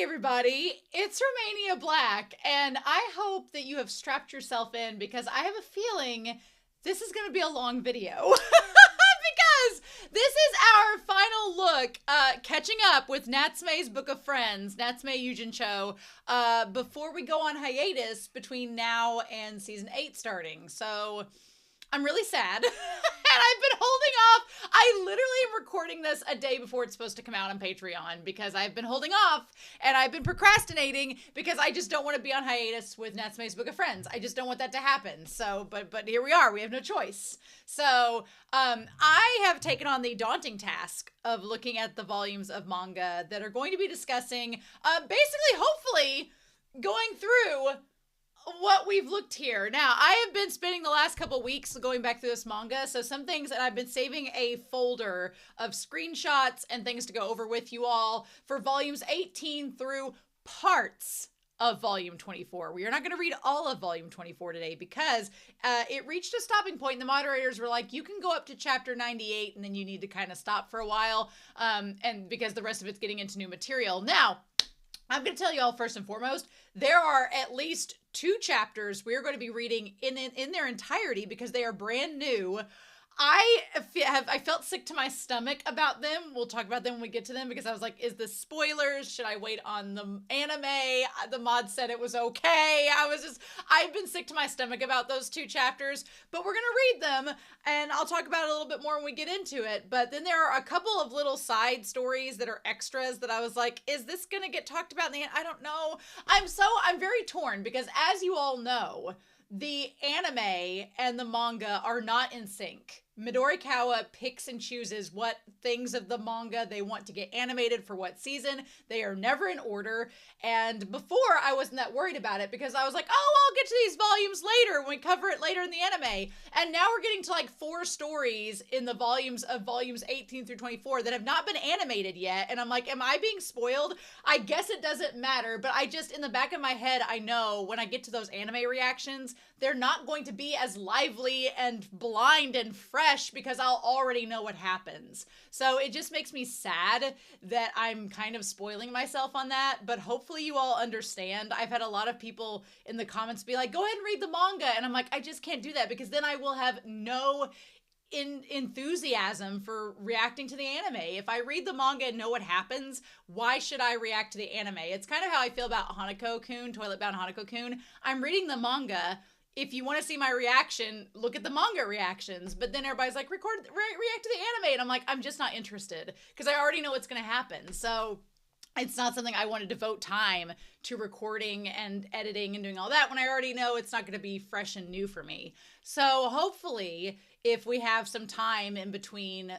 Hi, everybody. It's Romania Black, and I hope that you have strapped yourself in because I have a feeling this is going to be a long video. Because this is our final look, catching up with Natsume's Book of Friends, Natsume YUUJINCHOU, before we go on hiatus between now and season 8 starting. So I'm really sad. And I've been holding off. I literally am recording this a day before it's supposed to come out on Patreon because I've been holding off and I've been procrastinating because I just don't want to be on hiatus with Natsume's Book of Friends. I just don't want that to happen. So, but here we are. We have no choice. So, I have taken on the daunting task of looking at the volumes of manga that are going to be discussing, basically, hopefully, going through what we've looked here. Now, I have been spending the last couple weeks going back through this manga, so some things that I've been saving a folder of screenshots and things to go over with you all for volumes 18 through parts of volume 24. We are not going to read all of volume 24 today because it reached a stopping point. The moderators were like, you can go up to chapter 98 and then you need to kind of stop for a while, and because the rest of it's getting into new material. Now, I'm going to tell you all first and foremost, there are at least 2 chapters we're going to be reading in their entirety because they are brand new. I felt sick to my stomach about them. We'll talk about them when we get to them because I was like, is this spoilers? Should I wait on the anime? The mod said it was okay. I've been sick to my stomach about those 2 chapters, but we're going to read them and I'll talk about it a little bit more when we get into it. But then there are a couple of little side stories that are extras that I was like, is this going to get talked about in the end? I don't know. I'm very torn because as you all know, the anime and the manga are not in sync. Midori Kawa picks and chooses what things of the manga they want to get animated for what season. They are never in order. And before, I wasn't that worried about it because I was like, oh, I'll get to these volumes later when we cover it later in the anime. And now we're getting to like 4 stories in the volumes 18 through 24 that have not been animated yet. And I'm like, am I being spoiled? I guess it doesn't matter. But I just, in the back of my head, I know when I get to those anime reactions, they're not going to be as lively and blind and fresh because I'll already know what happens. So it just makes me sad that I'm kind of spoiling myself on that, but hopefully you all understand. I've had a lot of people in the comments be like, go ahead and read the manga. And I'm like, I just can't do that because then I will have no enthusiasm for reacting to the anime. If I read the manga and know what happens, why should I react to the anime? It's kind of how I feel about Hanako-kun, Toilet Bound Hanako-kun. I'm reading the manga. If you want to see my reaction, look at the manga reactions. But then everybody's like, react to the anime. And I'm like, I'm just not interested because I already know what's going to happen. So it's not something I want to devote time to recording and editing and doing all that when I already know it's not going to be fresh and new for me. So hopefully, if we have some time in between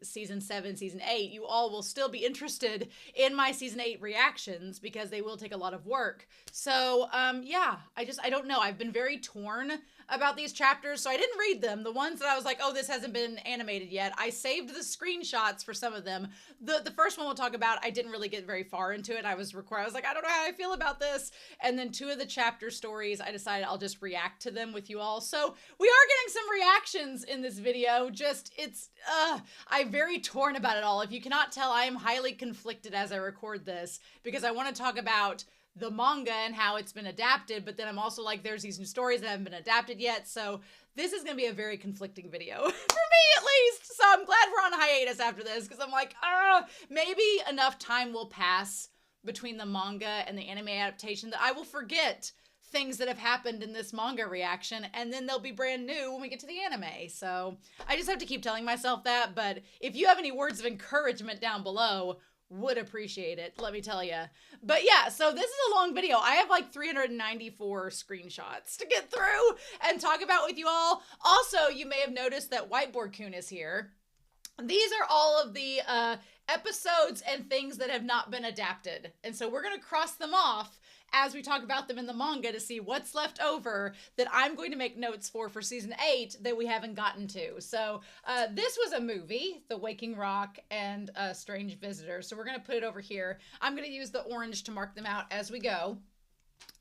season 7, season 8, you all will still be interested in my season 8 reactions because they will take a lot of work. So, yeah, I don't know. I've been very torn about these chapters, so I didn't read them. The ones that I was like, oh, this hasn't been animated yet. I saved the screenshots for some of them. The first one we'll talk about, I didn't really get very far into it. I was like, I don't know how I feel about this. And then 2 of the chapter stories, I decided I'll just react to them with you all. So we are getting some reactions in this video. I'm very torn about it all. If you cannot tell, I am highly conflicted as I record this because I want to talk about the manga and how it's been adapted, but then I'm also like, there's these new stories that haven't been adapted yet, so this is going to be a very conflicting video, for me at least, so I'm glad we're on hiatus after this, because I'm like, maybe enough time will pass between the manga and the anime adaptation that I will forget things that have happened in this manga reaction, and then they'll be brand new when we get to the anime, so I just have to keep telling myself that, but if you have any words of encouragement down below, would appreciate it, let me tell you. But yeah, so this is a long video. I have like 394 screenshots to get through and talk about with you all. Also, you may have noticed that Whiteboard-kun is here. These are all of the episodes and things that have not been adapted. And so we're going to cross them off as we talk about them in the manga to see what's left over that I'm going to make notes for season 8 that we haven't gotten to. So this was a movie, The Waking Rock and Strange Visitor. So we're going to put it over here. I'm going to use the orange to mark them out as we go.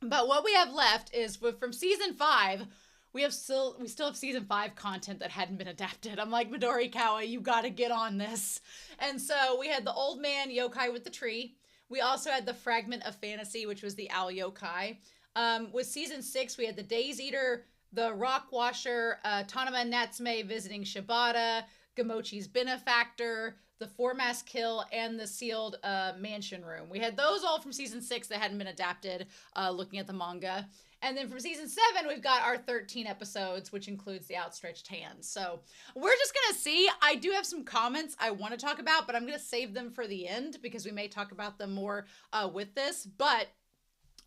But what we have left is from season 5, we still have season 5 content that hadn't been adapted. I'm like, Midori Kawa, you got to get on this. And so we had the old man yokai with the tree. We also had the Fragment of Fantasy, which was the Owl Yokai. With season 6, we had the Days Eater, the Rock Washer, Tanama and Natsume visiting Shibata, Gamochi's Benefactor, the Four-Mass Kill, and the Sealed Mansion Room. We had those all from season 6 that hadn't been adapted, looking at the manga. And then from season 7, we've got our 13 episodes, which includes the Outstretched Hands. So we're just going to see. I do have some comments I want to talk about, but I'm going to save them for the end because we may talk about them more with this. But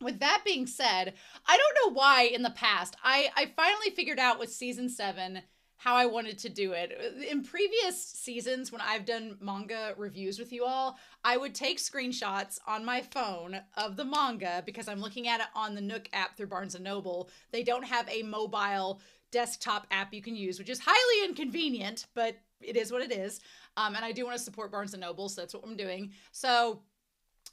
with that being said, I don't know why in the past, I finally figured out with season 7 how I wanted to do it. In previous seasons, when I've done manga reviews with you all, I would take screenshots on my phone of the manga because I'm looking at it on the Nook app through Barnes & Noble. They don't have a mobile desktop app you can use, which is highly inconvenient, but it is what it is. And I do want to support Barnes & Noble, so that's what I'm doing. So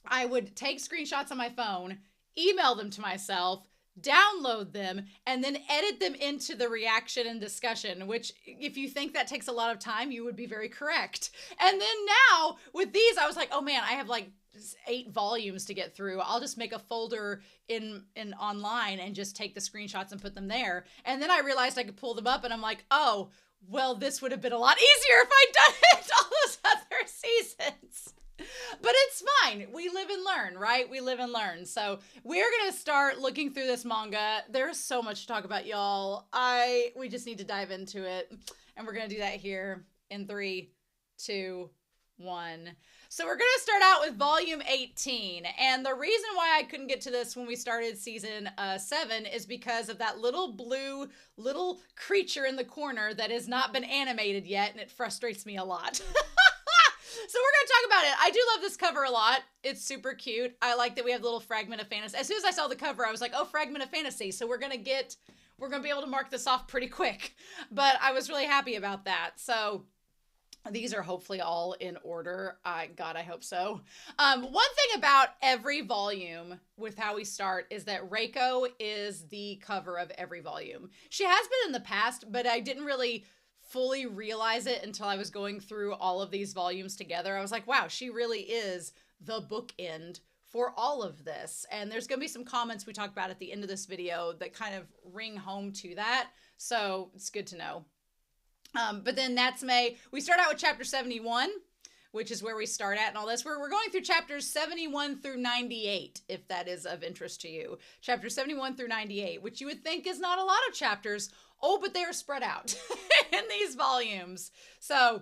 I would take screenshots on my phone, email them to myself, download them, and then edit them into the reaction and discussion, which if you think that takes a lot of time, you would be very correct. And then now with these, I was like, oh man, I have like 8 volumes to get through. I'll just make a folder in online and just take the screenshots and put them there. And then I realized I could pull them up and I'm like, oh, well, this would have been a lot easier if I'd done it all those other seasons. But it's fine. We live and learn, right? We live and learn. So we're going to start looking through this manga. There's so much to talk about, y'all. We just need to dive into it. And we're going to do that here in 3, 2, 1. So we're going to start out with volume 18. And the reason why I couldn't get to this when we started season 7 is because of that little blue little creature in the corner that has not been animated yet. And it frustrates me a lot. So we're going to talk about it. I do love this cover a lot. It's super cute. I like that we have the little Fragment of Fantasy. As soon as I saw the cover, I was like, oh, Fragment of Fantasy. So we're going to be able to mark this off pretty quick. But I was really happy about that. So these are hopefully all in order. God, I hope so. One thing about every volume with how we start is that Reiko is the cover of every volume. She has been in the past, but I didn't really fully realize it until I was going through all of these volumes together. I was like, wow, she really is the bookend for all of this. And there's going to be some comments we talk about at the end of this video that kind of ring home to that. So it's good to know. But then Natsume, we start out with chapter 71, which is where we start at and all this. We're going through chapters 71 through 98, if that is of interest to you. Chapters 71 through 98, which you would think is not a lot of chapters. Oh, but they are spread out in these volumes. So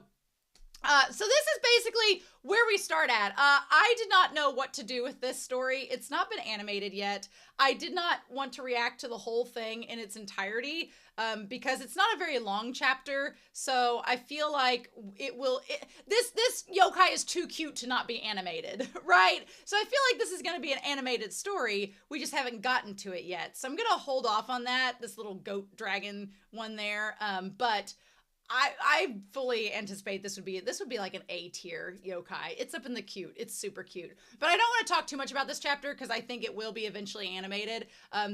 this is basically where we start at. I did not know what to do with this story. It's not been animated yet. I did not want to react to the whole thing in its entirety because it's not a very long chapter. So I feel like this yokai is too cute to not be animated, right? So I feel like this is going to be an animated story. We just haven't gotten to it yet. So I'm going to hold off on that, this little goat dragon one there. But I fully anticipate this would be like an A tier yokai. It's up in the cute. It's super cute. But I don't want to talk too much about this chapter because I think it will be eventually animated.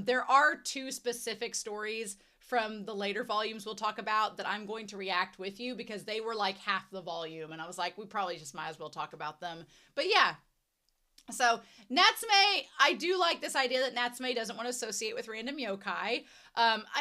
There are 2 specific stories from the later volumes we'll talk about that I'm going to react with you because they were like half the volume. And I was like, we probably just might as well talk about them. But yeah. So Natsume, I do like this idea that Natsume doesn't want to associate with random yokai.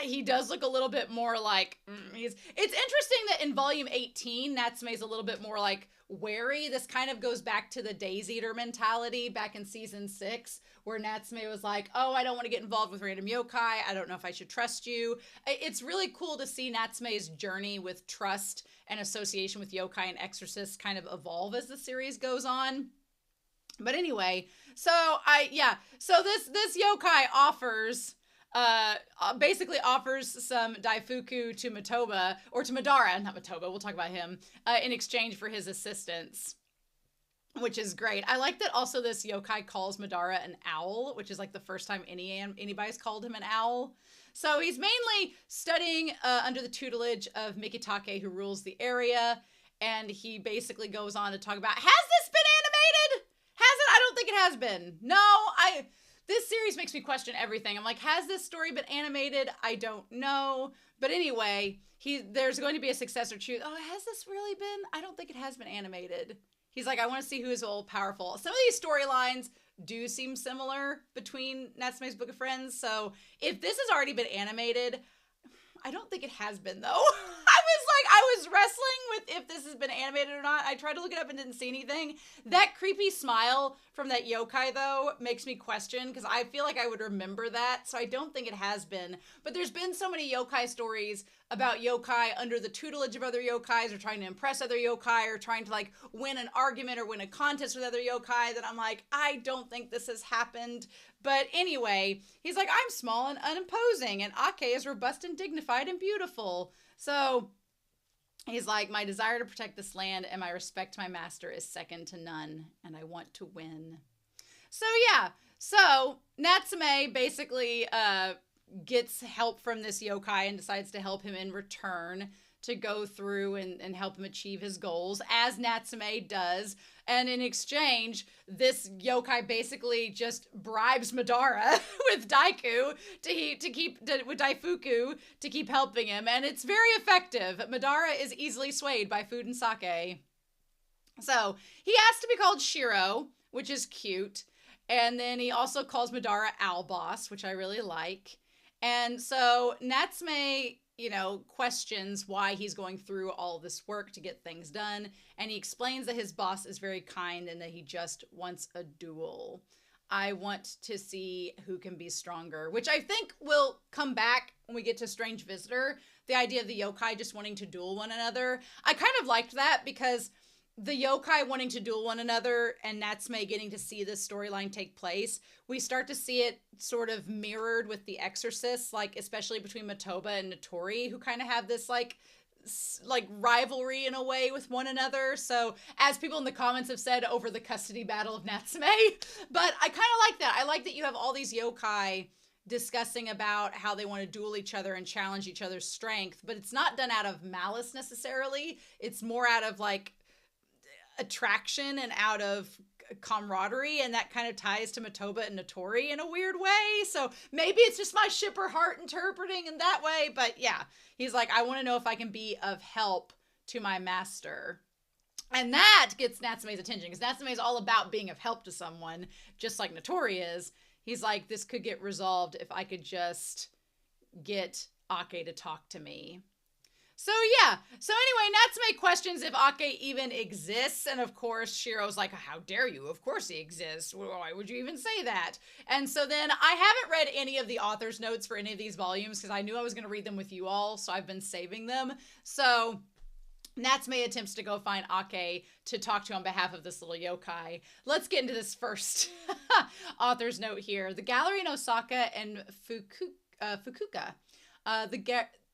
He does look a little bit more like, it's interesting that in volume 18, Natsume is a little bit more like wary. This kind of goes back to the Days Eater mentality back in season 6, where Natsume was like, oh, I don't want to get involved with random yokai. I don't know if I should trust you. It's really cool to see Natsume's journey with trust and association with yokai and exorcists kind of evolve as the series goes on. But anyway, so this yokai offers, basically offers some daifuku to Matoba, or to Madara, not Matoba, we'll talk about him, in exchange for his assistance, which is great. I like that also this yokai calls Madara an owl, which is like the first time anybody's called him an owl. So he's mainly studying under the tutelage of Mikitake, who rules the area, and he basically goes on to talk about, has this been animated? Has it? I don't think it has been. No, this series makes me question everything. I'm like, has this story been animated? I don't know. But anyway, there's going to be a successor to, oh, has this really been? I don't think it has been animated. He's like, I want to see who is all powerful. Some of these storylines do seem similar between Natsume's Book of Friends. So if this has already been animated, I don't think it has been, though. I was wrestling with if this has been animated or not. I tried to look it up and didn't see anything. That creepy smile from that yokai, though, makes me question, because I feel like I would remember that, so I don't think it has been. But there's been so many yokai stories about yokai under the tutelage of other yokais, or trying to impress other yokai, or trying to, like, win an argument or win a contest with other yokai, that I'm like, I don't think this has happened. But anyway, he's like, I'm small and unimposing, and Ake is robust and dignified and beautiful. So he's like, my desire to protect this land and my respect to my master is second to none, and I want to win. So yeah, so Natsume basically gets help from this yokai and decides to help him in return to go through and help him achieve his goals, as Natsume does. And in exchange, this yokai basically just bribes Madara with Daifuku to keep helping him, and it's very effective. Madara is easily swayed by food and sake. So he asks to be called Shiro, which is cute, and then he also calls Madara Alboss, which I really like. And so Natsume, questions why he's going through all this work to get things done. And he explains that his boss is very kind and that he just wants a duel. I want to see who can be stronger, which I think will come back when we get to Strange Visitor. The idea of the yokai just wanting to duel one another. I kind of liked that, because the yokai wanting to duel one another and Natsume getting to see this storyline take place, we start to see it sort of mirrored with the Exorcists, like especially between Matoba and Notori, who kind of have this like rivalry in a way with one another. So as people in the comments have said, over the custody battle of Natsume. But I kind of like that. I like that you have all these yokai discussing about how they want to duel each other and challenge each other's strength, but it's not done out of malice necessarily. It's more out of like attraction and out of camaraderie, and that kind of ties to Matoba and Notori in a weird way. So maybe it's just my shipper heart interpreting in that way, but yeah, he's like, I want to know if I can be of help to my master. And that gets Natsume's attention, because Natsume is all about being of help to someone, just like Notori is. He's like, this could get resolved if I could just get Ake to talk to me. So yeah, so anyway, Natsume questions if Ake even exists, and of course Shiro's like, how dare you, of course he exists, why would you even say that? And so then I haven't read any of the author's notes for any of these volumes, because I knew I was going to read them with you all, so I've been saving them. So Natsume attempts to go find Ake to talk to on behalf of this little yokai. Let's get into this first author's note here. The gallery in Osaka and Fukuoka,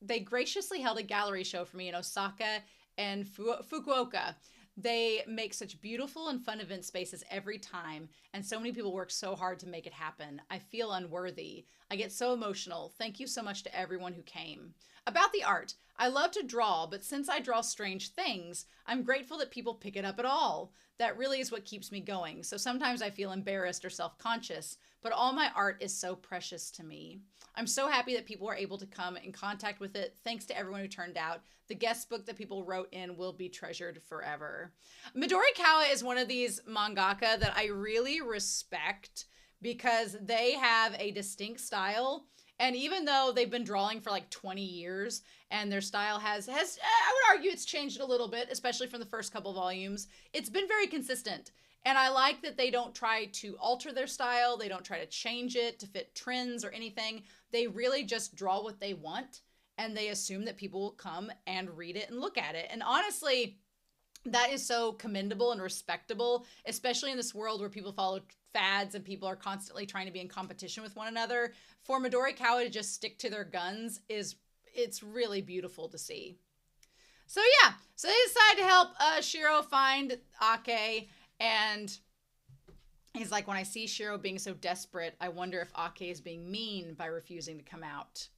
they graciously held a gallery show for me in Osaka and Fukuoka. They make such beautiful and fun event spaces every time, and so many people work so hard to make it happen. I feel unworthy. I get so emotional. Thank you so much to everyone who came. About the art, I love to draw, but since I draw strange things, I'm grateful that people pick it up at all. That really is what keeps me going. So sometimes I feel embarrassed or self-conscious, but all my art is so precious to me. I'm so happy that people were able to come in contact with it. Thanks to everyone who turned out. The guest book that people wrote in will be treasured forever. Midori Kawa is one of these mangaka that I really respect, because they have a distinct style. And even though they've been drawing for like 20 years and their style has I would argue it's changed a little bit, especially from the first couple volumes, it's been very consistent. And I like that they don't try to alter their style. They don't try to change it to fit trends or anything. They really just draw what they want, and they assume that people will come and read it and look at it. And honestly, that is so commendable and respectable, especially in this world where people follow fads and people are constantly trying to be in competition with one another. For Midori Kawa to just stick to their guns it's really beautiful to see. So yeah, so they decide to help Shiro find Ake, and he's like, when I see Shiro being so desperate, I wonder if Ake is being mean by refusing to come out.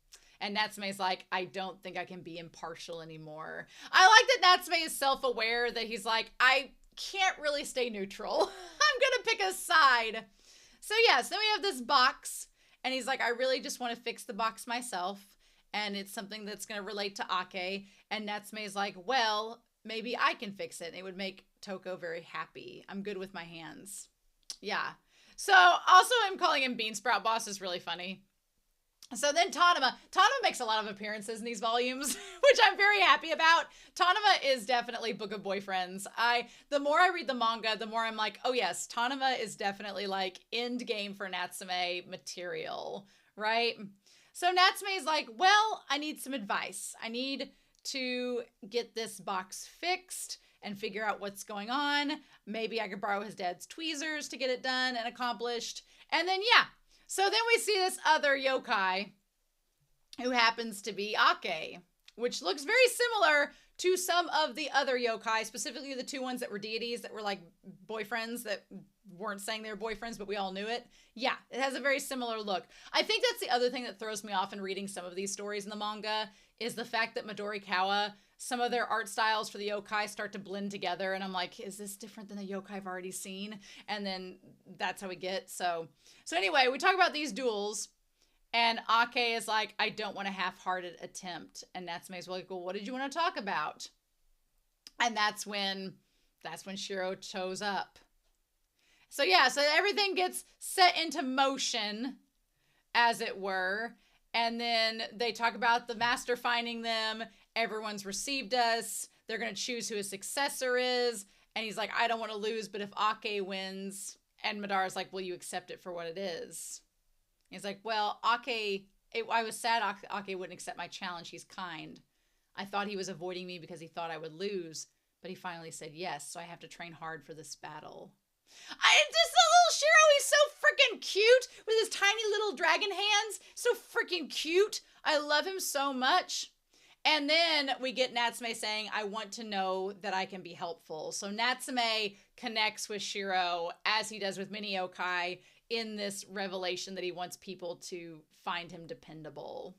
And Natsume's like, I don't think I can be impartial anymore. I like that Natsume is self-aware, that he's like, I can't really stay neutral. I'm gonna pick a side. So yeah, so then we have this box, and he's like, I really just want to fix the box myself, and it's something that's gonna relate to Ake. And Natsume's like, well, maybe I can fix it. It would make Toko very happy. I'm good with my hands. Yeah. So also him calling him Beansprout Boss is really funny. So then Tanema makes a lot of appearances in these volumes, which I'm very happy about. Tanema is definitely Book of Boyfriends. The more I read the manga, the more I'm like, oh yes, Tanema is definitely like end game for Natsume material, right? So Natsume is like, well, I need some advice. I need to get this box fixed and figure out what's going on. Maybe I could borrow his dad's tweezers to get it done and accomplished. And then, yeah. So then we see this other yokai who happens to be Ake, which looks very similar to some of the other yokai, specifically the two ones that were deities that were like boyfriends that weren't saying they were boyfriends, but we all knew it. Yeah, it has a very similar look. I think that's the other thing that throws me off in reading some of these stories in the manga is the fact that Midorikawa, some of their art styles for the yokai start to blend together. And I'm like, is this different than the yokai I've already seen? And then that's how we get. So anyway, we talk about these duels. And Ake is like, I don't want a half-hearted attempt. And Natsume's like, well, what did you want to talk about? And that's when Shiro shows up. So yeah, so everything gets set into motion, as it were. And then they talk about the master finding them. Everyone's received us. They're going to choose who his successor is. And he's like, I don't want to lose, but if Ake wins. And Madara's like, will you accept it for what it is? He's like, well, I was sad Ake wouldn't accept my challenge. He's kind. I thought he was avoiding me because he thought I would lose, but he finally said yes, so I have to train hard for this battle. Just a little Shiro, he's so freaking cute with his tiny little dragon hands. So freaking cute. I love him so much. And then we get Natsume saying, I want to know that I can be helpful. So Natsume connects with Shiro, as he does with many yokai, in this revelation that he wants people to find him dependable.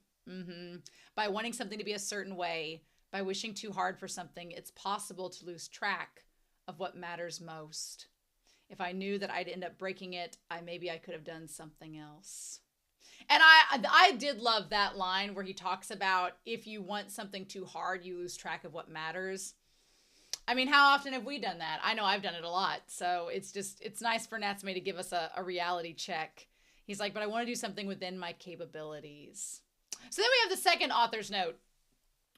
By wanting something to be a certain way, by wishing too hard for something, it's possible to lose track of what matters most. If I knew that I'd end up breaking it, maybe I could have done something else. And I did love that line where he talks about if you want something too hard, you lose track of what matters. I mean, how often have we done that? I know I've done it a lot. So it's nice for Natsume to give us a reality check. He's like, but I want to do something within my capabilities. So then we have the second author's note,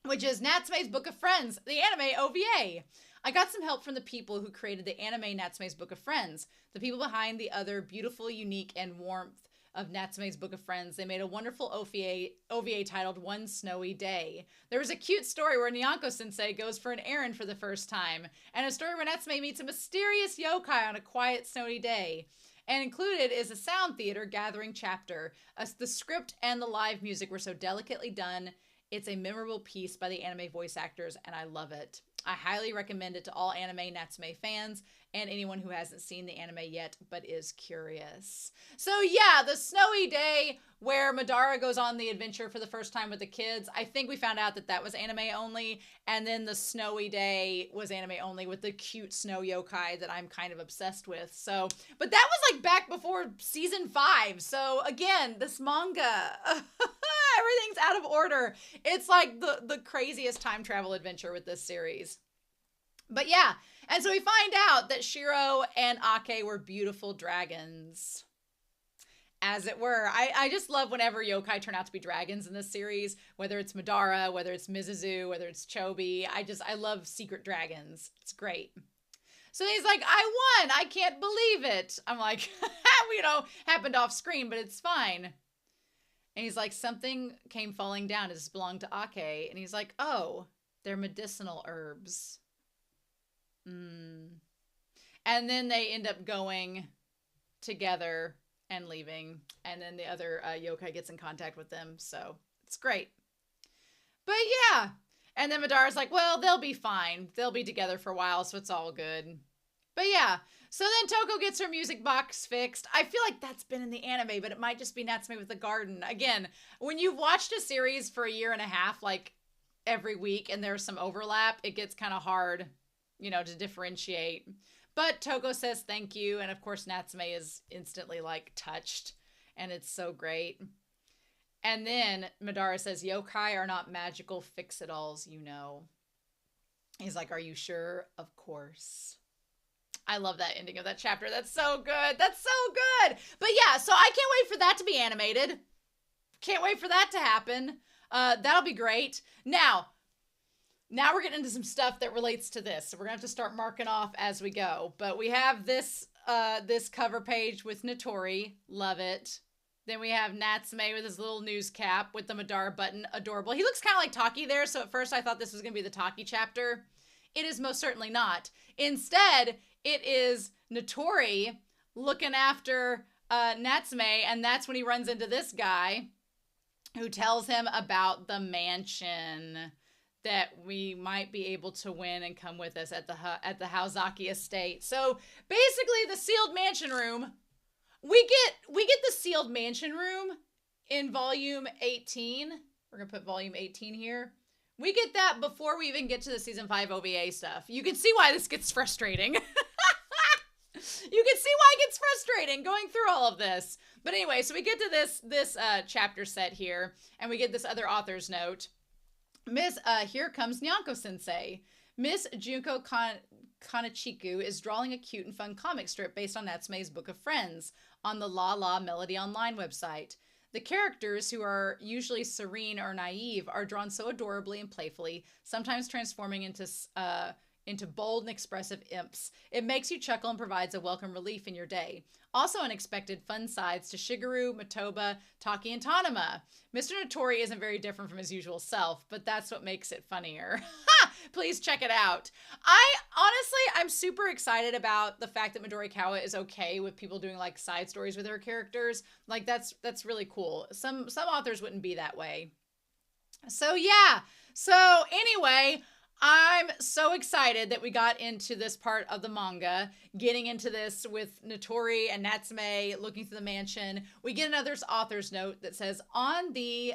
which is Natsume's Book of Friends, the anime OVA. I got some help from the people who created the anime Natsume's Book of Friends, the people behind the other beautiful, unique, and warmth of Natsume's Book of Friends. They made a wonderful OVA titled One Snowy Day. There was a cute story where Nyanko-sensei goes for an errand for the first time, and a story where Natsume meets a mysterious yokai on a quiet, snowy day. And included is a sound theater gathering chapter. The script and the live music were so delicately done. It's a memorable piece by the anime voice actors, and I love it. I highly recommend it to all anime Natsume fans and anyone who hasn't seen the anime yet but is curious. So yeah, the snowy day where Madara goes on the adventure for the first time with the kids, I think we found out that was anime only, and then the snowy day was anime only with the cute snow yokai that I'm kind of obsessed with. So, but that was like back before season 5. So again, this manga, everything's out of order. It's like the craziest time travel adventure with this series. But yeah, and so we find out that Shiro and Ake were beautiful dragons, as it were. I just love whenever yokai turn out to be dragons in this series, whether it's Madara, whether it's Mizuzu, whether it's Chobi. I love secret dragons. It's great. So he's like, I won. I can't believe it. I'm like, happened off screen, but it's fine. And he's like, something came falling down. Does this belong to Ake? And he's like, oh, they're medicinal herbs. And then they end up going together and leaving. And then the other yokai gets in contact with them. So it's great. But yeah. And then Madara's like, well, they'll be fine. They'll be together for a while, so it's all good. But yeah. So then Toko gets her music box fixed. I feel like that's been in the anime, but it might just be Natsume with the garden. Again, when you've watched a series for a year and a half, like every week, and there's some overlap, it gets kind of hard, to differentiate. But Toko says thank you, and of course Natsume is instantly like touched, and it's so great. And then Madara says, yokai are not magical fix-it-alls, He's like, are you sure? Of course. I love that ending of that chapter. That's so good. That's so good. But yeah, so I can't wait for that to be animated. Can't wait for that to happen. That'll be great. Now we're getting into some stuff that relates to this. So we're going to have to start marking off as we go. But we have this cover page with Notori. Love it. Then we have Natsume with his little news cap with the Madara button. Adorable. He looks kind of like Taki there. So at first I thought this was going to be the Taki chapter. It is most certainly not. Instead, it is Notori looking after Natsume. And that's when he runs into this guy who tells him about the mansion that we might be able to win and come with us at the Haozaki estate. So basically the sealed mansion room, we get the sealed mansion room in volume 18. We're going to put volume 18 here. We get that before we even get to the season 5 OVA stuff. You can see why this gets frustrating. You can see why it gets frustrating going through all of this. But anyway, so we get to this chapter set here, and we get this other author's note. Here comes Nyanko-sensei. Miss Junko Kanachiku is drawing a cute and fun comic strip based on Natsume's Book of Friends on the La La Melody Online website. The characters, who are usually serene or naive, are drawn so adorably and playfully, sometimes transforming into bold and expressive imps. It makes you chuckle and provides a welcome relief in your day. Also unexpected fun sides to Shigeru, Matoba, Taki, and Tanuma. Mr. Notori isn't very different from his usual self, but that's what makes it funnier. Please check it out. I'm super excited about the fact that Midori Kawa is okay with people doing like side stories with her characters. Like that's really cool. Some authors wouldn't be that way. So yeah. So anyway, I'm so excited that we got into this part of the manga, getting into this with Notori and Natsume looking through the mansion. We get another author's note that says, on the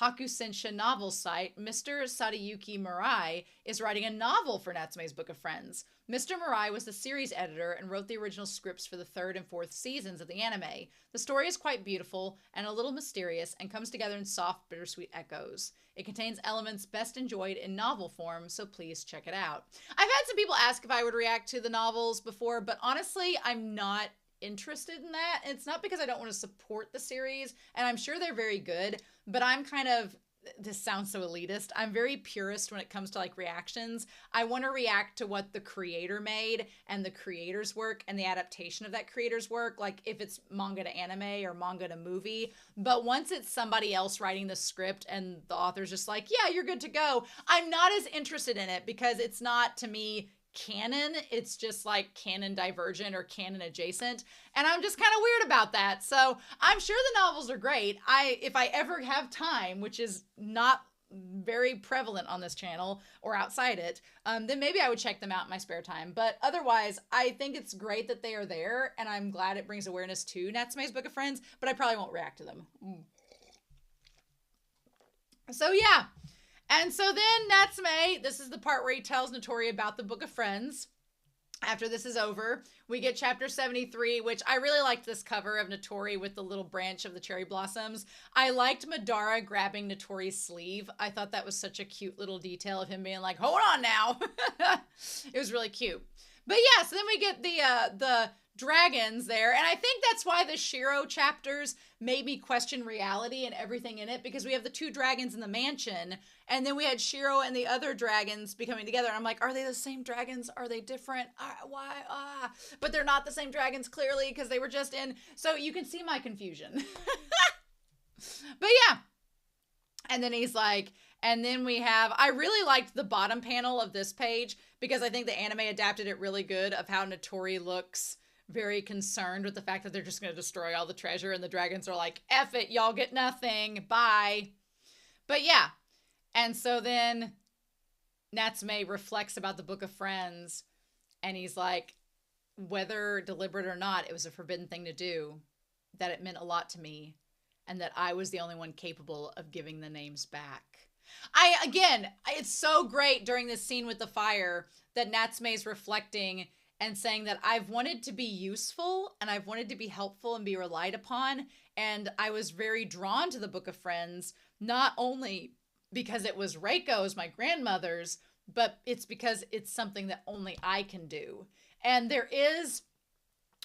Hakusensha novel site, Mr. Sadayuki Murai is writing a novel for Natsume's Book of Friends. Mr. Murai was the series editor and wrote the original scripts for the 3rd and 4th seasons of the anime. The story is quite beautiful and a little mysterious and comes together in soft, bittersweet echoes. It contains elements best enjoyed in novel form, so please check it out. I've had some people ask if I would react to the novels before, but honestly, I'm not interested in that. It's not because I don't want to support the series, and I'm sure they're very good, but I'm kind of, this sounds so elitist, I'm very purist when it comes to like reactions. I want to react to what the creator made and the creator's work and the adaptation of that creator's work, like if it's manga to anime or manga to movie. But once it's somebody else writing the script and the author's just like, yeah, you're good to go, I'm not as interested in it because it's not, to me, canon. It's just like canon divergent or canon adjacent, and I'm just kind of weird about that. So I'm sure the novels are great. If I ever have time, which is not very prevalent on this channel or outside it, then maybe I would check them out in my spare time. But otherwise, I think it's great that they are there, and I'm glad it brings awareness to Natsume's Book of Friends, but I probably won't react to them. So yeah. And so then Natsume, this is the part where he tells Notori about the Book of Friends. After this is over, we get chapter 73, which I really liked this cover of Notori with the little branch of the cherry blossoms. I liked Madara grabbing Notori's sleeve. I thought that was such a cute little detail of him being like, hold on now. It was really cute. But yeah, so then we get the dragons there, and I think that's why the Shiro chapters made me question reality and everything in it, because we have the 2 dragons in the mansion, and then we had Shiro and the other dragons becoming together, and I'm like, are they the same dragons? Are they different? Why? But they're not the same dragons, clearly, because they were just in, so you can see my confusion. But yeah, and then he's like, and then we have, I really liked the bottom panel of this page, because I think the anime adapted it really good, of how Notori looks very concerned with the fact that they're just going to destroy all the treasure, and the dragons are like, F it, y'all get nothing, bye. But yeah, and so then Natsume reflects about the Book of Friends, and he's like, whether deliberate or not, it was a forbidden thing to do, that it meant a lot to me, and that I was the only one capable of giving the names back. Again, it's so great during this scene with the fire that Natsume's reflecting and saying that I've wanted to be useful, and I've wanted to be helpful and be relied upon, and I was very drawn to the Book of Friends, not only because it was Reiko's, my grandmother's, but it's because it's something that only I can do. And there is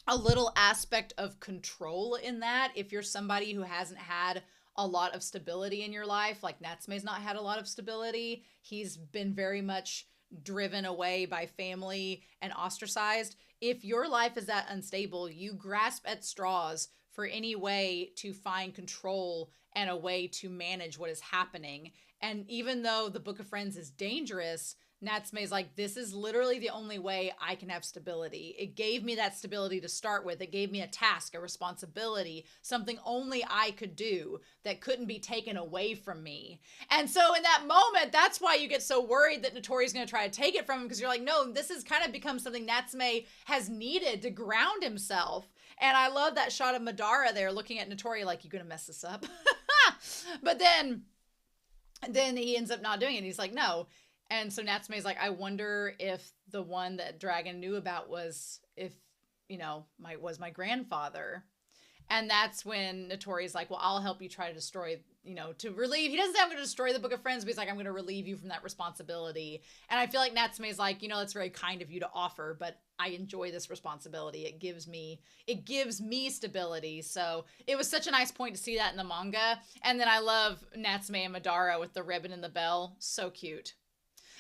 a little aspect of control in that. If you're somebody who hasn't had a lot of stability in your life, like Natsume's not had a lot of stability, he's been very much driven away by family and ostracized. If your life is that unstable, you grasp at straws for any way to find control and a way to manage what is happening. And even though the Book of Friends is dangerous, Natsume's like, this is literally the only way I can have stability. It gave me that stability to start with. It gave me a task, a responsibility, something only I could do that couldn't be taken away from me. And so in that moment, that's why you get so worried that Notori's going to try to take it from him, because you're like, no, this has kind of become something Natsume has needed to ground himself. And I love that shot of Madara there looking at Notori like, you going to mess this up? But then he ends up not doing it. He's like, no. And so Natsume's like, I wonder if the one that Dragon knew about was my grandfather. And that's when Notori's like, well, I'll help you try to destroy, to relieve. He doesn't say I'm going to destroy the Book of Friends, but he's like, I'm going to relieve you from that responsibility. And I feel like Natsume's like, that's very kind of you to offer, but I enjoy this responsibility. It gives me stability. So it was such a nice point to see that in the manga. And then I love Natsume and Madara with the ribbon and the bell. So cute.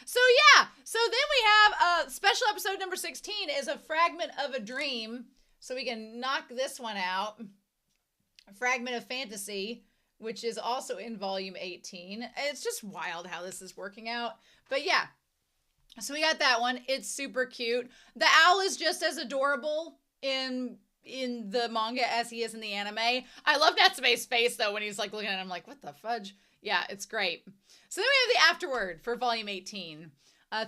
So yeah, so then we have special episode number 16 is a fragment of a dream. So we can knock this one out. A fragment of fantasy, which is also in volume 18. It's just wild how this is working out. But yeah, so we got that one. It's super cute. The owl is just as adorable in the manga as he is in the anime. I love Natsume's face though when he's like looking at him like, what the fudge? Yeah, it's great. So then we have the afterword for volume 18.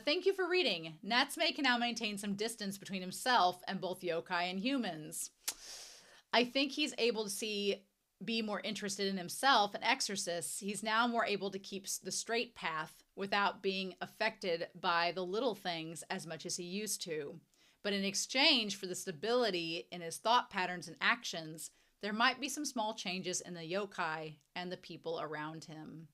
Thank you for reading. Natsume can now maintain some distance between himself and both yokai and humans. I think he's able to be more interested in himself and exorcists. He's now more able to keep the straight path without being affected by the little things as much as he used to. But in exchange for the stability in his thought patterns and actions, there might be some small changes in the yokai and the people around him.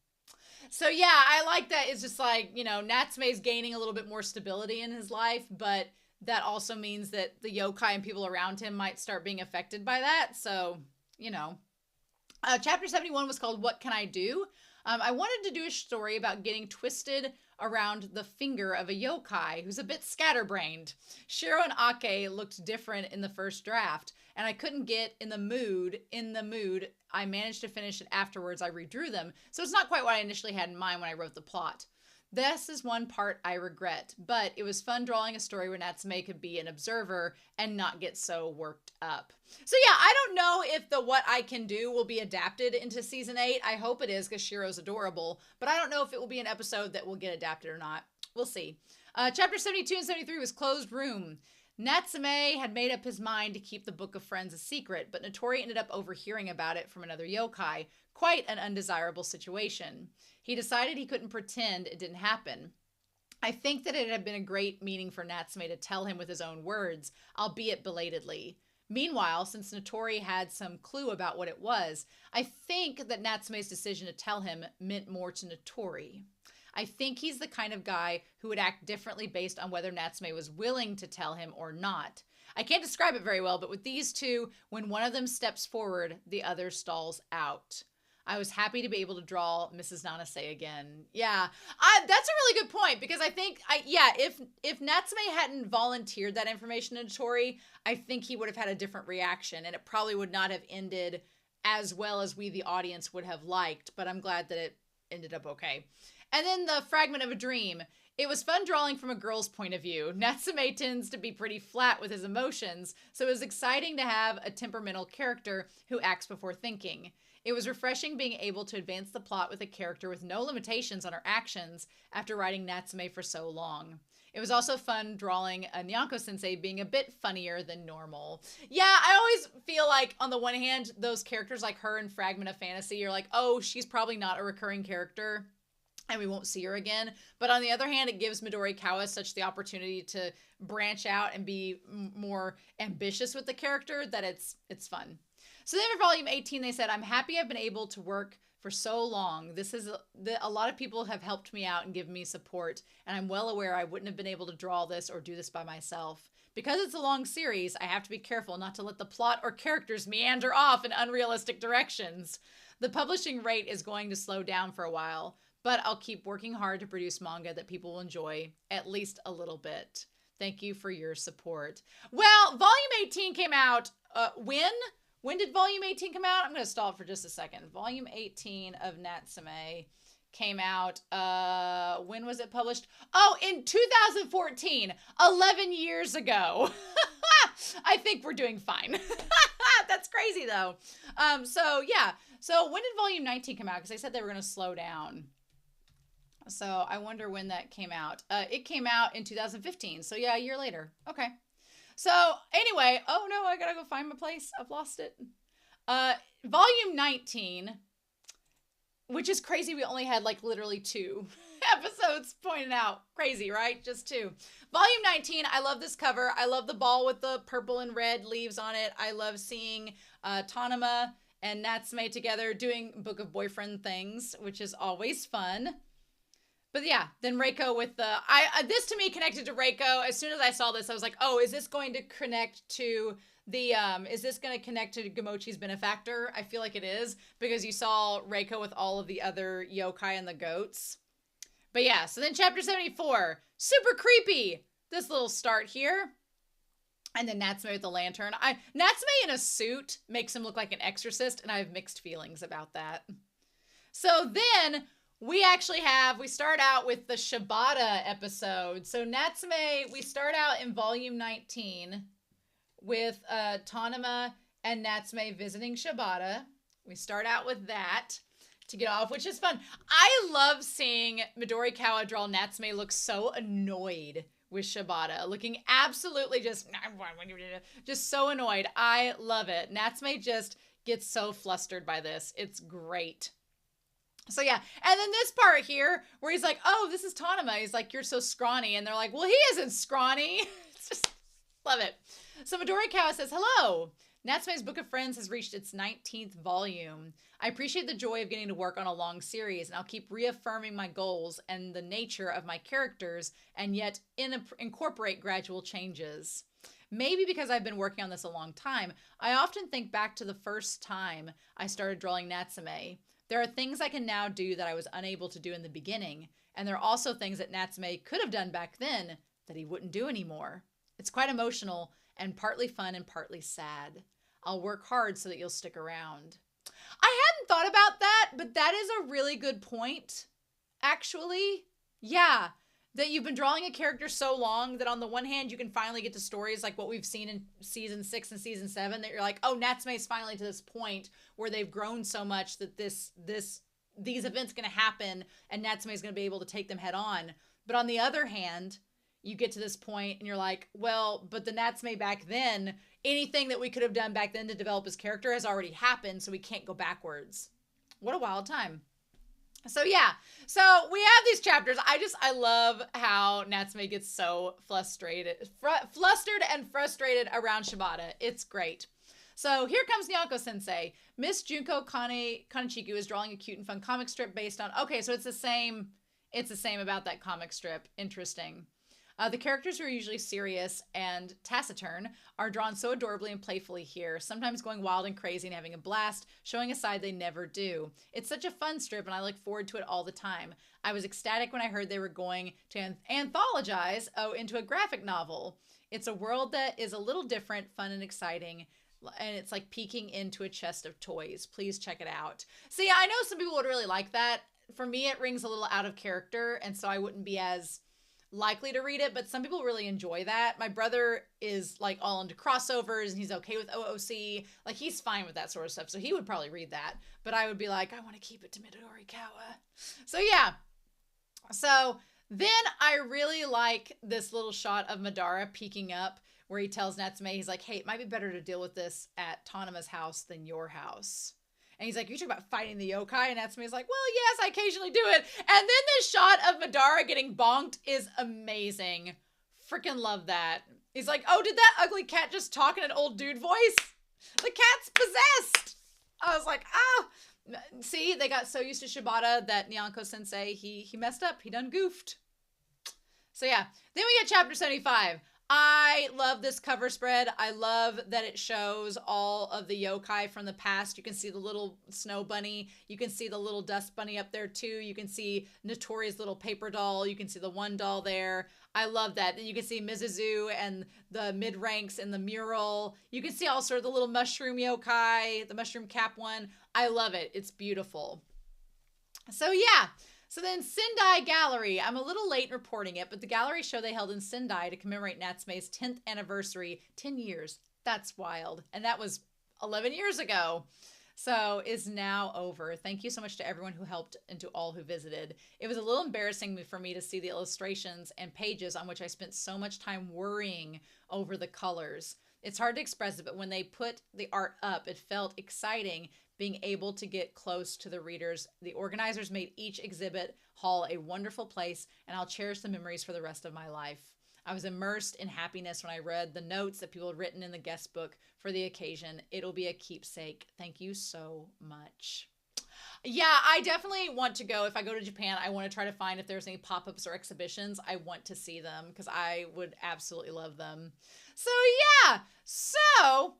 So yeah, I like that. It's just like, Natsume's gaining a little bit more stability in his life, but that also means that the yokai and people around him might start being affected by that. So, Chapter 71 was called What Can I Do? I wanted to do a story about getting twisted around the finger of a yokai who's a bit scatterbrained. Shiro and Ake looked different in the first draft, and I couldn't get in the mood. I managed to finish it afterwards. I redrew them, so it's not quite what I initially had in mind when I wrote the plot. This is one part I regret, but it was fun drawing a story where Natsume could be an observer and not get so worked up. So yeah, I don't know if the What I Can Do will be adapted into season 8. I hope it is because Shiro's adorable, but I don't know if it will be an episode that will get adapted or not. We'll see. Chapter 72 and 73 was Closed Room. Natsume had made up his mind to keep the Book of Friends a secret, but Notori ended up overhearing about it from another yokai. Quite an undesirable situation. He decided he couldn't pretend it didn't happen. I think that it had been a great meeting for Natsume to tell him with his own words, albeit belatedly. Meanwhile, since Notori had some clue about what it was, I think that Natsume's decision to tell him meant more to Notori. I think he's the kind of guy who would act differently based on whether Natsume was willing to tell him or not. I can't describe it very well, but with these two, when one of them steps forward, the other stalls out. I was happy to be able to draw Mrs. Nanase again. Yeah, that's a really good point, because I think, if Natsume hadn't volunteered that information to Notori, I think he would have had a different reaction, and it probably would not have ended as well as we, the audience, would have liked, but I'm glad that it ended up okay. And then the fragment of a dream. It was fun drawing from a girl's point of view. Natsume tends to be pretty flat with his emotions, so it was exciting to have a temperamental character who acts before thinking. It was refreshing being able to advance the plot with a character with no limitations on her actions after writing Natsume for so long. It was also fun drawing a Nyanko-sensei being a bit funnier than normal. Yeah, I always feel like, on the one hand, those characters like her in Fragment of Fantasy, you're like, oh, she's probably not a recurring character, and we won't see her again. But on the other hand, it gives Midori Kawa such the opportunity to branch out and be more ambitious with the character that it's fun. So then for volume 18, they said, I'm happy I've been able to work for so long. This is a lot of people have helped me out and given me support, and I'm well aware I wouldn't have been able to draw this or do this by myself. Because it's a long series, I have to be careful not to let the plot or characters meander off in unrealistic directions. The publishing rate is going to slow down for a while, but I'll keep working hard to produce manga that people will enjoy, at least a little bit. Thank you for your support. Well, Volume 18 came out, when? When did Volume 18 come out? I'm going to stall it for just a second. Volume 18 of Natsume came out, when was it published? Oh, in 2014, 11 years ago. I think we're doing fine. That's crazy though. So yeah. So when did Volume 19 come out? Because they said they were going to slow down. So I wonder when that came out. It came out in 2015. So yeah, a year later. Okay. So anyway, oh no, I gotta go find my place. I've lost it. Volume 19, which is crazy. We only had like literally 2 episodes pointed out. Crazy, right? Just 2. Volume 19, I love this cover. I love the ball with the purple and red leaves on it. I love seeing Tanama and Natsume together doing Book of Boyfriend things, which is always fun. But yeah, then Reiko with the, this to me connected to Reiko. As soon as I saw this, I was like, oh, is this going to connect to the, is this going to connect to Gamochi's Benefactor? I feel like it is, because you saw Reiko with all of the other yokai and the goats. But yeah, so then chapter 74, super creepy. This little start here. And then Natsume with the lantern. Natsume in a suit makes him look like an exorcist, and I have mixed feelings about that. So then we start out with the Shibata episode. So Natsume, we start out in volume 19 with Tanama and Natsume visiting Shibata. We start out with that to get off, which is fun. I love seeing Midorikawa draw Natsume look so annoyed with Shibata, looking absolutely just so annoyed. I love it. Natsume just gets so flustered by this. It's great. So yeah, and then this part here where he's like, oh, this is Tanama. He's like, you're so scrawny. And they're like, well, he isn't scrawny. It's just, love it. So Midorikawa says, hello. Natsume's Book of Friends has reached its 19th volume. I appreciate the joy of getting to work on a long series, and I'll keep reaffirming my goals and the nature of my characters, and yet incorporate gradual changes. Maybe because I've been working on this a long time, I often think back to the first time I started drawing Natsume. There are things I can now do that I was unable to do in the beginning, and there are also things that Natsume could have done back then that he wouldn't do anymore. It's quite emotional and partly fun and partly sad. I'll work hard so that you'll stick around. I hadn't thought about that, but that is a really good point, actually. Yeah, that you've been drawing a character so long that on the one hand, you can finally get to stories like what we've seen in season 6 and season 7, that you're like, oh, Natsume's finally to this point where they've grown so much that these events going to happen and Natsume's going to be able to take them head on. But on the other hand, you get to this point and you're like, well, but the Natsume back then, anything that we could have done back then to develop his character has already happened, so we can't go backwards. What a wild time. So yeah, so we have these chapters. I love how Natsume gets so flustered and frustrated around Shibata. It's great. So here comes Nyanko-sensei. Miss Junko Kanichiku is drawing a cute and fun comic strip based on, okay, so it's the same about that comic strip. Interesting. The characters who are usually serious and taciturn are drawn so adorably and playfully here, sometimes going wild and crazy and having a blast, showing a side they never do. It's such a fun strip and I look forward to it all the time. I was ecstatic when I heard they were going to anthologize into a graphic novel. It's a world that is a little different, fun and exciting, and it's like peeking into a chest of toys. Please check it out. See, I know some people would really like that. For me, it rings a little out of character, and so I wouldn't be as likely to read it, but some people really enjoy that. My brother is like all into crossovers and he's okay with OOC. Like he's fine with that sort of stuff. So he would probably read that, but I would be like, I want to keep it to Midorikawa. So yeah. So then I really like this little shot of Madara peeking up where he tells Natsume, he's like, hey, it might be better to deal with this at Tanama's house than your house. And he's like, you're talking about fighting the yokai? And Natsume's like, well, yes, I occasionally do it. And then this shot of Madara getting bonked is amazing. Freaking love that. He's like, oh, did that ugly cat just talk in an old dude voice? The cat's possessed. I was like, oh, See, they got so used to Shibata that Nyanko Sensei, he messed up. He done goofed. So yeah, then we get chapter 75. I love this cover spread. I love that it shows all of the yokai from the past. You can see the little snow bunny. You can see the little dust bunny up there too. You can see Notori's little paper doll. You can see the one doll there. I love that. Then you can see Mizuzu and the mid-ranks in the mural. You can see also the little mushroom yokai, the mushroom cap one. I love it. It's beautiful. So yeah. So then Sendai Gallery, I'm a little late in reporting it, but the gallery show they held in Sendai to commemorate Natsume's 10th anniversary, 10 years, that's wild. And that was 11 years ago. So is now over. Thank you so much to everyone who helped and to all who visited. It was a little embarrassing for me to see the illustrations and pages on which I spent so much time worrying over the colors. It's hard to express it, but when they put the art up, it felt exciting being able to get close to the readers. The organizers made each exhibit hall a wonderful place, and I'll cherish the memories for the rest of my life. I was immersed in happiness when I read the notes that people had written in the guest book for the occasion. It'll be a keepsake. Thank you so much. Yeah, I definitely want to go. If I go to Japan, I want to try to find if there's any pop-ups or exhibitions. I want to see them because I would absolutely love them. So yeah, so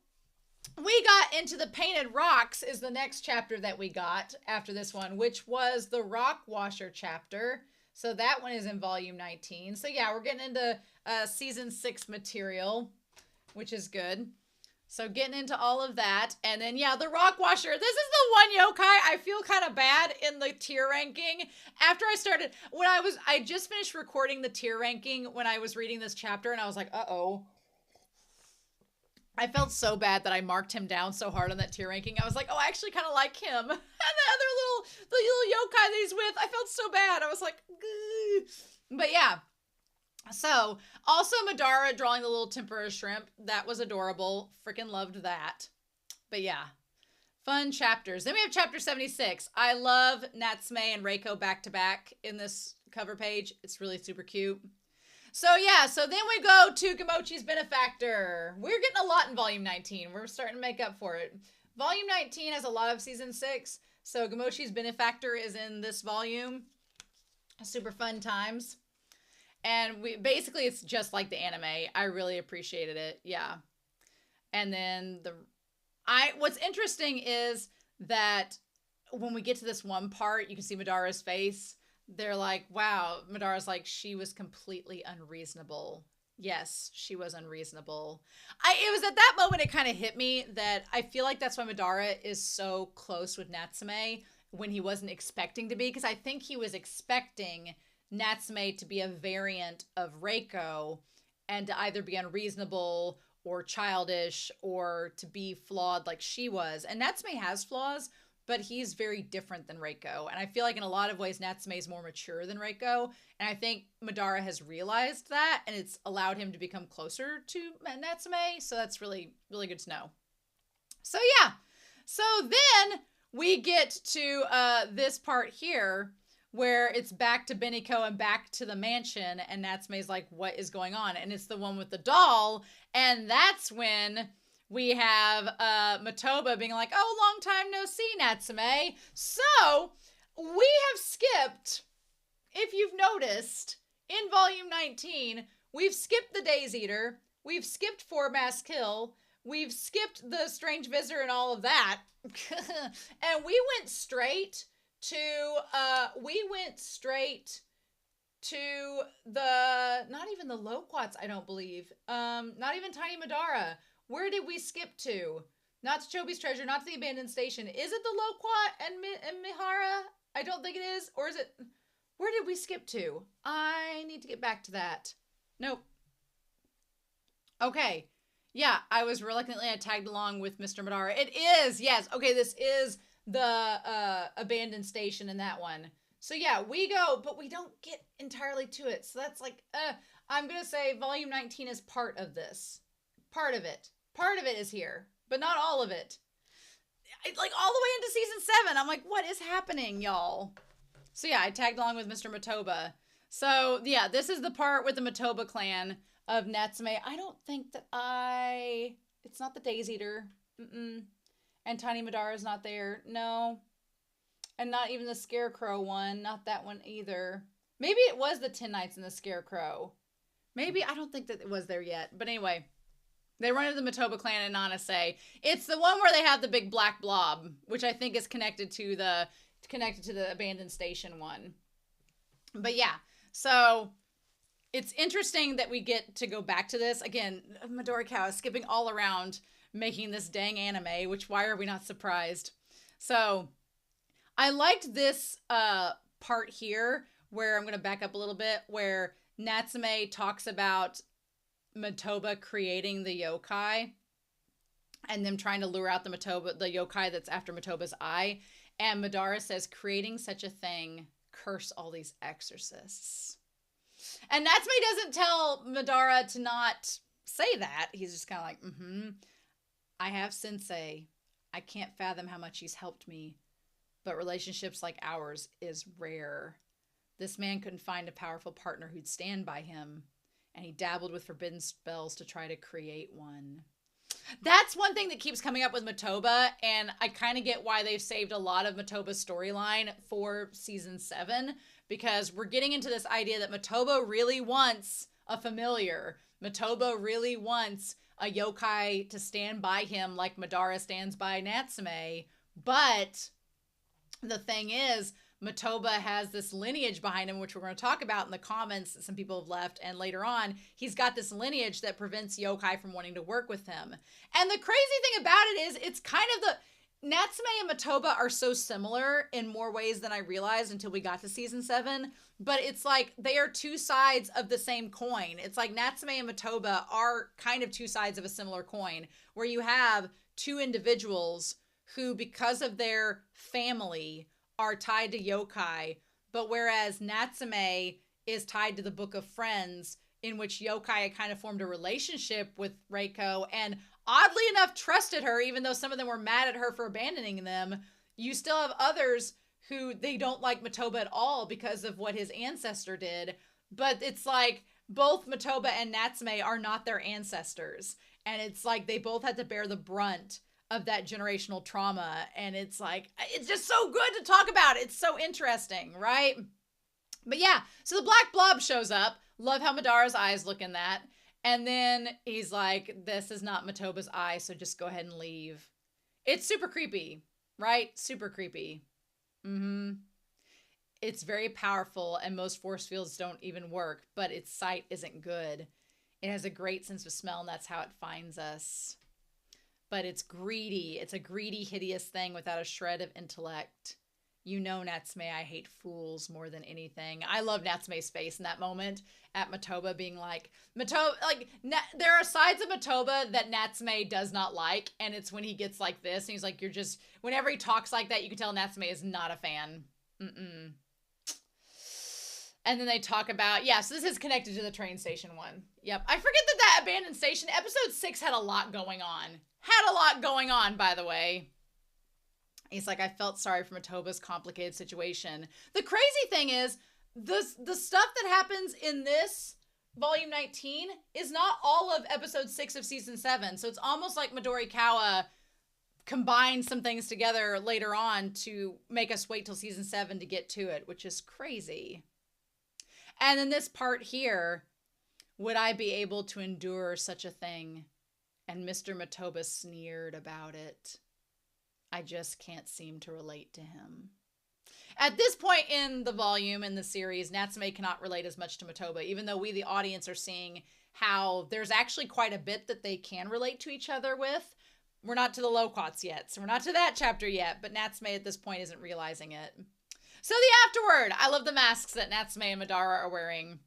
we got into the Painted Rocks is the next chapter that we got after this one, which was the Rock Washer chapter. So that one is in volume 19. So yeah, we're getting into season 6 material, which is good. So getting into all of that. And then, yeah, the Rock Washer. This is the one yokai I feel kind of bad in the tier ranking. After I started, I just finished recording the tier ranking when I was reading this chapter, and I was like, uh-oh. I felt so bad that I marked him down so hard on that tier ranking. I was like, oh, I actually kind of like him. And the little yokai that he's with, I felt so bad. I was like, gah. But yeah. So, also Madara drawing the little tempura shrimp. That was adorable. Freaking loved that. But yeah, fun chapters. Then we have chapter 76. I love Natsume and Reiko back to back in this cover page. It's really super cute. So yeah, so then we go to Gamochi's Benefactor. We're getting a lot in volume 19. We're starting to make up for it. Volume 19 has a lot of season 6. So Gamochi's Benefactor is in this volume. Super fun times. And basically it's just like the anime. I really appreciated it. Yeah. And then what's interesting is that when we get to this one part, you can see Madara's face. They're like, wow. Madara's like, she was completely unreasonable. Yes, she was unreasonable. It was at that moment it kind of hit me that I feel like that's why Madara is so close with Natsume when he wasn't expecting to be. Because I think he was expecting Natsume to be a variant of Reiko and to either be unreasonable or childish or to be flawed like she was. And Natsume has flaws, but he's very different than Reiko. And I feel like in a lot of ways, Natsume is more mature than Reiko. And I think Madara has realized that, and it's allowed him to become closer to Natsume. So that's really, really good to know. So yeah. So then we get to this part here where it's back to Beniko and back to the mansion. And Natsume's like, what is going on? And it's the one with the doll. And that's when we have Matoba being like, oh, long time no see, Natsume. So we have skipped, if you've noticed, in volume 19, we've skipped the Days Eater. We've skipped Four Mask Hill. We've skipped the Strange Visitor and all of that. And we went straight to the, not even the Loquats, I don't believe. Not even Tiny Madara. Where did we skip to? Not to Chobi's Treasure, not to the Abandoned Station. Is it the Loquat and Mihara? I don't think it is. Or is it, where did we skip to? I need to get back to that. Nope. Okay. Yeah, I was reluctantly, I tagged along with Mr. Madara. It is, yes. Okay, this is the Abandoned Station in that one. So yeah, we go, but we don't get entirely to it. So that's like, I'm going to say volume 19 is part of this. Part of it. Part of it is here, but not all of it. Like all the way into season 7. I'm like, what is happening, y'all? So yeah, I tagged along with Mr. Matoba. So yeah, this is the part with the Matoba clan of Natsume. I don't think that it's not the Days Eater. And Tiny Madara is not there. No. And not even the Scarecrow one. Not that one either. Maybe it was the 10 Nights in the Scarecrow. Maybe. I don't think that it was there yet. But anyway, they run into the Matoba clan in Nanase. It's the one where they have the big black blob, which I think is connected to the abandoned station one. But yeah, so it's interesting that we get to go back to this. Again, Midori Cow is skipping all around making this dang anime, which why are we not surprised? So I liked this part here where I'm going to back up a little bit, where Natsume talks about Matoba creating the yokai and them trying to lure out the yokai that's after Matoba's eye. And Madara says, creating such a thing, curse all these exorcists. And Natsume doesn't tell Madara to not say that. He's just kind of like, I have sensei. I can't fathom how much he's helped me. But relationships like ours is rare. This man couldn't find a powerful partner who'd stand by him. And he dabbled with forbidden spells to try to create one. That's one thing that keeps coming up with Matoba, and I kind of get why they've saved a lot of Matoba's storyline for season 7, because we're getting into this idea that Matoba really wants a familiar. Matoba really wants a yokai to stand by him like Madara stands by Natsume, but the thing is, Matoba has this lineage behind him, which we're going to talk about in the comments that some people have left. And later on, he's got this lineage that prevents yokai from wanting to work with him. And the crazy thing about it is, it's kind of Natsume and Matoba are so similar in more ways than I realized until we got to season 7. But it's like they are two sides of the same coin. It's like Natsume and Matoba are kind of two sides of a similar coin, where you have two individuals who, because of their family, are tied to yokai, but whereas Natsume is tied to the Book of Friends, in which yokai had kind of formed a relationship with Reiko and oddly enough trusted her, even though some of them were mad at her for abandoning them. You still have others who they don't like Matoba at all because of what his ancestor did, but it's like both Matoba and Natsume are not their ancestors, and it's like they both had to bear the brunt of that generational trauma. And it's like, it's just so good to talk about. It's so interesting, right? But yeah, so the black blob shows up. Love how Madara's eyes look in that. And then he's like, this is not Matoba's eye, so just go ahead and leave. It's super creepy, right? Super creepy. It's very powerful, and most force fields don't even work, but its sight isn't good. It has a great sense of smell, and that's how it finds us. But it's greedy. It's a greedy, hideous thing without a shred of intellect. You know, Natsume, I hate fools more than anything. I love Natsume's face in that moment at Matoba being like, there are sides of Matoba that Natsume does not like, and it's when he gets like this, and he's like, whenever he talks like that, you can tell Natsume is not a fan. And then they talk about, so this is connected to the train station one. Yep. I forget that abandoned station, episode 6 had a lot going on. By the way. He's like, I felt sorry for Matoba's complicated situation. The crazy thing is, the stuff that happens in this volume 19 is not all of episode 6 of season 7. So it's almost like Midori Kawa combined some things together later on to make us wait till season 7 to get to it, which is crazy. And then this part here, would I be able to endure such a thing? And Mr. Matoba sneered about it. I just can't seem to relate to him. At this point in the volume, in the series, Natsume cannot relate as much to Matoba, even though we, the audience, are seeing how there's actually quite a bit that they can relate to each other with. We're not to the Loquats yet, so we're not to that chapter yet, but Natsume at this point isn't realizing it. So the afterword. I love the masks that Natsume and Madara are wearing.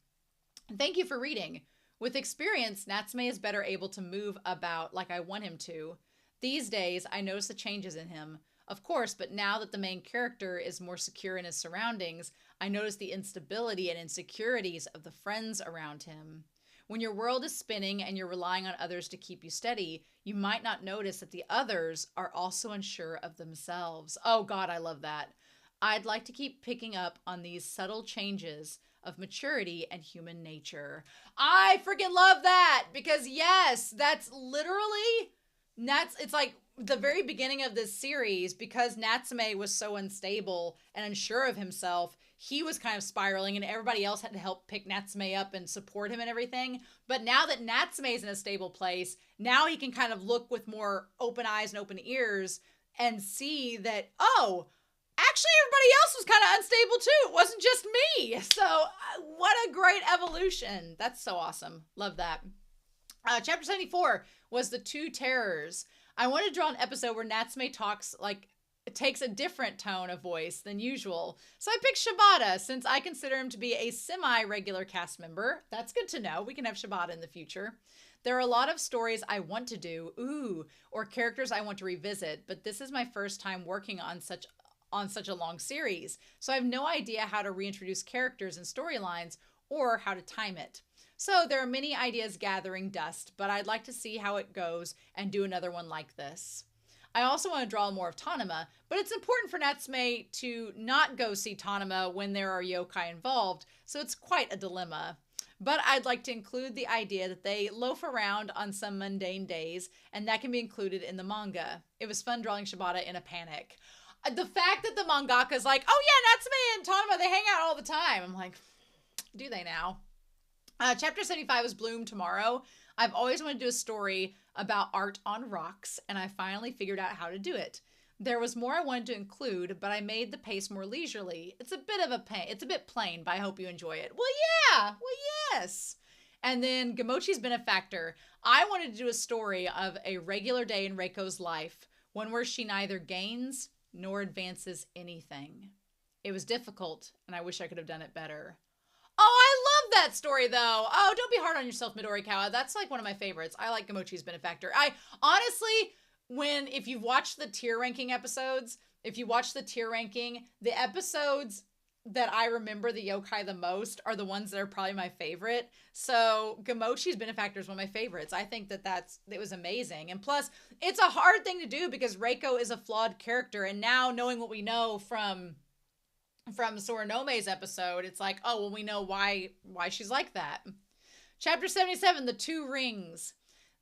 Thank you for reading. With experience, Natsume is better able to move about like I want him to. These days, I notice the changes in him. Of course, but now that the main character is more secure in his surroundings, I notice the instability and insecurities of the friends around him. When your world is spinning and you're relying on others to keep you steady, you might not notice that the others are also unsure of themselves. Oh God, I love that. I'd like to keep picking up on these subtle changes of maturity and human nature. I freaking love that, because yes, that's literally, it's like the very beginning of this series, because Natsume was so unstable and unsure of himself, he was kind of spiraling and everybody else had to help pick Natsume up and support him and everything. But now that Natsume's in a stable place, now he can kind of look with more open eyes and open ears and see that, oh, actually everybody else was kind of unstable too. It wasn't just me. So what a great evolution. That's so awesome. Love that. Chapter 74 was The Two Terrors. I wanted to draw an episode where Natsume talks like it takes a different tone of voice than usual. So I picked Shibata since I consider him to be a semi-regular cast member. That's good to know. We can have Shibata in the future. There are a lot of stories I want to do, or characters I want to revisit, but this is my first time working on such a long series. So I have no idea how to reintroduce characters and storylines or how to time it. So there are many ideas gathering dust, but I'd like to see how it goes and do another one like this. I also want to draw more of Tanuma, but it's important for Natsume to not go see Tanuma when there are yokai involved, so it's quite a dilemma. But I'd like to include the idea that they loaf around on some mundane days, and that can be included in the manga. It was fun drawing Shibata in a panic. The fact that the mangaka is like, oh yeah, Natsume and Tanuma, they hang out all the time. I'm like, do they now? Chapter 75 is Bloom Tomorrow. I've always wanted to do a story about art on rocks, and I finally figured out how to do it. There was more I wanted to include, but I made the pace more leisurely. It's a bit of a pain. It's a bit plain, but I hope you enjoy it. Well, yeah. Well, yes. And then Gamochi's Benefactor. I wanted to do a story of a regular day in Reiko's life, one where she neither gains nor advances anything. It was difficult, and I wish I could have done it better. Oh, I love that story, though. Oh, don't be hard on yourself, Midori Kawa. That's like one of my favorites. I like Gamochi's Benefactor. I honestly, if you've watched the tier ranking episodes, the episodes that I remember the yokai the most are the ones that are probably my favorite. So Gamochi's Benefactor is one of my favorites. I think it was amazing. And plus, it's a hard thing to do because Reiko is a flawed character. And now knowing what we know from Soranome's episode, it's like, oh, well, we know why she's like that. Chapter 77, The Two Rings.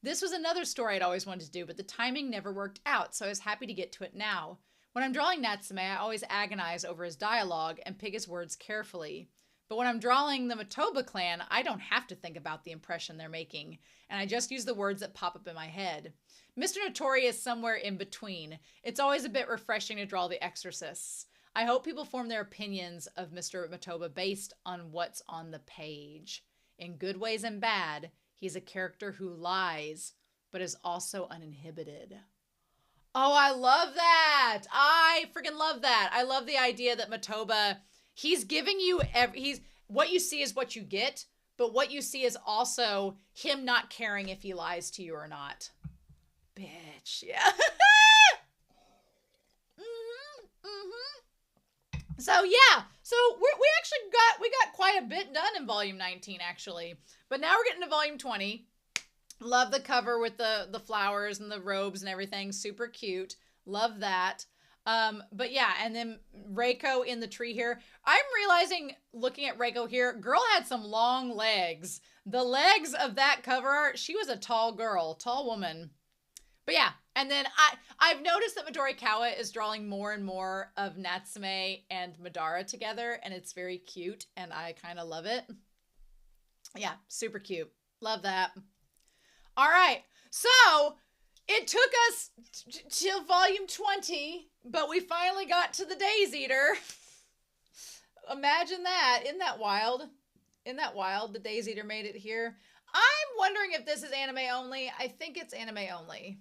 This was another story I'd always wanted to do, but the timing never worked out, so I was happy to get to it now. When I'm drawing Natsume, I always agonize over his dialogue and pick his words carefully. But when I'm drawing the Matoba clan, I don't have to think about the impression they're making, and I just use the words that pop up in my head. Mr. Notori is somewhere in between. It's always a bit refreshing to draw the exorcists. I hope people form their opinions of Mr. Matoba based on what's on the page. In good ways and bad, he's a character who lies, but is also uninhibited. Oh, I love that. I freaking love that. I love the idea that Matoba, he's giving you, what you see is what you get, but what you see is also him not caring if he lies to you or not. Bitch, yeah. So yeah, we got quite a bit done in volume 19 actually, but now we're getting to volume 20. Love the cover with the flowers and the robes and everything, super cute. Love that. But yeah, and then Reiko in the tree here. I'm realizing looking at Reiko here, girl had some long legs. The legs of that cover art, she was a tall girl, tall woman. But yeah, and then I've noticed that Midori Kawa is drawing more and more of Natsume and Madara together, and it's very cute, and I kind of love it. Yeah, super cute. Love that. All right, so it took us till volume 20, but we finally got to the Days Eater. Imagine that. Isn't that wild? Isn't that wild? The Days Eater made it here. I'm wondering if this is anime only. I think it's anime only.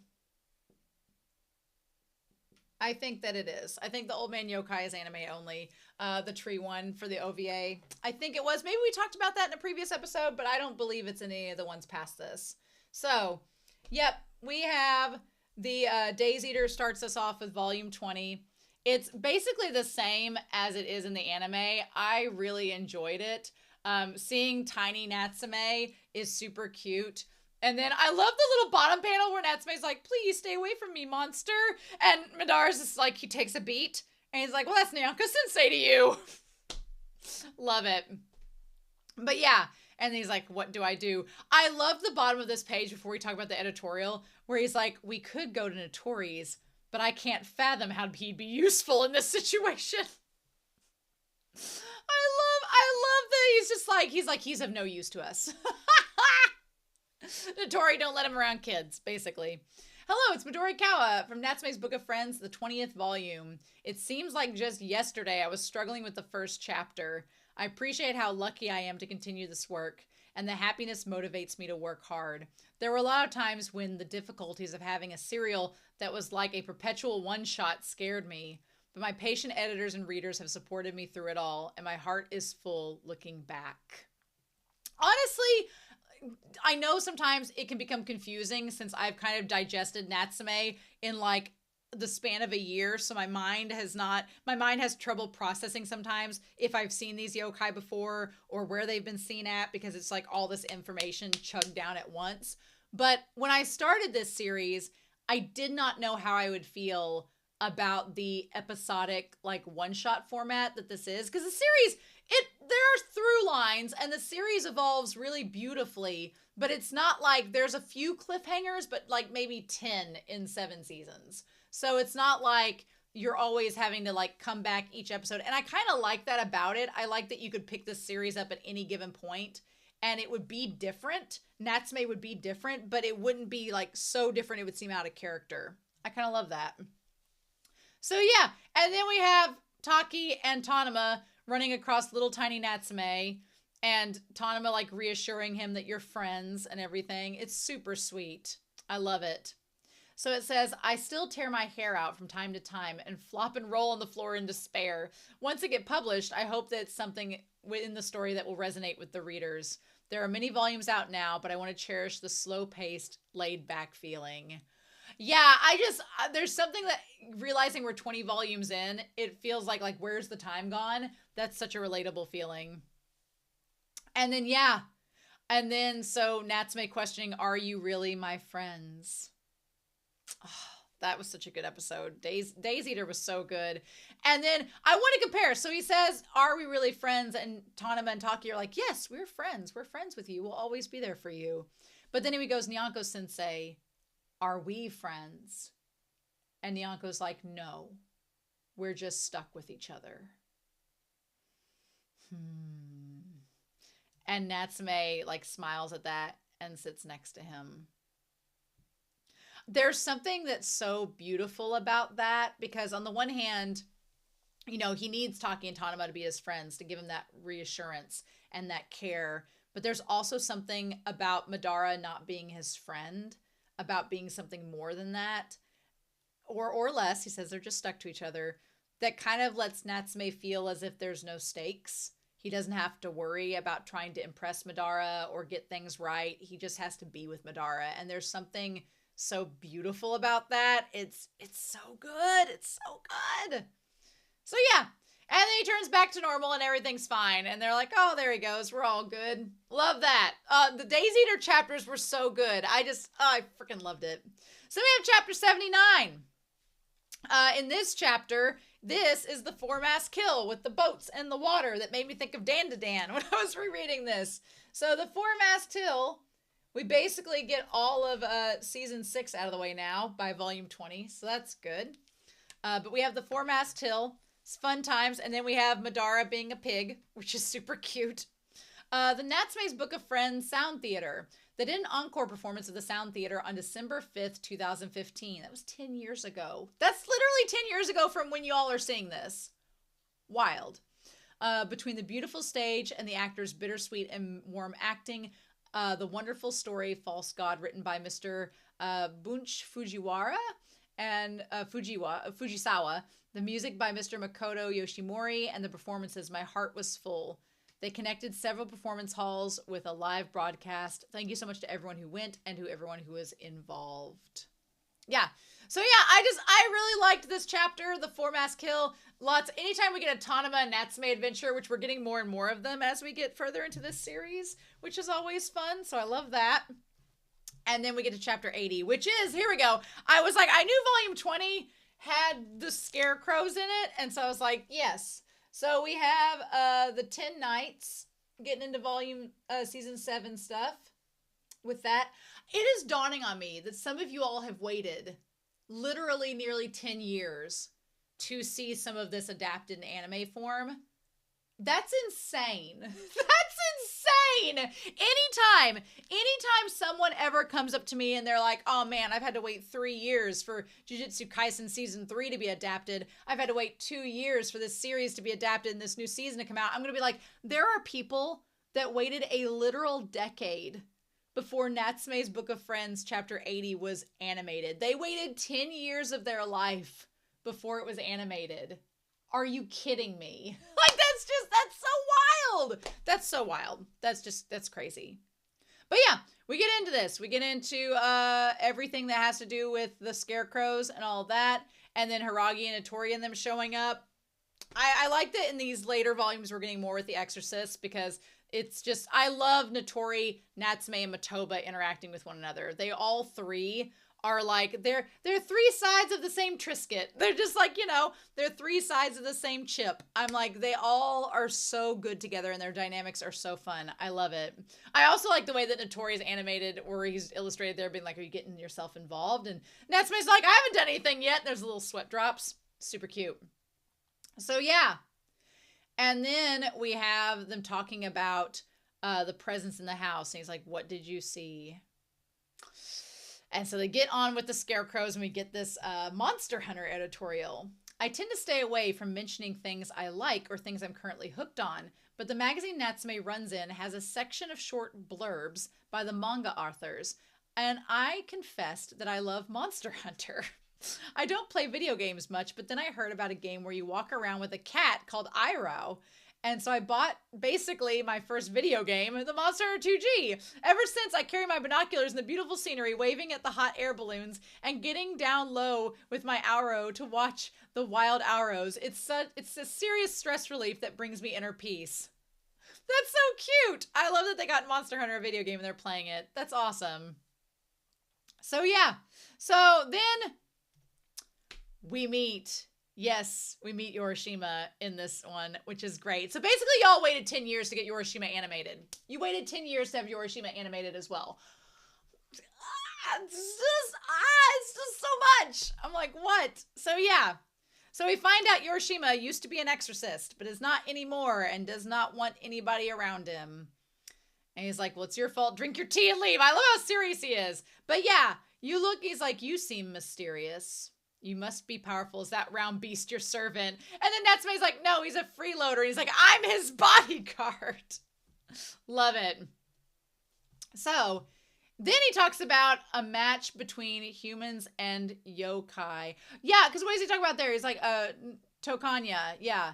I think that it is. I think the Old Man Yokai is anime only. The tree one for the OVA. I think it was. Maybe we talked about that in a previous episode, but I don't believe it's in any of the ones past this. So, yep, we have the Days Eater starts us off with volume 20. It's basically the same as it is in the anime. I really enjoyed it. Seeing tiny Natsume is super cute. And then I love the little bottom panel where Natsume's like, please stay away from me, monster. And Madara's just like, he takes a beat. And he's like, well, that's Nyanko Sensei to you. Love it. But yeah. And he's like, what do I do? I love the bottom of this page before we talk about the editorial, where he's like, we could go to Notori's, but I can't fathom how he'd be useful in this situation. I love that he's of no use to us. Notori, don't let him around kids, basically. Hello, it's Midori Kawa from Natsume's Book of Friends, the 20th volume. It seems like just yesterday I was struggling with the first chapter. I appreciate how lucky I am to continue this work, and the happiness motivates me to work hard. There were a lot of times when the difficulties of having a serial that was like a perpetual one-shot scared me, but my patient editors and readers have supported me through it all, and my heart is full looking back. Honestly, I know sometimes it can become confusing since I've kind of digested Natsume in like the span of a year, so my mind has trouble processing sometimes if I've seen these yokai before or where they've been seen at, because it's like all this information chugged down at once. But when I started this series, I did not know how I would feel about the episodic like one-shot format that this is, because the series, there are through lines and the series evolves really beautifully, but it's not like there's a few cliffhangers, but like maybe 10 in 7 seasons. So it's not like you're always having to like come back each episode. And I kind of like that about it. I like that you could pick this series up at any given point and it would be different. Natsume would be different, but it wouldn't be like so different it would seem out of character. I kind of love that. So yeah, and then we have Taki and Tanama running across little tiny Natsume, and Tanama like reassuring him that you're friends and everything. It's super sweet. I love it. So it says, I still tear my hair out from time to time and flop and roll on the floor in despair. Once it gets published, I hope that it's something within the story that will resonate with the readers. There are many volumes out now, but I want to cherish the slow-paced, laid-back feeling. Yeah, there's something that, realizing we're 20 volumes in, it feels like where's the time gone? That's such a relatable feeling. And then, yeah. And then, so Natsume questioning, are you really my friends? Oh, that was such a good episode. Days Eater was so good. And then I want to compare. So he says, are we really friends? And Tanama and Taki are like, yes, we're friends. We're friends with you. We'll always be there for you. But then he goes, Nyanko sensei, are we friends? And Nyanko's like, no, we're just stuck with each other. And Natsume like smiles at that and sits next to him. There's something that's so beautiful about that, because on the one hand, you know, he needs Taki and Tanama to be his friends to give him that reassurance and that care. But there's also something about Madara not being his friend, about being something more than that, or less. He says they're just stuck to each other. That kind of lets Natsume feel as if there's no stakes. He doesn't have to worry about trying to impress Madara or get things right. He just has to be with Madara. And there's something so beautiful about that. It's so good. It's so good. So yeah. And then he turns back to normal and everything's fine. And they're like, oh, there he goes. We're all good. Love that. The Days Eater chapters were so good. I freaking loved it. So we have chapter 79. In this chapter, this is the 4-mass kill with the boats and the water that made me think of Dan to Dan when I was rereading this. So the 4-mass kill, we basically get all of season 6 out of the way now by volume 20. So that's good. But we have the 4-mass till. It's fun times. And then we have Madara being a pig, which is super cute. The Natsume's Book of Friends Sound Theater. They did an encore performance of the Sound Theater on December 5th, 2015. That was 10 years ago. That's literally 10 years ago from when you all are seeing this. Wild. Between the beautiful stage and the actors' bittersweet and warm acting, the wonderful story, False God, written by Mr. Bunch Fujiwara and Fujisawa, the music by Mr. Makoto Yoshimori, and the performances, my heart was full. They connected several performance halls with a live broadcast. Thank you so much to everyone who went and to everyone who was involved. Yeah. So yeah, I really liked this chapter, the 4-mass kill. Anytime we get a Tanama and Natsume adventure, which we're getting more and more of them as we get further into this series, which is always fun. So I love that. And then we get to chapter 80, which is, here we go. I was like, I knew volume 20 had the scarecrows in it. And so I was like, yes. So we have the 10 Nights, getting into season 7 stuff with that. It is dawning on me that some of you all have waited literally nearly 10 years to see some of this adapted in anime form. That's insane. That's insane. Anytime someone ever comes up to me and they're like, oh man, I've had to wait 3 years for Jujutsu Kaisen season 3 to be adapted. I've had to wait 2 years for this series to be adapted and this new season to come out. I'm going to be like, there are people that waited a literal decade before Natsume's Book of Friends chapter 80 was animated. They waited 10 years of their life before it was animated. Are you kidding me? Like, that's so wild. That's so wild. That's crazy. But yeah, we get into this. We get into everything that has to do with the scarecrows and all that. And then Hiragi and Hattori and them showing up. I like that in these later volumes we're getting more with the Exorcist, because it's just, I love Natori, Natsume, and Matoba interacting with one another. They all three are like, they're 3 sides of the same Triscuit. They're just like, they're 3 sides of the same chip. I'm like, they all are so good together and their dynamics are so fun. I love it. I also like the way that Natori is animated, or he's illustrated there being like, are you getting yourself involved? And Natsume's like, I haven't done anything yet. There's little sweat drops. Super cute. So yeah. And then we have them talking about the presence in the house. And he's like, what did you see? And so they get on with the scarecrows and we get this Monster Hunter editorial. I tend to stay away from mentioning things I like or things I'm currently hooked on, but the magazine Natsume runs in has a section of short blurbs by the manga authors, and I confessed that I love Monster Hunter. I don't play video games much, but then I heard about a game where you walk around with a cat called Iroh. And so I bought basically my first video game, the Monster Hunter 2G. Ever since, I carry my binoculars in the beautiful scenery, waving at the hot air balloons and getting down low with my arrow to watch the wild arrows. It's a serious stress relief that brings me inner peace. That's so cute. I love that they got Monster Hunter a video game and they're playing it. That's awesome. So yeah. So then we meet Yorishima in this one, which is great. So basically y'all waited 10 years to get Yorishima animated. You waited 10 years to have Yorishima animated as well. It's just so much. I'm like, what? So yeah. So we find out Yorishima used to be an exorcist, but is not anymore and does not want anybody around him. And he's like, well, it's your fault. Drink your tea and leave. I love how serious he is. But yeah, he's like, you seem mysterious. You must be powerful as that round beast, your servant. And then Natsume's like, no, he's a freeloader. He's like, I'm his bodyguard. Love it. So then he talks about a match between humans and yokai. Yeah, because what does he talk about there? He's like, Tokanya. Yeah.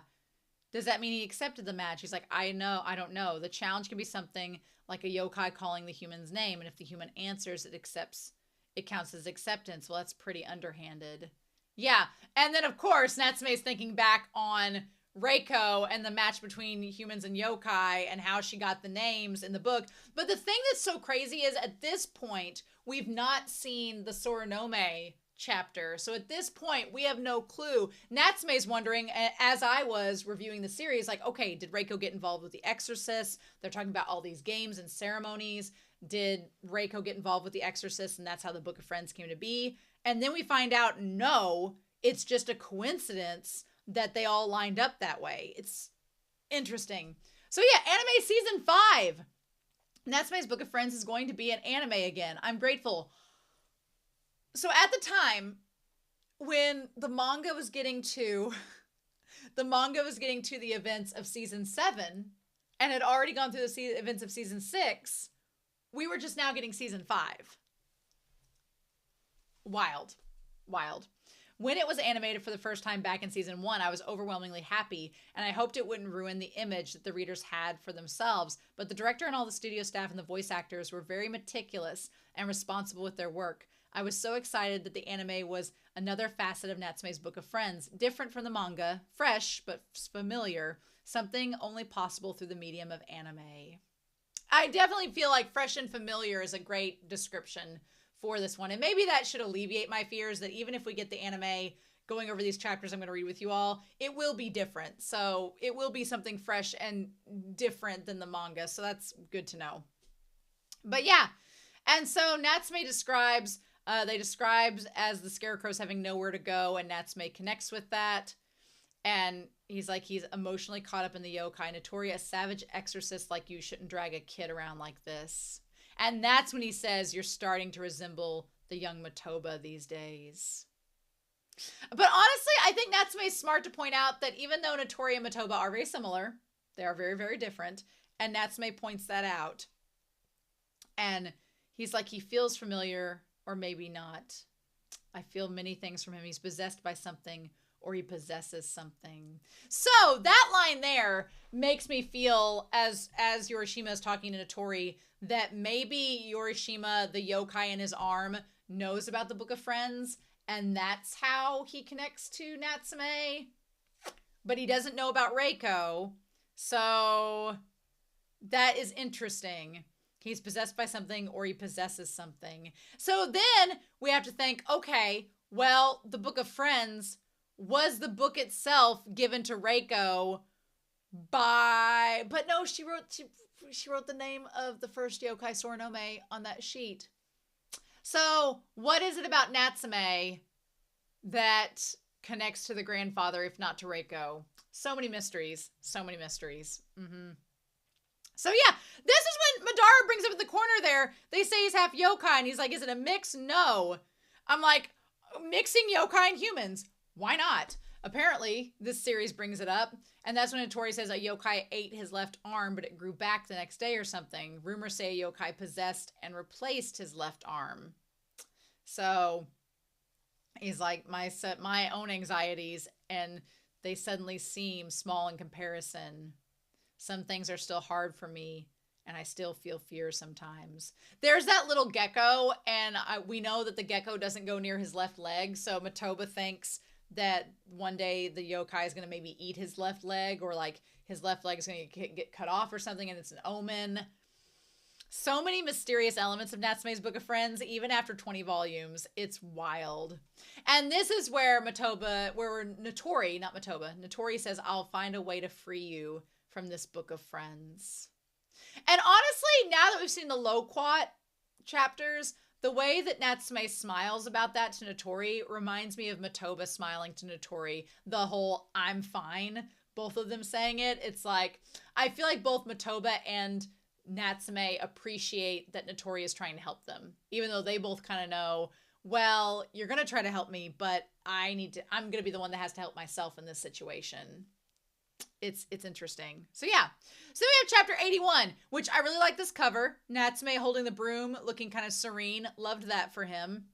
Does that mean he accepted the match? He's like, I don't know. The challenge can be something like a yokai calling the human's name. And if the human answers, it counts as acceptance. Well, that's pretty underhanded. Yeah. And then, of course, Natsume's thinking back on Reiko and the match between humans and yokai and how she got the names in the book. But the thing that's so crazy is at this point, we've not seen the Soranome chapter. So at this point, we have no clue. Natsume's wondering, as I was reviewing the series, like, okay, did Reiko get involved with the Exorcist? They're talking about all these games and ceremonies. Did Reiko get involved with the Exorcist? And that's how the Book of Friends came to be. And then we find out, no, it's just a coincidence that they all lined up that way. It's interesting. So yeah, anime season 5. Natsume's Book of Friends is going to be an anime again. I'm grateful. So at the time when the manga was getting to the events of season 7 and had already gone through the events of season 6, we were just now getting season 5. Wild. When it was animated for the first time back in season 1, I was overwhelmingly happy, and I hoped it wouldn't ruin the image that the readers had for themselves. But the director and all the studio staff and the voice actors were very meticulous and responsible with their work. I was so excited that the anime was another facet of Natsume's Book of Friends, different from the manga, fresh but familiar, something only possible through the medium of anime. I definitely feel like fresh and familiar is a great description for this one. And maybe that should alleviate my fears that even if we get the anime going over these chapters I'm going to read with you all, it will be different. So it will be something fresh and different than the manga. So that's good to know. But yeah. And so Natsume describes, they describe as the scarecrows having nowhere to go, and Natsume connects with that. And he's like, he's emotionally caught up in the yokai. Notori, a savage exorcist like you shouldn't drag a kid around like this. And that's when he says, you're starting to resemble the young Matoba these days. But honestly, I think Natsume is smart to point out that even though Notori and Matoba are very similar, they are very, very different. And Natsume points that out. And he's like, he feels familiar, or maybe not. I feel many things from him. He's possessed by something, or he possesses something. So that line there makes me feel, as Yorishima is talking to Notori, that maybe Yorishima, the yokai in his arm, knows about the Book of Friends, and that's how he connects to Natsume. But he doesn't know about Reiko. So that is interesting. He's possessed by something, or he possesses something. So then we have to think, okay, well, the Book of Friends, was the book itself given to Reiko by, but no, she wrote the name of the first yokai Soranome on that sheet. So what is it about Natsume that connects to the grandfather, if not to Reiko? So many mysteries. So many mysteries. Mm-hmm. So yeah, this is when Madara brings up in the corner there. They say he's half yokai, and he's like, is it a mix? No. I'm like, mixing yokai and humans. Why not? Apparently, this series brings it up. And that's when Notori says a yokai ate his left arm, but it grew back the next day or something. Rumors say a yokai possessed and replaced his left arm. So he's like, my own anxieties, and they suddenly seem small in comparison. Some things are still hard for me, and I still feel fear sometimes. There's that little gecko, and we know that the gecko doesn't go near his left leg, so Matoba thinks that one day the yokai is going to maybe eat his left leg, or like his left leg is going to get cut off or something, and it's an omen. So many mysterious elements of Natsume's Book of Friends, even after 20 volumes. It's wild. And this is where Notori, not Matoba, Notori says, I'll find a way to free you from this Book of Friends. And honestly, now that we've seen the Loquat chapters, the way that Natsume smiles about that to Notori reminds me of Matoba smiling to Notori. The whole, I'm fine, both of them saying it. It's like, I feel like both Matoba and Natsume appreciate that Notori is trying to help them. Even though they both kind of know, well, you're going to try to help me, but I'm going to be the one that has to help myself in this situation. It's interesting. So yeah. So we have chapter 81, which I really like this cover. Natsume holding the broom, looking kind of serene. Loved that for him.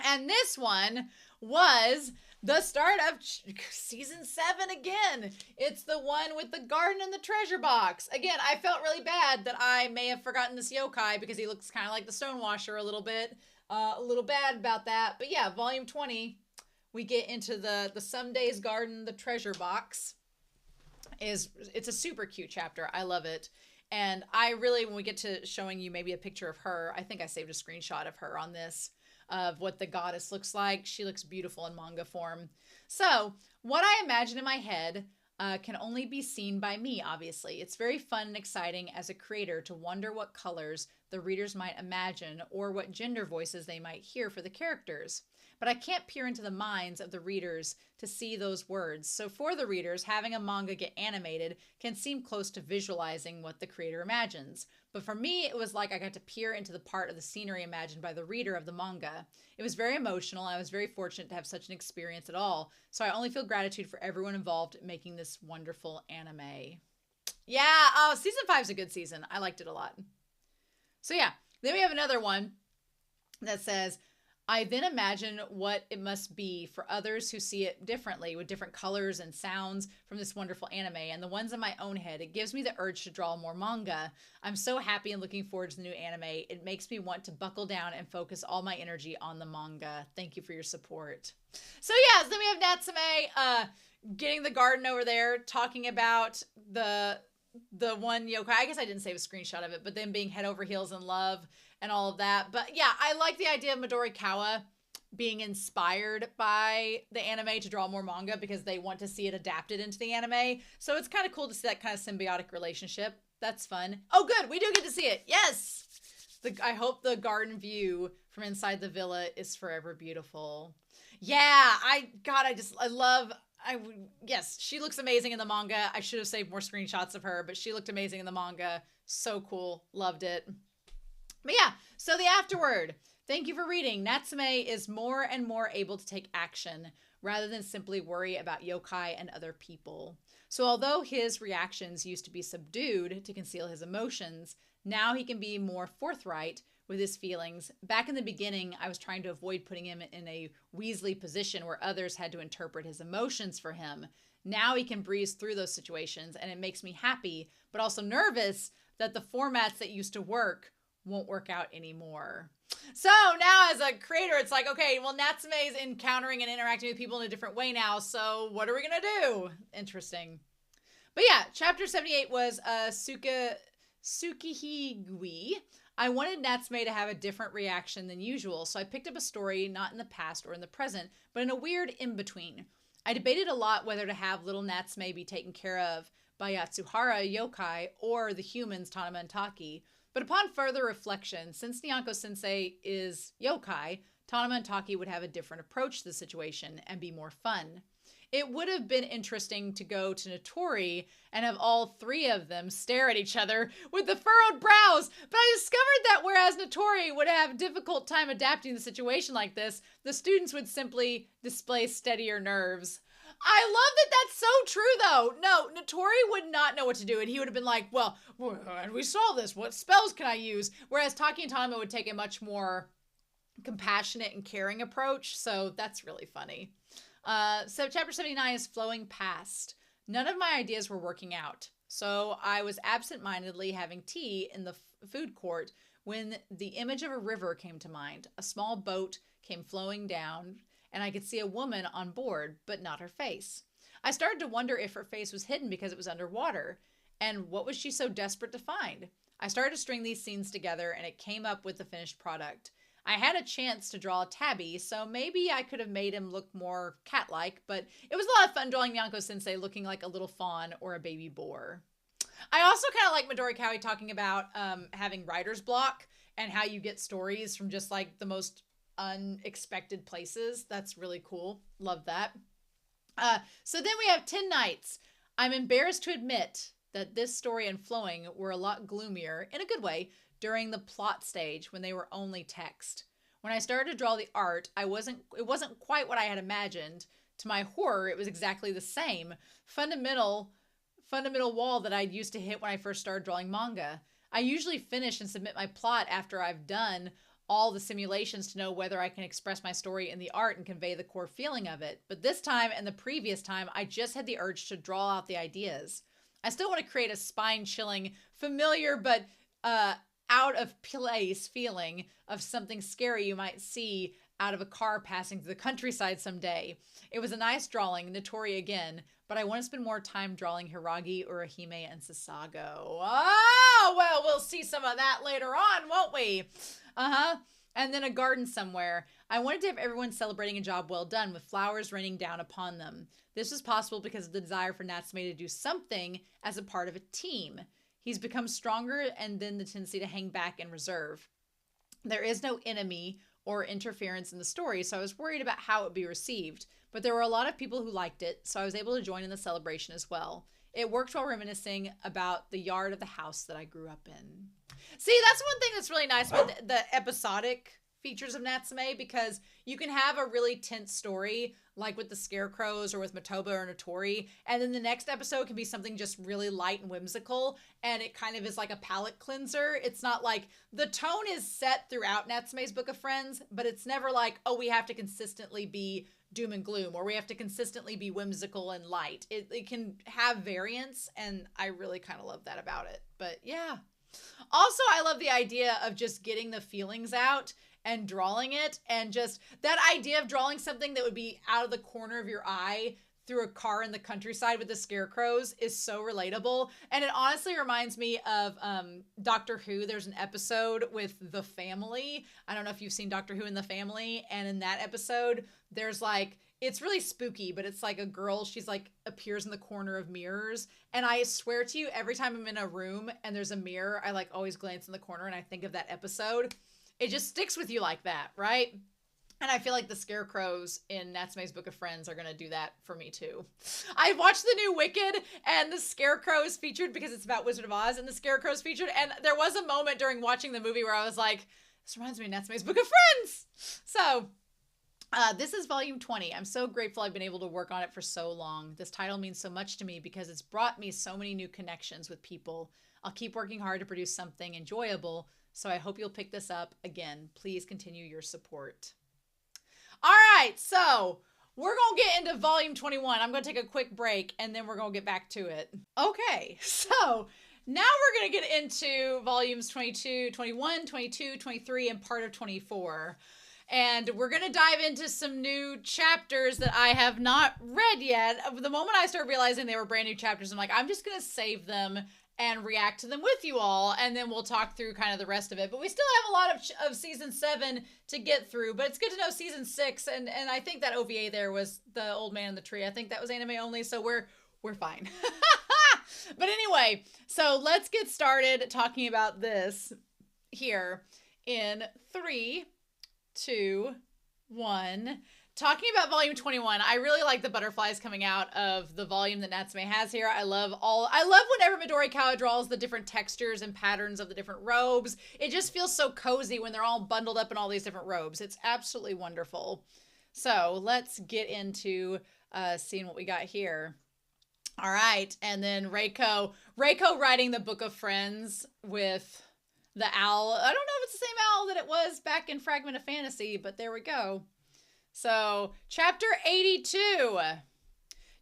And this one was the start of season 7 again. It's the one with the garden and the treasure box. Again, I felt really bad that I may have forgotten this yokai because he looks kind of like the Stonewasher a little bit. A little bad about that. But yeah, volume 20, we get into the Some Days Garden, the treasure box. It's a super cute chapter. I love it. And I really, when we get to showing you maybe a picture of her, I think I saved a screenshot of her on this, of what the goddess looks like. She looks beautiful in manga form. So what I imagine in my head can only be seen by me, obviously. It's very fun and exciting as a creator to wonder what colors the readers might imagine or what gender voices they might hear for the characters. But I can't peer into the minds of the readers to see those words. So for the readers, having a manga get animated can seem close to visualizing what the creator imagines. But for me, it was like I got to peer into the part of the scenery imagined by the reader of the manga. It was very emotional. I was very fortunate to have such an experience at all. So I only feel gratitude for everyone involved in making this wonderful anime. Yeah, season 5 is a good season. I liked it a lot. So yeah, then we have another one that says, I then imagine what it must be for others who see it differently, with different colors and sounds from this wonderful anime, and the ones in my own head. It gives me the urge to draw more manga. I'm so happy and looking forward to the new anime. It makes me want to buckle down and focus all my energy on the manga. Thank you for your support. So yes, then we have Natsume getting the garden over there, talking about the one yokai. I guess I didn't save a screenshot of it, but them being head over heels in love and all of that. But yeah, I like the idea of Midorikawa being inspired by the anime to draw more manga because they want to see it adapted into the anime. So it's kind of cool to see that kind of symbiotic relationship. That's fun. Oh, good. We do get to see it. Yes. I hope the garden view from inside the villa is forever beautiful. Yeah. Yes, she looks amazing in the manga. I should have saved more screenshots of her, but she looked amazing in the manga. So cool. Loved it. But yeah, so the afterword. Thank you for reading. Natsume is more and more able to take action rather than simply worry about yokai and other people. So although his reactions used to be subdued to conceal his emotions, now he can be more forthright with his feelings. Back in the beginning, I was trying to avoid putting him in a Weasley position where others had to interpret his emotions for him. Now he can breeze through those situations, and it makes me happy, but also nervous that the formats that used to work won't work out anymore. So now as a creator, it's like, okay, well, Natsume is encountering and interacting with people in a different way now. So what are we going to do? Interesting. But yeah, chapter 78 was Tsukihigui. I wanted Natsume to have a different reaction than usual. So I picked up a story not in the past or in the present, but in a weird in-between. I debated a lot whether to have little Natsume be taken care of by Yatsuhara yokai or the humans Tanama and Taki. But upon further reflection, since Nyanko-sensei is yokai, Tanama and Taki would have a different approach to the situation and be more fun. It would have been interesting to go to Notori and have all three of them stare at each other with the furrowed brows, but I discovered that whereas Notori would have a difficult time adapting to the situation like this, the students would simply display steadier nerves. I love that that's so true, though. No, Notori would not know what to do, and he would have been like, well, and we solve this. What spells can I use? Whereas Taki and Tanama would take a much more compassionate and caring approach, so that's really funny. So chapter 79 is flowing past. None of my ideas were working out, so I was absent-mindedly having tea in the food court when the image of a river came to mind. A small boat came flowing down, and I could see a woman on board, but not her face. I started to wonder if her face was hidden because it was underwater, and what was she so desperate to find? I started to string these scenes together, and it came up with the finished product. I had a chance to draw Tabby, so maybe I could have made him look more cat-like, but it was a lot of fun drawing Nyanko-sensei looking like a little fawn or a baby boar. I also kind of like Midori Kawi talking about having writer's block and how you get stories from just like the most unexpected places. That's really cool. Love that. So then we have 10 Nights. I'm embarrassed to admit that this story and flowing were a lot gloomier, in a good way, during the plot stage when they were only text. When I started to draw the art, it wasn't quite what I had imagined. To my horror, it was exactly the same fundamental wall that I'd used to hit when I first started drawing manga. I usually finish and submit my plot after I've done all the simulations to know whether I can express my story in the art and convey the core feeling of it. But this time and the previous time, I just had the urge to draw out the ideas. I still want to create a spine-chilling, familiar but out of place feeling of something scary you might see out of a car passing through the countryside someday. It was a nice drawing, Notori again, but I want to spend more time drawing Hiragi, Urahime, and Sasago. Oh, well, we'll see some of that later on, won't we? And then a garden somewhere. I wanted to have everyone celebrating a job well done with flowers raining down upon them. This was possible because of the desire for Natsume to do something as a part of a team. He's become stronger and then the tendency to hang back and reserve. There is no enemy or interference in the story, so I was worried about how it would be received. But there were a lot of people who liked it, so I was able to join in the celebration as well. It worked while reminiscing about the yard of the house that I grew up in. See, that's one thing that's really nice about the episodic features of Natsume, because you can have a really tense story, like with the Scarecrows or with Matoba or Notori, and then the next episode can be something just really light and whimsical, and it kind of is like a palate cleanser. It's not like, the tone is set throughout Natsume's Book of Friends, but it's never like, oh, we have to consistently be doom and gloom, or we have to consistently be whimsical and light. It can have variance, and I really kind of love that about it. But yeah. Also, I love the idea of just getting the feelings out and drawing it, and just that idea of drawing something that would be out of the corner of your eye through a car in the countryside with the scarecrows is so relatable. And it honestly reminds me of Doctor Who. There's an episode with the family. I don't know if you've seen Doctor Who and the Family. And in that episode, there's like, it's really spooky, but it's like a girl, she's like appears in the corner of mirrors. And I swear to you, every time I'm in a room and there's a mirror, I like always glance in the corner and I think of that episode. It just sticks with you like that, right? And I feel like the scarecrows in Natsume's Book of Friends are going to do that for me too. I watched the new Wicked and the scarecrow is featured because it's about Wizard of Oz and the scarecrow is featured. And there was a moment during watching the movie where I was like, this reminds me of Natsume's Book of Friends. So this is volume 20. I'm so grateful I've been able to work on it for so long. This title means so much to me because it's brought me so many new connections with people. I'll keep working hard to produce something enjoyable, so I hope you'll pick this up. Again, please continue your support. All right, so we're going to get into volume 21. I'm going to take a quick break, and then we're going to get back to it. Okay, so now we're going to get into volumes 22, 21, 22, 23, and part of 24. And we're going to dive into some new chapters that I have not read yet. The moment I started realizing they were brand new chapters, I'm like, I'm just going to save them and react to them with you all. And then we'll talk through kind of the rest of it. But we still have a lot of season 7 to get through. But it's good to know season 6. And I think that OVA there was The Old Man in the Tree. I think that was anime only. So we're fine. But anyway, so let's get started talking about this here in 3, 2, 1. Talking about volume 21, I really like the butterflies coming out of the volume that Natsume has here. I love whenever Midori Kawa draws the different textures and patterns of the different robes. It just feels so cozy when they're all bundled up in all these different robes. It's absolutely wonderful. So let's get into seeing what we got here. All right, and then Reiko writing the Book of Friends with the owl. I don't know if it's the same owl that it was back in Fragment of Fantasy, but there we go. So, chapter 82.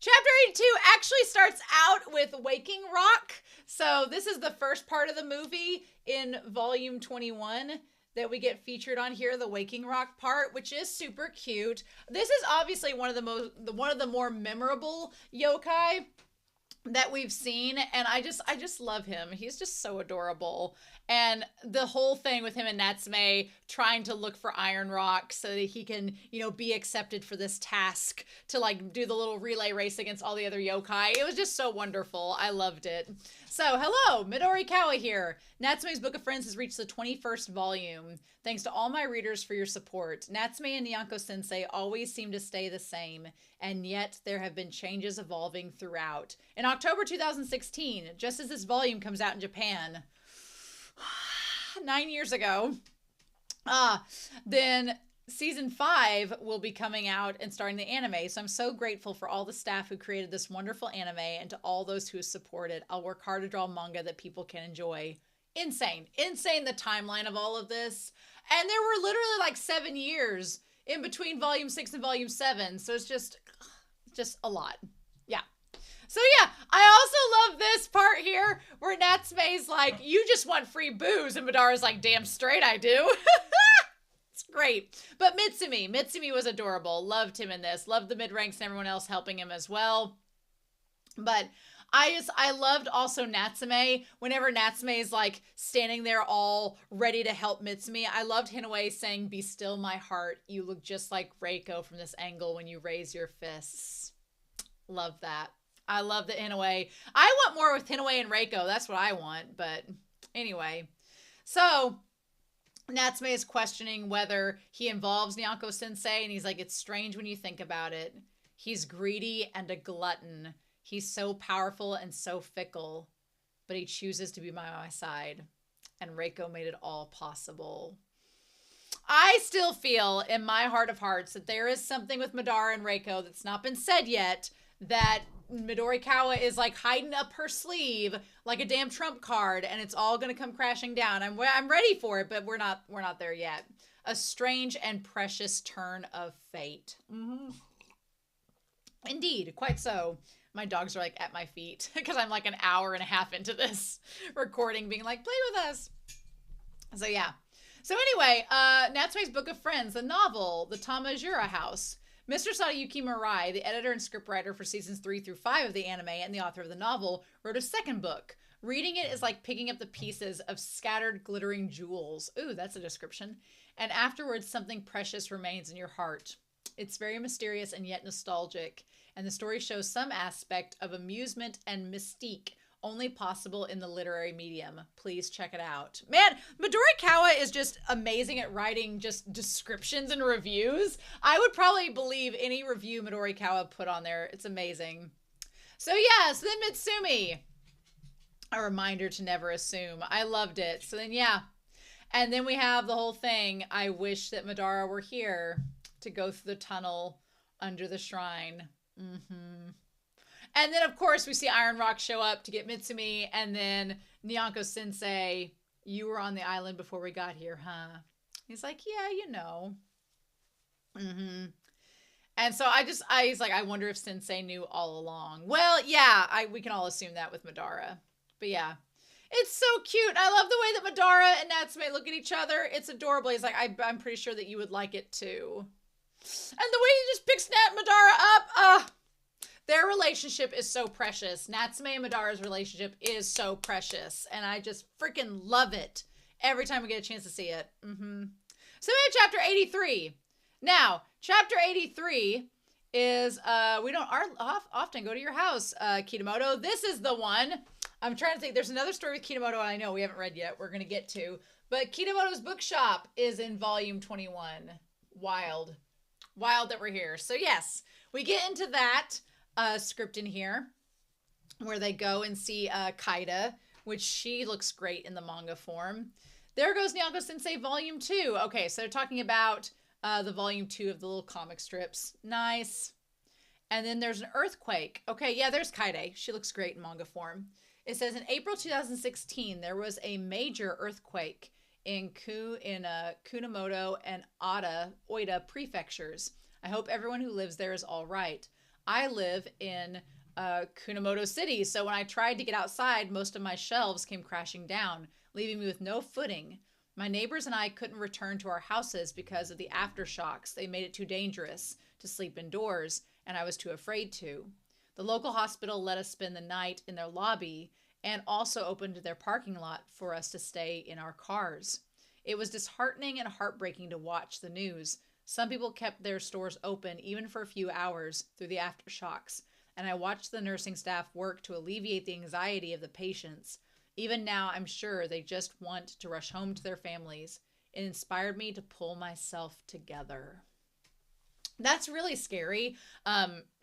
Chapter 82 actually starts out with Waking Rock. So, this is the first part of the movie in volume 21 that we get featured on here, the Waking Rock part, which is super cute. This is obviously one of the more memorable yokai that we've seen, and I just love him. He's just so adorable. And the whole thing with him and Natsume trying to look for Iron Rock so that he can, be accepted for this task to like do the little relay race against all the other yokai. It was just so wonderful. I loved it. So, hello, Midori Kawa here. Natsume's Book of Friends has reached the 21st volume. Thanks to all my readers for your support. Natsume and Nyanko-sensei always seem to stay the same, and yet there have been changes evolving throughout. In October 2016, just as this volume comes out in Japan, 9 years ago, then season 5 will be coming out and starting the anime. So I'm so grateful for all the staff who created this wonderful anime and to all those who support it. I'll work hard to draw manga that people can enjoy. Insane the timeline of all of this. And there were literally like 7 years in between volume 6 and volume 7. So it's just a lot. Yeah. So yeah, I also love this part here where Natsume's like, you just want free booze. And Madara's like, damn straight I do. It's great. But Mitsumi was adorable. Loved him in this. Loved the mid-ranks and everyone else helping him as well. But I loved also Natsume. Whenever Natsume is like standing there all ready to help Mitsumi, I loved Hinoue saying, "Be still, my heart. You look just like Reiko from this angle when you raise your fists." Love that. I love the Hinoue. I want more with Hinoue and Reiko. That's what I want. But anyway, so Natsume is questioning whether he involves Nyanko-sensei, and he's like, it's strange when you think about it. He's greedy and a glutton. He's so powerful and so fickle, but he chooses to be by my side. And Reiko made it all possible. I still feel in my heart of hearts that there is something with Madara and Reiko that's not been said yet, that Midori Kawa is like hiding up her sleeve like a damn trump card, and it's all going to come crashing down. I'm ready for it, but we're not there yet. A strange and precious turn of fate. Mm-hmm. Indeed, quite so. My dogs are like at my feet because I'm like an hour and a half into this recording being like, play with us. So yeah. So anyway, Natsume's Book of Friends, the novel, the Tamajura House. Mr. Sadayuki Murai, the editor and scriptwriter for seasons 3 through 5 of the anime and the author of the novel, wrote a second book. Reading it is like picking up the pieces of scattered glittering jewels. Ooh, that's a description. And afterwards, something precious remains in your heart. It's very mysterious and yet nostalgic. And the story shows some aspect of amusement and mystique only possible in the literary medium. Please check it out. Man, Midori Kawa is just amazing at writing just descriptions and reviews. I would probably believe any review Midori Kawa put on there. It's amazing. So yeah, so then Mitsumi. A reminder to never assume. I loved it. So then yeah. And then we have the whole thing. I wish that Madara were here to go through the tunnel under the shrine. And then, of course, we see Iron Rock show up to get Mitsumi. And then Nyanko Sensei, you were on the island before we got here, huh? He's like, yeah, you know. And so he's like, I wonder if Sensei knew all along. Well, yeah, we can all assume that with Madara. But yeah, it's so cute. I love the way that Madara and Natsume look at each other. It's adorable. He's like, I'm pretty sure that you would like it too. And the way he just picks Madara up, their relationship is so precious. Natsume and Madara's relationship is so precious. And I just freaking love it every time we get a chance to see it. So we have chapter 83. Now, chapter 83 is, we don't often go to your house, Kitamoto. This is the one. I'm trying to think. There's another story with Kitamoto I know we haven't read yet. We're going to get to. But Kitamoto's bookshop is in volume 21. Wild. Wild that we're here. So yes, we get into that script in here where they go and see Kaida, which she looks great in the manga form. There goes Nyanko Sensei volume 2. Okay, so they're talking about the volume 2 of the little comic strips. Nice. And then there's an earthquake. Okay, yeah, there's Kaide. She looks great in manga form. It says in April 2016, there was a major earthquake in Kunamoto and Oita prefectures. I hope everyone who lives there is all right. I live in Kunamoto City, so when I tried to get outside, most of my shelves came crashing down, leaving me with no footing. My neighbors and I couldn't return to our houses because of the aftershocks. They made it too dangerous to sleep indoors, and I was too afraid to. The local hospital let us spend the night in their lobby and also opened their parking lot for us to stay in our cars. It was disheartening and heartbreaking to watch the news. Some people kept their stores open even for a few hours through the aftershocks, and I watched the nursing staff work to alleviate the anxiety of the patients. Even now, I'm sure they just want to rush home to their families. It inspired me to pull myself together. That's really scary,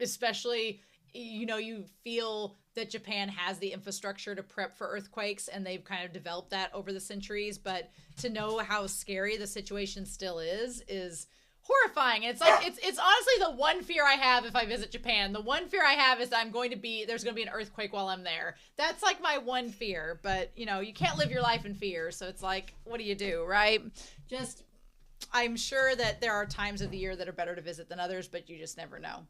especially, you know, you feel that Japan has the infrastructure to prep for earthquakes, and they've kind of developed that over the centuries, but to know how scary the situation still is horrifying. And it's like, it's honestly the one fear I have if I visit Japan. The one fear I have is there's going to be an earthquake while I'm there. That's like my one fear, but you know, you can't live your life in fear. So it's like, what do you do, right? I'm sure that there are times of the year that are better to visit than others, but you just never know.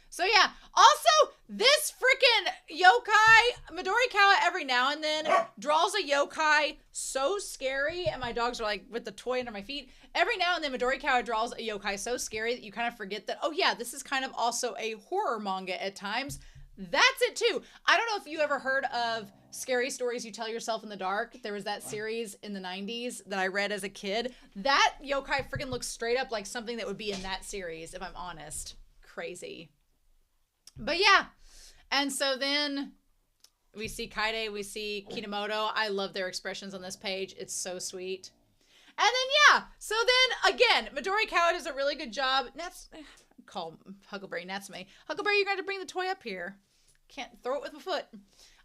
So yeah, also this freaking yokai, Midori Kawa every now and then draws a yokai so scary, and my dogs are like with the toy under my feet. Every now and then Midori Kawa draws a yokai so scary that you kind of forget that, oh yeah, this is kind of also a horror manga at times. That's it too. I don't know if you ever heard of Scary Stories You Tell Yourself in the Dark. There was that series in the 90s that I read as a kid. That yokai freaking looks straight up like something that would be in that series, if I'm honest. Crazy. But yeah, and so then we see Kaide, we see Kitamoto. I love their expressions on this page. It's so sweet. And then yeah, so then again, Midori Kawa does a really good job. Call Huckleberry Natsume. Huckleberry, you're going to bring the toy up here. Can't throw it with my foot.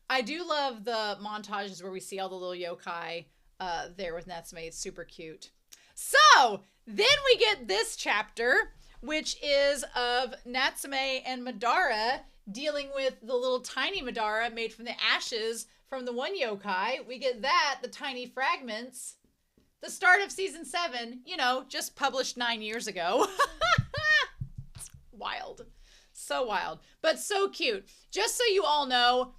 I do love the montages where we see all the little yokai there with Natsume. It's super cute. So then we get this chapter, which is of Natsume and Madara dealing with the little tiny Madara made from the ashes from the one yokai. We get that, the tiny fragments. The start of season 7, you know, just published 9 years ago. It's wild. So wild. But so cute. Just so you all know,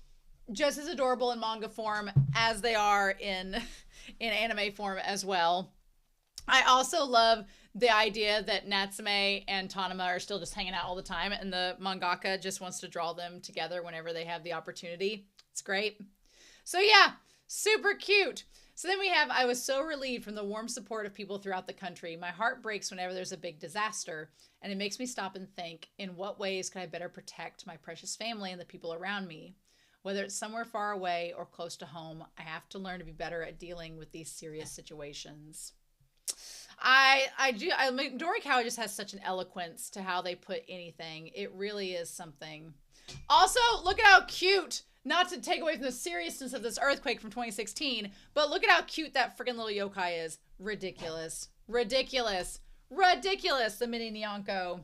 just as adorable in manga form as they are in anime form as well. I also love the idea that Natsume and Tanama are still just hanging out all the time, and the mangaka just wants to draw them together whenever they have the opportunity. It's great. So yeah, super cute. So then we have, I was so relieved from the warm support of people throughout the country. My heart breaks whenever there's a big disaster, and it makes me stop and think, in what ways can I better protect my precious family and the people around me? Whether it's somewhere far away or close to home, I have to learn to be better at dealing with these serious situations. Midori Kawa just has such an eloquence to how they put anything. It really is something. Also, look at how cute, not to take away from the seriousness of this earthquake from 2016, but look at how cute that freaking little yokai is. Ridiculous. Ridiculous. Ridiculous, the mini Nyanko.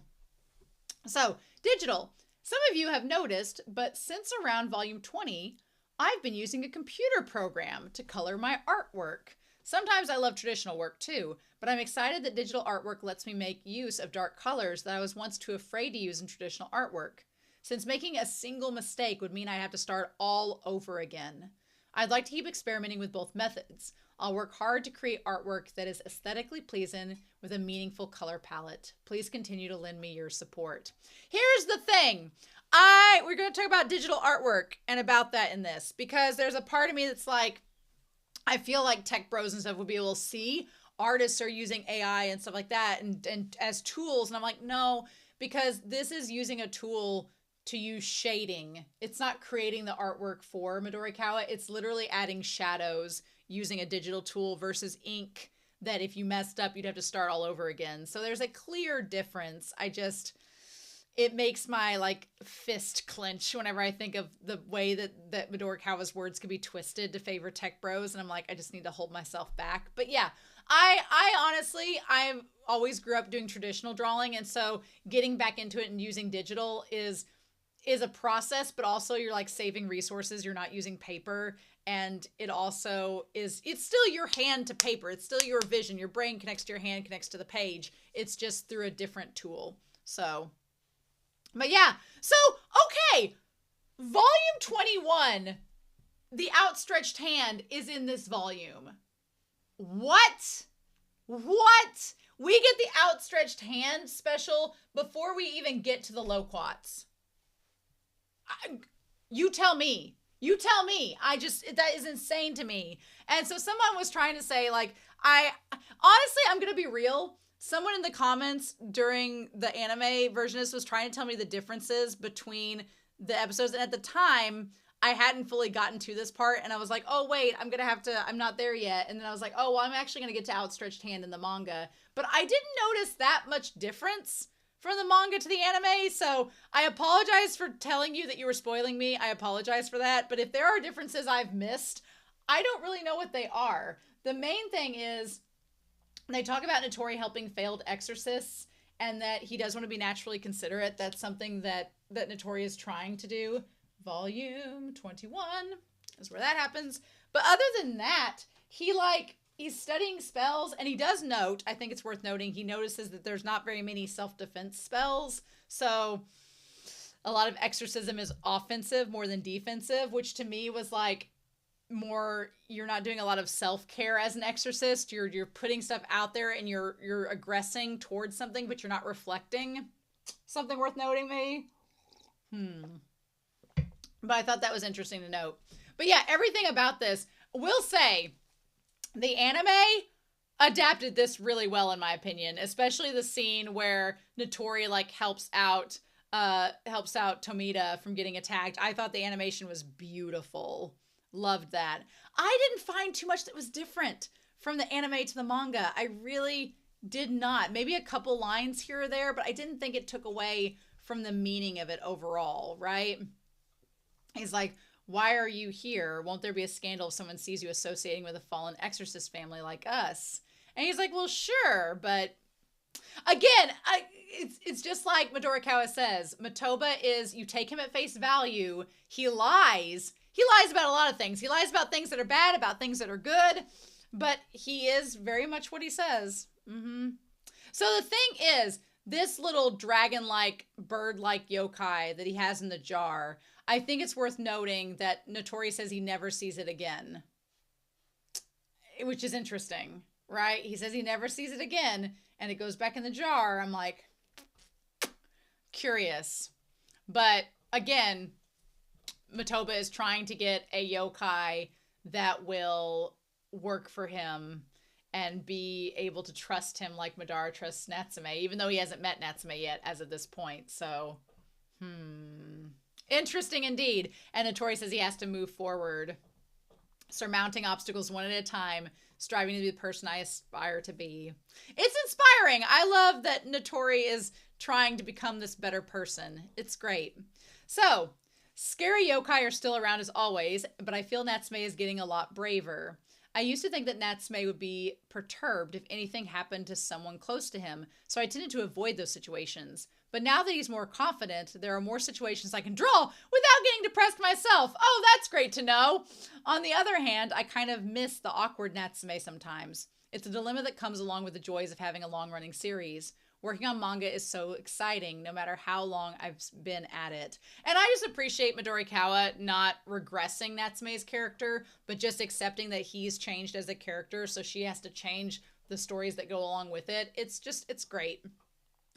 So, digital. Some of you have noticed, but since around volume 20, I've been using a computer program to color my artwork. Sometimes I love traditional work too, but I'm excited that digital artwork lets me make use of dark colors that I was once too afraid to use in traditional artwork, since making a single mistake would mean I'd have to start all over again. I'd like to keep experimenting with both methods. I'll work hard to create artwork that is aesthetically pleasing with a meaningful color palette. Please continue to lend me your support. Here's the thing. We're going to talk about digital artwork and about that in this, because there's a part of me that's like, I feel like tech bros and stuff would be able to see artists are using AI and stuff like that and as tools. And I'm like, no, because this is using a tool to use shading. It's not creating the artwork for Midori Kawa. It's literally adding shadows using a digital tool versus ink that if you messed up, you'd have to start all over again. So there's a clear difference. It makes my like fist clench whenever I think of the way that Midori Kawa's words could be twisted to favor tech bros. And I'm like, I just need to hold myself back. But yeah, I honestly, I've always grew up doing traditional drawing. And so getting back into it and using digital is a process, but also you're like saving resources. You're not using paper. And it also it's still your hand to paper. It's still your vision. Your brain connects to your hand, connects to the page. It's just through a different tool. So, but yeah. So, okay. Volume 21, the outstretched hand is in this volume. What? What? We get the outstretched hand special before we even get to the loquats. You tell me. You tell me. That is insane to me. And so someone was trying to say, like, honestly, I'm going to be real. Someone in the comments during the anime version of this was trying to tell me the differences between the episodes. And at the time, I hadn't fully gotten to this part. And I was like, oh, wait, I'm not there yet. And then I was like, oh, well, I'm actually going to get to outstretched hand in the manga. But I didn't notice that much difference from the manga to the anime. So I apologize for telling you that you were spoiling me. I apologize for that. But if there are differences I've missed, I don't really know what they are. The main thing is they talk about Notori helping failed exorcists and that he does want to be naturally considerate. That's something that Notori is trying to do. Volume 21 is where that happens. But other than that, he's studying spells, and he does note, I think it's worth noting, he notices that there's not very many self-defense spells. So a lot of exorcism is offensive more than defensive, which to me was like more, you're not doing a lot of self-care as an exorcist. You're putting stuff out there and you're aggressing towards something, but you're not reflecting. Something worth noting, maybe. But I thought that was interesting to note. But yeah, everything about this, will say, the anime adapted this really well, in my opinion, especially the scene where Notori like helps out Tomita from getting attacked. I thought the animation was beautiful. Loved that. I didn't find too much that was different from the anime to the manga. I really did not. Maybe a couple lines here or there, but I didn't think it took away from the meaning of it overall, right? He's like, why are you here? Won't there be a scandal if someone sees you associating with a fallen exorcist family like us? And he's like, well, sure. But again, it's just like Midori Kawa says, Matoba is, you take him at face value. He lies. He lies about a lot of things. He lies about things that are bad, about things that are good. But he is very much what he says. So the thing is, this little dragon-like, bird-like yokai that he has in the jar, I think it's worth noting that Notori says he never sees it again. Which is interesting. right? He says he never sees it again, and it goes back in the jar. I'm like, curious. But again, Matoba is trying to get a yokai that will work for him and be able to trust him like Madara trusts Natsume, even though he hasn't met Natsume yet as of this point. So, interesting indeed. And Notori says he has to move forward, surmounting obstacles one at a time, striving to be the person I aspire to be. It's inspiring. I love that Notori is trying to become this better person. It's great. So, scary yokai are still around as always, but I feel Natsume is getting a lot braver. I used to think that Natsume would be perturbed if anything happened to someone close to him, so I tended to avoid those situations. But now that he's more confident, there are more situations I can draw without getting depressed myself. Oh, that's great to know. On the other hand, I kind of miss the awkward Natsume sometimes. It's a dilemma that comes along with the joys of having a long-running series. Working on manga is so exciting, no matter how long I've been at it. And I just appreciate Midorikawa not regressing Natsume's character, but just accepting that he's changed as a character, so she has to change the stories that go along with it. It's great.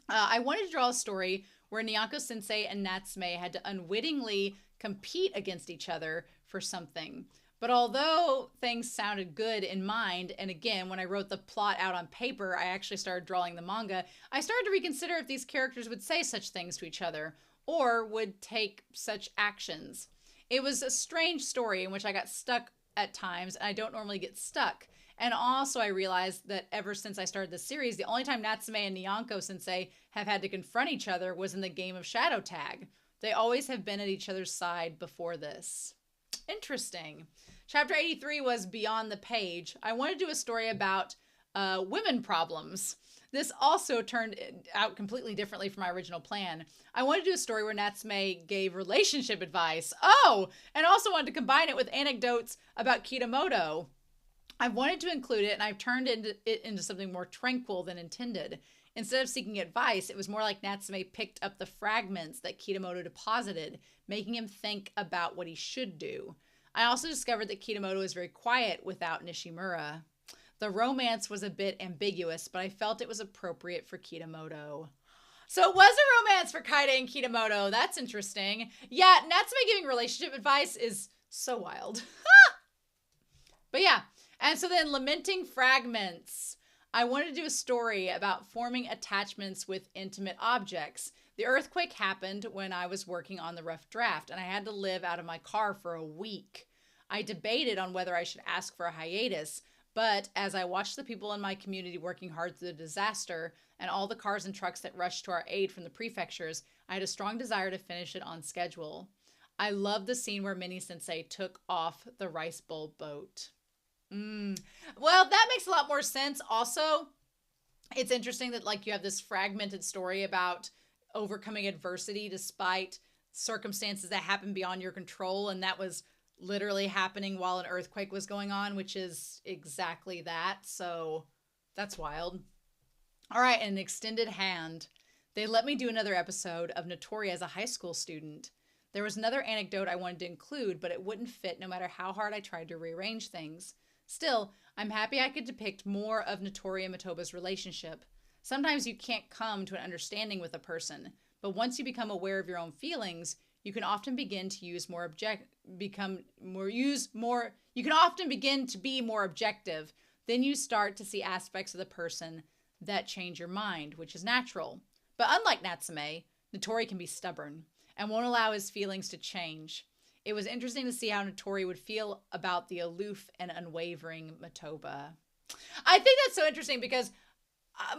I wanted to draw a story where Nyanko-sensei and Natsume had to unwittingly compete against each other for something. But although things sounded good in mind, and again, when I wrote the plot out on paper, I actually started drawing the manga, I started to reconsider if these characters would say such things to each other, or would take such actions. It was a strange story in which I got stuck at times, and I don't normally get stuck. And also I realized that ever since I started the series, the only time Natsume and Nyanko-sensei have had to confront each other was in the game of Shadow Tag. They always have been at each other's side before this. Interesting. Chapter 83 was Beyond the Page. I wanted to do a story about women problems. This also turned out completely differently from my original plan. I wanted to do a story where Natsume gave relationship advice. Oh, and also wanted to combine it with anecdotes about Kitamoto. I've wanted to include it, and I've turned it into something more tranquil than intended. Instead of seeking advice, it was more like Natsume picked up the fragments that Kitamoto deposited, making him think about what he should do. I also discovered that Kitamoto is very quiet without Nishimura. The romance was a bit ambiguous, but I felt it was appropriate for Kitamoto. So it was a romance for Kaide and Kitamoto. That's interesting. Yeah, Natsume giving relationship advice is so wild. But yeah, and so then Lamenting Fragments. I wanted to do a story about forming attachments with intimate objects. The earthquake happened when I was working on the rough draft, and I had to live out of my car for a week. I debated on whether I should ask for a hiatus, but as I watched the people in my community working hard through the disaster, and all the cars and trucks that rushed to our aid from the prefectures, I had a strong desire to finish it on schedule. I love the scene where Mini-sensei took off the rice bowl boat. Well, that makes a lot more sense. Also, it's interesting that like you have this fragmented story about overcoming adversity despite circumstances that happen beyond your control, and that was literally happening while an earthquake was going on, which is exactly that. So that's wild. All right, an extended hand. They let me do another episode of Notori as a high school student. There was another anecdote I wanted to include, but it wouldn't fit no matter how hard I tried to rearrange things. Still, I'm happy I could depict more of Notori and Matoba's relationship. Sometimes you can't come to an understanding with a person, but once you become aware of your own feelings, you can often begin to use more you can often begin to be more objective. Then you start to see aspects of the person that change your mind, which is natural. But unlike Natsume, Notori can be stubborn and won't allow his feelings to change. It was interesting to see how Notori would feel about the aloof and unwavering Matoba. I think that's so interesting because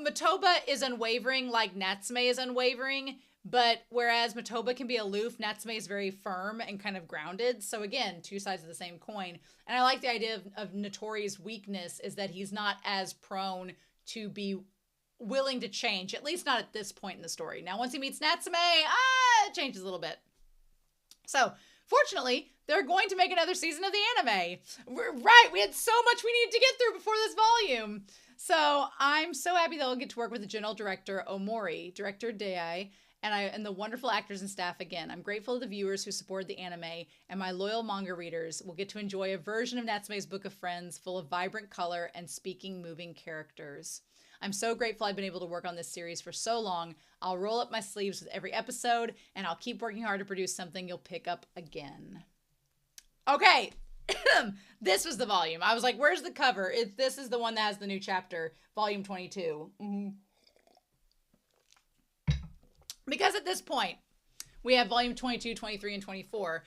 Matoba is unwavering like Natsume is unwavering, but whereas Matoba can be aloof, Natsume is very firm and kind of grounded. So again, two sides of the same coin. And I like the idea of Notori's weakness is that he's not as prone to be willing to change, at least not at this point in the story. Now, once he meets Natsume, it changes a little bit. So, fortunately, they're going to make another season of the anime. Right, we had so much we needed to get through before this volume. So I'm so happy they'll get to work with the general director, Omori, director Dei, and the wonderful actors and staff again. I'm grateful to the viewers who supported the anime, and my loyal manga readers will get to enjoy a version of Natsume's Book of Friends full of vibrant color and speaking, moving characters. I'm so grateful I've been able to work on this series for so long. I'll roll up my sleeves with every episode, and I'll keep working hard to produce something you'll pick up again. Okay, this was the volume. I was like, where's the cover? This is the one that has the new chapter, volume 22. Because at this point, we have volume 22, 23, and 24.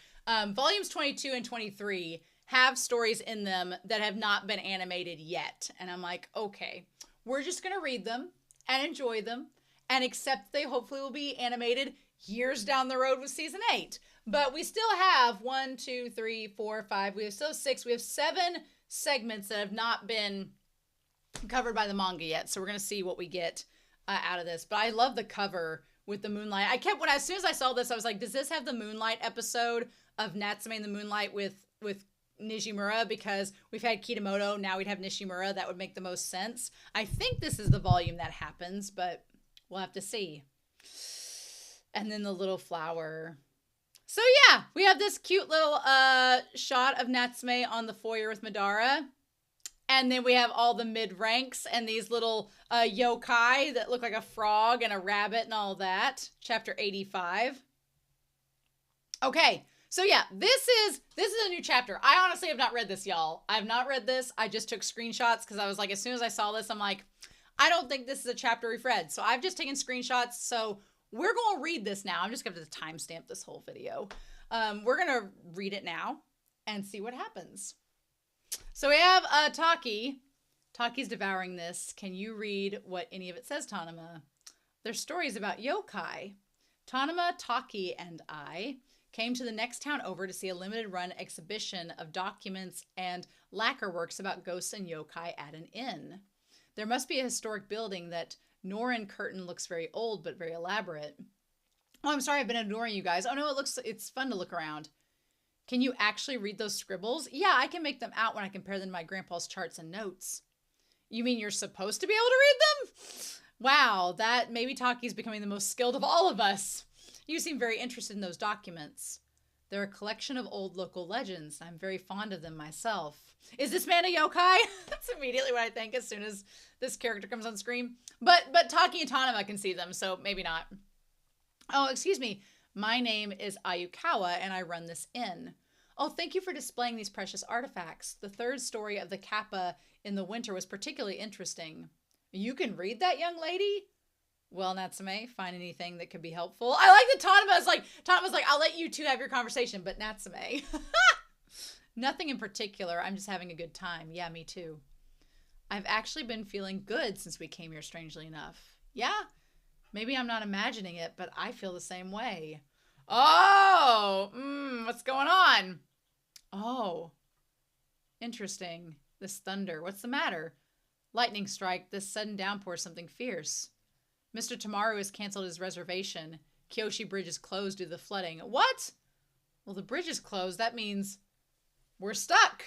Volumes 22 and 23 have stories in them that have not been animated yet. And I'm like, okay, we're just going to read them and enjoy them and accept they hopefully will be animated years down the road with season 8. But we still have 1, 2, 3, 4, 5. We have still 6. We have 7 segments that have not been covered by the manga yet. So we're going to see what we get out of this. But I love the cover with the moonlight. As soon as I saw this, I was like, does this have the moonlight episode of Natsume in the moonlight with Nishimura? Because we've had Kitamoto, now we'd have Nishimura. That would make the most sense. I think this is the volume that happens, but we'll have to see. And then the little flower. So yeah, we have this cute little shot of Natsume on the foyer with Madara. And then we have all the mid-ranks and these little yokai that look like a frog and a rabbit and all that. Chapter 85. Okay, so yeah, this is a new chapter. I honestly have not read this, y'all. I have not read this. I just took screenshots because I was like, as soon as I saw this, I'm like, I don't think this is a chapter we've read. So I've just taken screenshots. So we're going to read this now. I'm just going to timestamp this whole video. We're going to read it now and see what happens. So we have Taki. Taki's devouring this. Can you read what any of it says, Tanama? There's stories about yokai. Tanama, Taki, and I came to the next town over to see a limited run exhibition of documents and lacquer works about ghosts and yokai at an inn. There must be a historic building that Norin curtain looks very old but very elaborate. Oh, I'm sorry, I've been ignoring you guys. Oh no, it's fun to look around. Can you actually read those scribbles? Yeah, I can make them out when I compare them to my grandpa's charts and notes. You mean you're supposed to be able to read them? Wow, that maybe Taki's becoming the most skilled of all of us. You seem very interested in those documents. They're a collection of old local legends. I'm very fond of them myself. Is this man a yokai? That's immediately what I think as soon as this character comes on screen. But Taki and Tanama can see them, so maybe not. Oh, excuse me. My name is Ayukawa, and I run this inn. Oh, thank you for displaying these precious artifacts. The third story of the Kappa in the winter was particularly interesting. You can read that, young lady? Well, Natsume, find anything that could be helpful. I like that Tanama's like, I'll let you two have your conversation, but Natsume. Nothing in particular. I'm just having a good time. Yeah, me too. I've actually been feeling good since we came here, strangely enough. Yeah? Maybe I'm not imagining it, but I feel the same way. Oh, what's going on? Oh, interesting. This thunder. What's the matter? Lightning strike. This sudden downpour is something fierce. Mr. Tamaru has canceled his reservation. Kyoshi Bridge is closed due to the flooding. What? Well, the bridge is closed. That means we're stuck.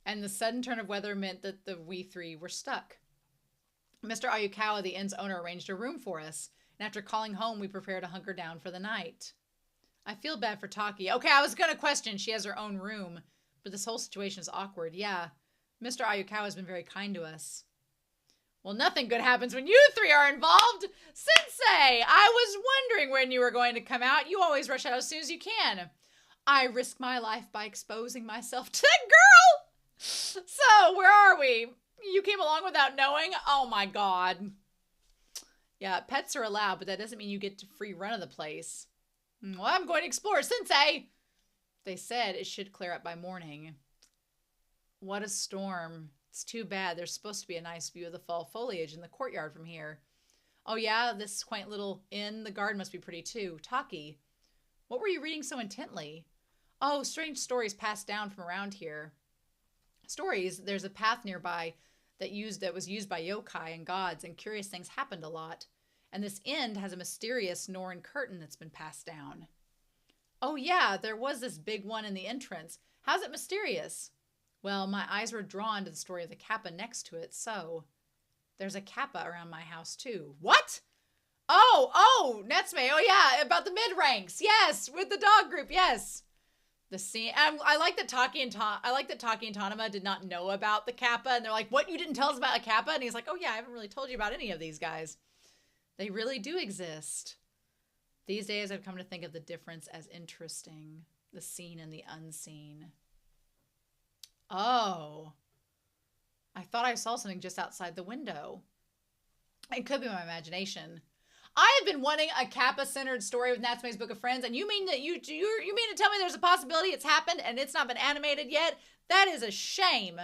And the sudden turn of weather meant that we three were stuck. Mr. Ayukawa, the inn's owner, arranged a room for us. And after calling home, we prepared to hunker down for the night. I feel bad for Taki. Okay, I was going to question. She has her own room. But this whole situation is awkward. Yeah, Mr. Ayukawa has been very kind to us. Well, nothing good happens when you three are involved. Sensei, I was wondering when you were going to come out. You always rush out as soon as you can. I risk my life by exposing myself to that girl. So, where are we? You came along without knowing? Oh my god. Yeah, pets are allowed, but that doesn't mean you get to free run of the place. Well, I'm going to explore, Sensei. They said it should clear up by morning. What a storm. It's too bad. There's supposed to be a nice view of the fall foliage in the courtyard from here. Oh yeah, this quaint little inn. The garden must be pretty too. Taki, what were you reading so intently? Oh, strange stories passed down from around here. Stories? There's a path nearby that was used by yokai and gods, and curious things happened a lot. And this inn has a mysterious Norin curtain that's been passed down. Oh yeah, there was this big one in the entrance. How's it mysterious? Well, my eyes were drawn to the story of the kappa next to it, so... There's a kappa around my house, too. What? Oh, Natsume. Oh yeah, about the mid ranks. Yes, with the dog group. Yes. The scene. I like that Taki and Tanama did not know about the Kappa, and they're like, "What? You didn't tell us about a Kappa?" And he's like, "Oh yeah, I haven't really told you about any of these guys. They really do exist." These days, I've come to think of the difference as interesting, the seen and the unseen. Oh, I thought I saw something just outside the window. It could be my imagination. I have been wanting a Kappa-centered story with Natsume's Book of Friends, and you mean that you mean to tell me there's a possibility it's happened and it's not been animated yet? That is a shame.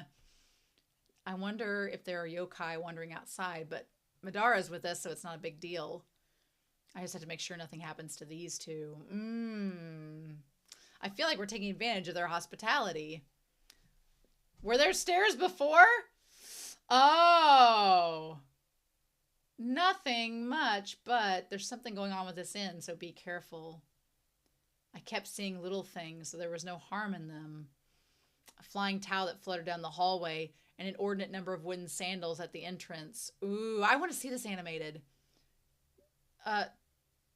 I wonder if there are yokai wandering outside, but Madara's with us, so it's not a big deal. I just have to make sure nothing happens to these two. I feel like we're taking advantage of their hospitality. Were there stairs before? Oh. Nothing much, but there's something going on with this inn, so be careful. I kept seeing little things, so there was no harm in them. A flying towel that fluttered down the hallway, and an inordinate number of wooden sandals at the entrance. Ooh, I want to see this animated.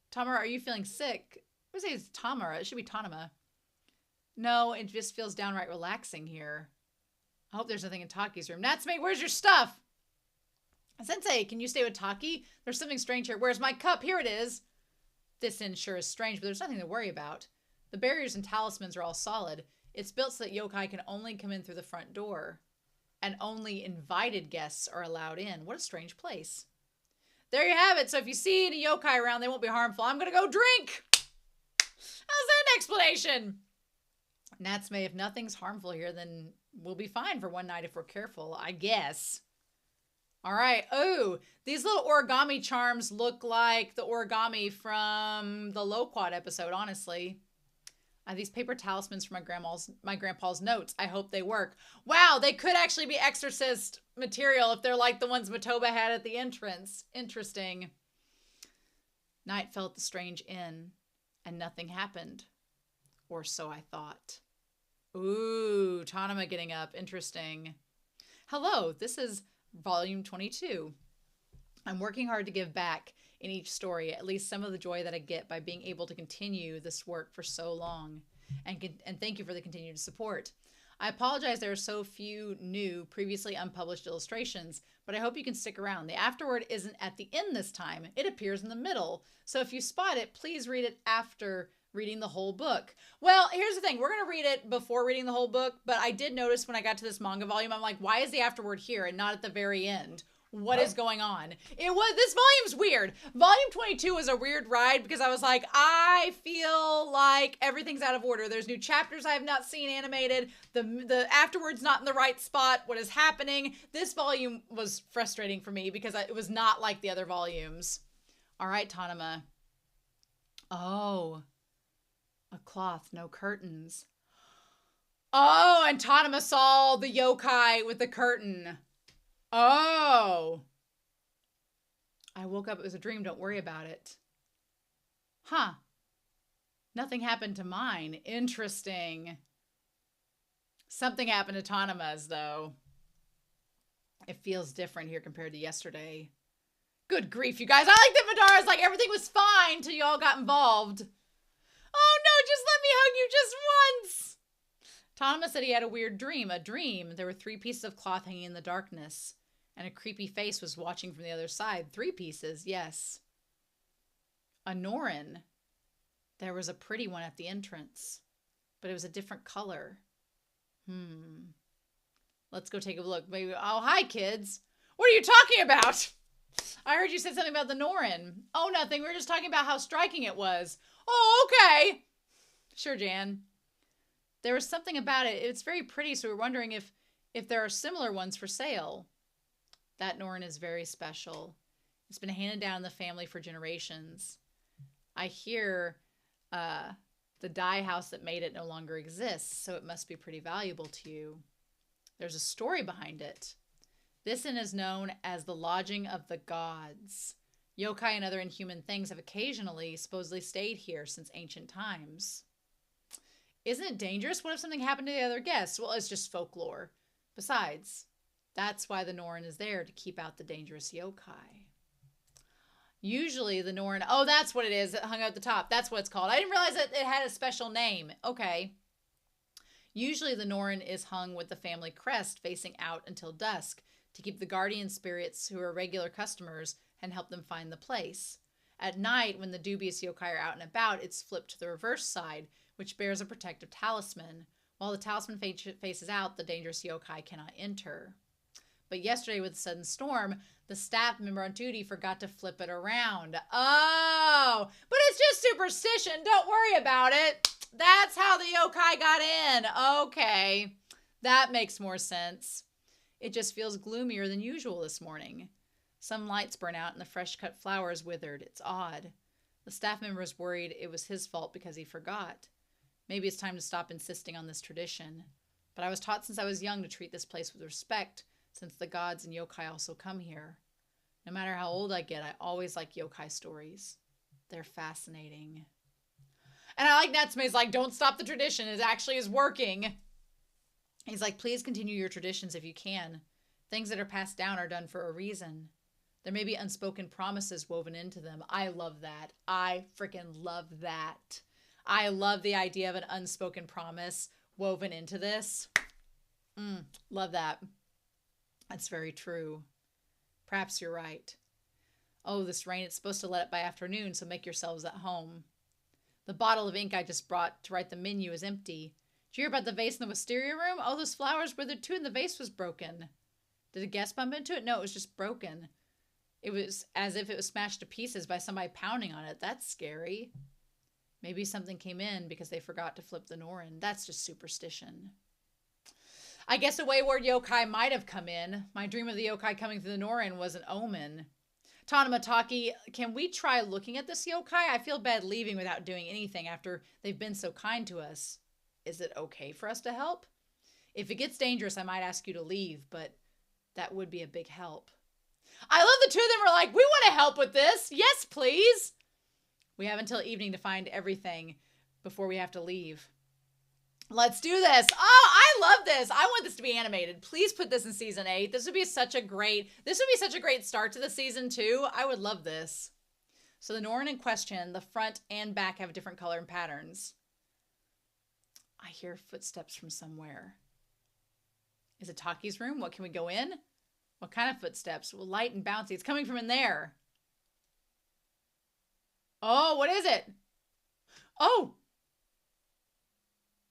Tamara, are you feeling sick? I would say it's Tamara. It should be Tanama. No, it just feels downright relaxing here. I hope there's nothing in Taki's room. Natsume, where's your stuff? Sensei, can you stay with Taki? There's something strange here. Where's my cup? Here it is. This inn sure is strange, but there's nothing to worry about. The barriers and talismans are all solid. It's built so that yokai can only come in through the front door. And only invited guests are allowed in. What a strange place. There you have it. So if you see any yokai around, they won't be harmful. I'm going to go drink. How's that an explanation? Natsume, if nothing's harmful here, then we'll be fine for one night if we're careful, I guess. All right. Oh, these little origami charms look like the origami from the Low Quad episode, honestly. These paper talismans from my grandpa's notes. I hope they work. Wow, they could actually be exorcist material if they're like the ones Matoba had at the entrance. Interesting. Night fell at the strange inn, and nothing happened. Or so I thought. Ooh, Tanama getting up. Interesting. Hello, this is Volume 22. I'm working hard to give back in each story at least some of the joy that I get by being able to continue this work for so long. And thank you for the continued support. I apologize there are so few new, previously unpublished illustrations, but I hope you can stick around. The afterword isn't at the end this time. It appears in the middle. So if you spot it, please read it after reading the whole book. Well, here's the thing. We're going to read it before reading the whole book, but I did notice when I got to this manga volume, I'm like, why is the afterword here and not at the very end? What is going on? This volume's weird. Volume 22 was a weird ride because I was like, I feel like everything's out of order. There's new chapters I have not seen animated. The afterward's not in the right spot. What is happening? This volume was frustrating for me because it was not like the other volumes. All right, Tanama. Oh, a cloth, no curtains. Oh, and Tanama saw the yokai with the curtain. Oh. I woke up. It was a dream. Don't worry about it. Huh. Nothing happened to mine. Interesting. Something happened to Tanama's, though. It feels different here compared to yesterday. Good grief, you guys. I like that Madara's like, everything was fine till y'all got involved. Oh, no, just let me hug you just once. Tanama said he had a weird dream. A dream. There were 3 pieces of cloth hanging in the darkness. And a creepy face was watching from the other side. 3 pieces, yes. A Norin. There was a pretty one at the entrance. But it was a different color. Let's go take a look. Maybe. Oh, hi, kids. What are you talking about? I heard you said something about the Norin. Oh, nothing. We were just talking about how striking it was. Oh, okay. Sure, Jan. There was something about it. It's very pretty, so we're wondering if there are similar ones for sale. That Norin is very special. It's been handed down in the family for generations. I hear the dye house that made it no longer exists, so it must be pretty valuable to you. There's a story behind it. This inn is known as the Lodging of the Gods. Yokai and other inhuman things have occasionally supposedly stayed here since ancient times. Isn't it dangerous? What if something happened to the other guests? Well, it's just folklore. Besides, that's why the Norin is there, to keep out the dangerous yokai. Usually the Norn... Oh, that's what it is. It hung out at the top. That's what it's called. I didn't realize that it had a special name. Okay. Usually the Norn is hung with the family crest facing out until dusk to keep the guardian spirits who are regular customers and help them find the place. At night, when the dubious yokai are out and about, it's flipped to the reverse side, which bears a protective talisman. While the talisman faces out, the dangerous yokai cannot enter. But yesterday, with a sudden storm, the staff member on duty forgot to flip it around. Oh, but it's just superstition. Don't worry about it. That's how the yokai got in. Okay, that makes more sense. It just feels gloomier than usual this morning. Some lights burn out and the fresh-cut flowers withered. It's odd. The staff member is worried it was his fault because he forgot. Maybe it's time to stop insisting on this tradition. But I was taught since I was young to treat this place with respect, since the gods and yokai also come here. No matter how old I get, I always like yokai stories. They're fascinating. And I like Natsume's like, don't stop the tradition. It actually is working. He's like, please continue your traditions if you can. Things that are passed down are done for a reason. There may be unspoken promises woven into them. I love that. I freaking love that. I love the idea of an unspoken promise woven into this. Love that. That's very true. Perhaps you're right. Oh, this rain, it's supposed to let up by afternoon, so make yourselves at home. The bottle of ink I just brought to write the menu is empty. Did you hear about the vase in the wisteria room? Oh, those flowers withered too and the vase was broken. Did a guest bump into it? No, it was just broken. It was as if it was smashed to pieces by somebody pounding on it. That's scary. Maybe something came in because they forgot to flip the Norin. That's just superstition. I guess a wayward yokai might have come in. My dream of the yokai coming through the Norin was an omen. Tanamataki, can we try looking at this yokai? I feel bad leaving without doing anything after they've been so kind to us. Is it okay for us to help? If it gets dangerous, I might ask you to leave, but that would be a big help. I love the two of them are like, we want to help with this. Yes, please. We have until evening to find everything before we have to leave. Let's do this. Oh, I love this. I want this to be animated. Please put this in season 8. This would be such a great start to the season 2. I would love this. So the Norin in question, the front and back have different color and patterns. I hear footsteps from somewhere. Is it Taki's room? What, can we go in? What kind of footsteps? Well, light and bouncy. It's coming from in there. Oh, what is it? Oh.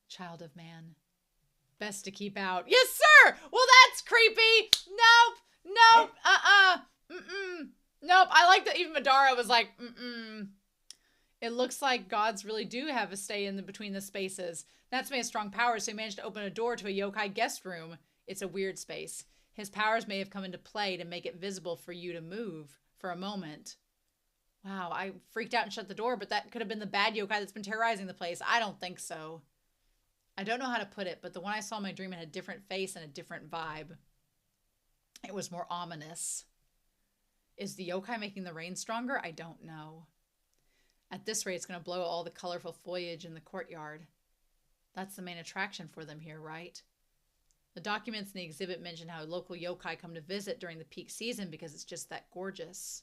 Child of man. Best to keep out. Yes, sir! Well, that's creepy. Nope. Nope. I like that even Madara was like, It looks like gods really do have a stay in between the spaces. Natsume has strong powers, so he managed to open a door to a yokai guest room. It's a weird space. His powers may have come into play to make it visible for you to move for a moment. Wow, I freaked out and shut the door, but that could have been the bad yokai that's been terrorizing the place. I don't think so. I don't know how to put it, but the one I saw in my dream had a different face and a different vibe. It was more ominous. Is the yokai making the rain stronger? I don't know. At this rate, it's going to blow all the colorful foliage in the courtyard. That's the main attraction for them here, right? The documents in the exhibit mention how local yokai come to visit during the peak season because it's just that gorgeous.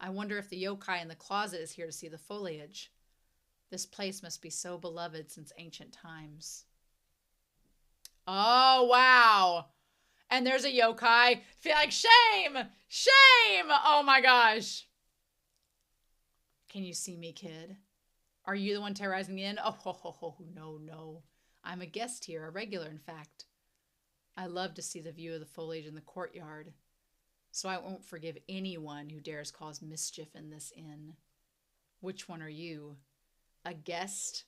I wonder if the yokai in the closet is here to see the foliage. This place must be so beloved since ancient times. Oh, wow. And there's a yokai. Feel like shame. Shame. Oh my gosh. Can you see me, kid? Are you the one terrorizing the inn? Oh, no. I'm a guest here, a regular, in fact. I love to see the view of the foliage in the courtyard, so I won't forgive anyone who dares cause mischief in this inn. Which one are you? A guest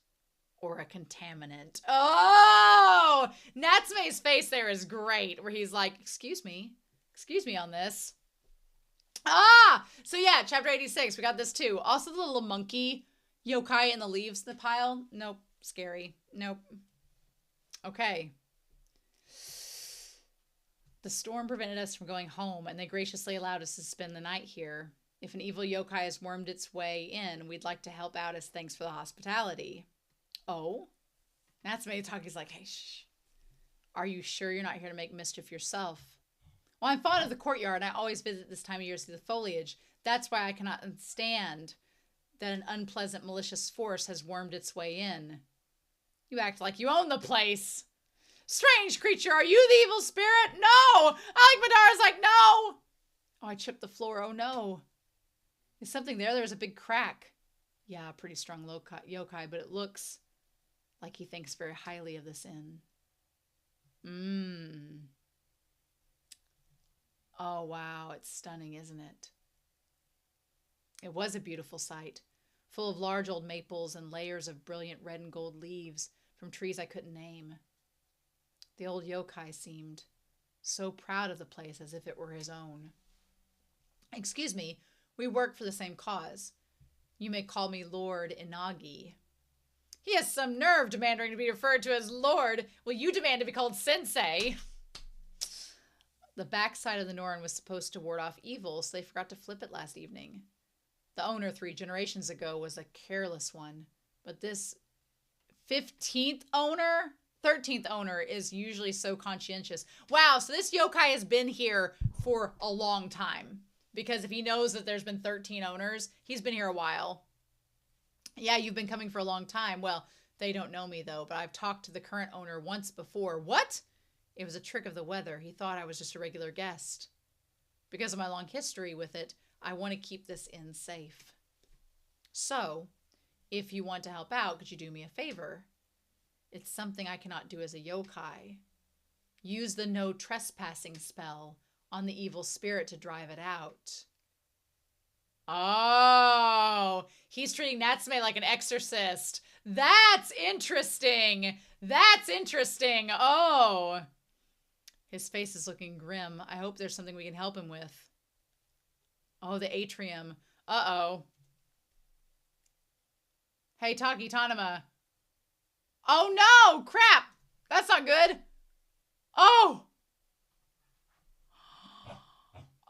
or a contaminant? Oh! Natsume's face there is great, where he's like, excuse me on this. Ah! So yeah, chapter 86, we got this too. Also the little monkey yokai in the leaves in the pile. Nope. Scary. Nope. Okay. The storm prevented us from going home, and they graciously allowed us to spend the night here. If an evil yokai has wormed its way in, we'd like to help out as thanks for the hospitality. Oh? Natsume Taki's like, hey, shh. Are you sure you're not here to make mischief yourself? Well, I'm fond of the courtyard, and I always visit this time of year to see the foliage. That's why I cannot stand that an unpleasant malicious force has wormed its way in. You act like you own the place. Strange creature, are you the evil spirit? No! Madara's like, no! Oh, I chipped the floor. Oh, no. Is something there? There's a big crack. Yeah, pretty strong yokai, but it looks like he thinks very highly of this inn. Oh, wow. It's stunning, isn't it? It was a beautiful sight, full of large old maples and layers of brilliant red and gold leaves from trees I couldn't name. The old yokai seemed so proud of the place as if it were his own. Excuse me, we work for the same cause. You may call me Lord Inagi. He has some nerve demanding to be referred to as Lord. Will you demand to be called Sensei? The backside of the Norin was supposed to ward off evil, so they forgot to flip it last evening. The owner 3 generations ago was a careless one, but this 15th owner, 13th owner is usually so conscientious. Wow, so this yokai has been here for a long time, because if he knows that there's been 13 owners, he's been here a while. Yeah, you've been coming for a long time. Well, they don't know me though, but I've talked to the current owner once before. What? It was a trick of the weather. He thought I was just a regular guest. Because of my long history with it, I want to keep this inn safe. So, if you want to help out, could you do me a favor? It's something I cannot do as a yokai. Use the no trespassing spell on the evil spirit to drive it out. Oh, he's treating Natsume like an exorcist. That's interesting. That's interesting. Oh. His face is looking grim. I hope there's something we can help him with. Oh, the atrium. Uh-oh. Hey, Taki Tanama. Oh, no! Crap! That's not good. Oh!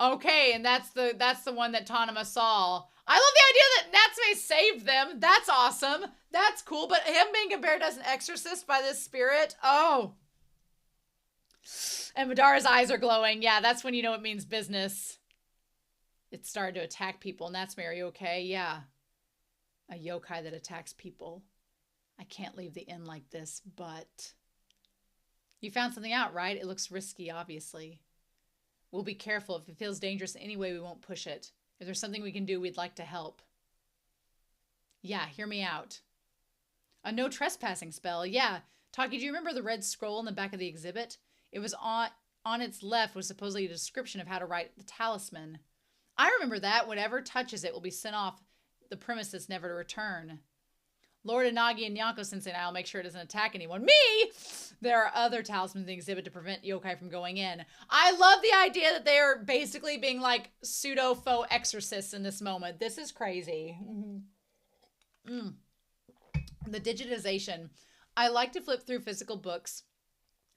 Okay, and that's the one that Tanama saw. I love the idea that Natsume saved them. That's awesome. That's cool, but him being compared as an exorcist by this spirit, oh. And Madara's eyes are glowing. Yeah, that's when you know it means business. It started to attack people. Natsume, are you okay? Yeah. A yokai that attacks people. I can't leave the inn like this, but... You found something out, right? It looks risky, obviously. We'll be careful. If it feels dangerous in any way, we won't push it. If there's something we can do, we'd like to help. Yeah, hear me out. A no trespassing spell. Yeah. Taki, do you remember the red scroll in the back of the exhibit? It was on its left was supposedly a description of how to write the talisman. I remember that. Whatever touches it will be sent off the premises, never to return. Lord Inagi and Nyanko-sensei and I will make sure it doesn't attack anyone. Me! There are other talismans in the exhibit to prevent yokai from going in. I love the idea that they are basically being like pseudo-faux exorcists in this moment. This is crazy. The digitization. I like to flip through physical books,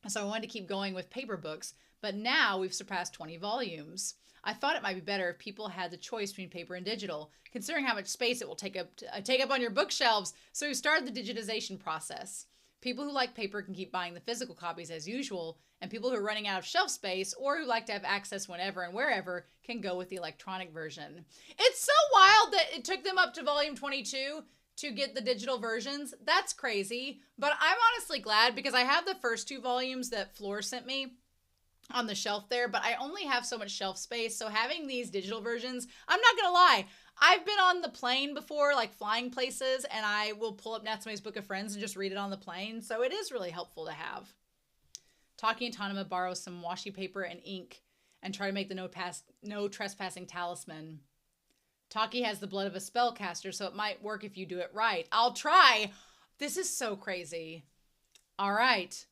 so I wanted to keep going with paper books, but now we've surpassed 20 volumes. I thought it might be better if people had the choice between paper and digital, considering how much space it will take up on your bookshelves. So we started the digitization process. People who like paper can keep buying the physical copies as usual, and people who are running out of shelf space or who like to have access whenever and wherever can go with the electronic version. It's so wild that it took them up to volume 22 to get the digital versions. That's crazy, but I'm honestly glad because I have the first 2 volumes that Floor sent me on the shelf there, but I only have so much shelf space, so having these digital versions, I'm not gonna lie, I've been on the plane before, like flying places, and I will pull up Natsume's Book of Friends and just read it on the plane, so it is really helpful to have. Taki and Tanama borrow some washi paper and ink and try to make the no trespassing talisman. Taki has the blood of a spellcaster, so it might work if you do it right. I'll try! This is so crazy. All right.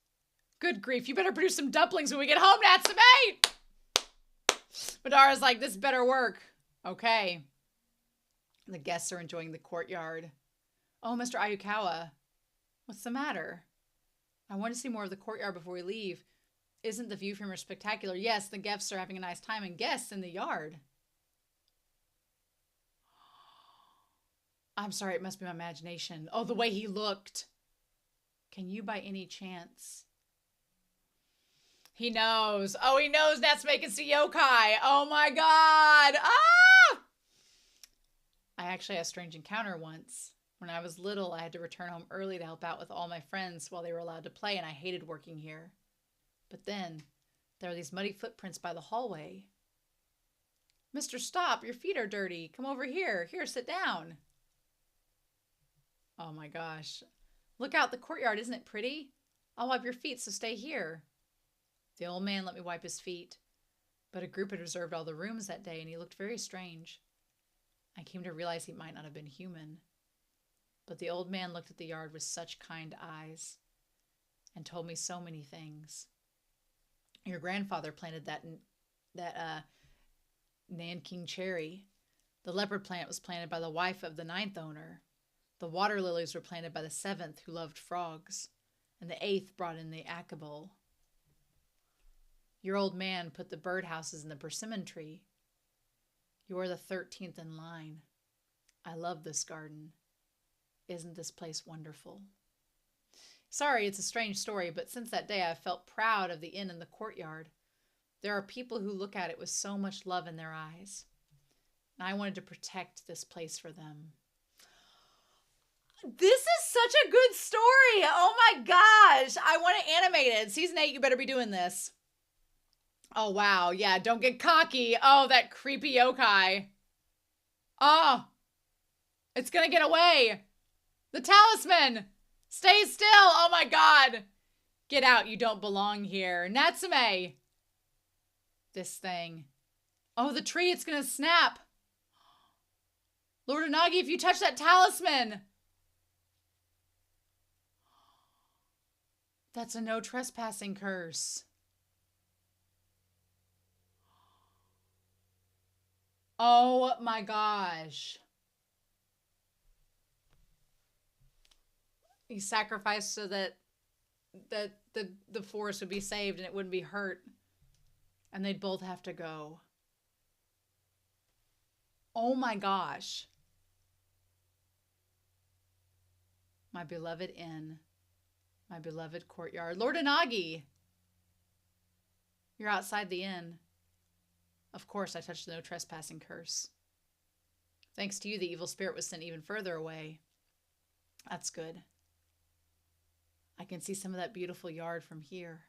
Good grief, you better produce some dumplings when we get home, Natsume! Madara's like, this better work. Okay. The guests are enjoying the courtyard. Oh, Mr. Ayukawa. What's the matter? I want to see more of the courtyard before we leave. Isn't the view from here spectacular? Yes, the guests are having a nice time and guests in the yard. I'm sorry, it must be my imagination. Oh, the way he looked. Can you by any chance... He knows. Oh, he knows Natsume can see yokai. Oh my god. Ah! I actually had a strange encounter once. When I was little, I had to return home early to help out with all my friends while they were allowed to play, and I hated working here. But then, there are these muddy footprints by the hallway. Mister, stop! Your feet are dirty. Come over here. Here, sit down. Oh my gosh. Look out the courtyard. Isn't it pretty? I'll wipe your feet, so stay here. The old man let me wipe his feet, but a group had reserved all the rooms that day, and he looked very strange. I came to realize he might not have been human. But the old man looked at the yard with such kind eyes and told me so many things. Your grandfather planted that Nanking cherry. The leopard plant was planted by the wife of the 9th owner. The water lilies were planted by the 7th, who loved frogs, and the 8th brought in the acabole. Your old man put the birdhouses in the persimmon tree. You are the 13th in line. I love this garden. Isn't this place wonderful? Sorry, it's a strange story, but since that day I've felt proud of the inn and the courtyard. There are people who look at it with so much love in their eyes. And I wanted to protect this place for them. This is such a good story. Oh my gosh. I want it animated. Season 8, you better be doing this. Oh, wow. Yeah, don't get cocky. Oh, that creepy yokai. Oh, it's going to get away. The talisman. Stay still. Oh, my God. Get out. You don't belong here. Natsume. This thing. Oh, the tree. It's going to snap. Lord Unagi, if you touch that talisman. That's a no trespassing curse. Oh my gosh. He sacrificed so that the forest would be saved and it wouldn't be hurt. And they'd both have to go. Oh my gosh. My beloved inn. My beloved courtyard. Lord Unagi. You're outside the inn. Of course, I touched the no trespassing curse. Thanks to you, the evil spirit was sent even further away. That's good. I can see some of that beautiful yard from here.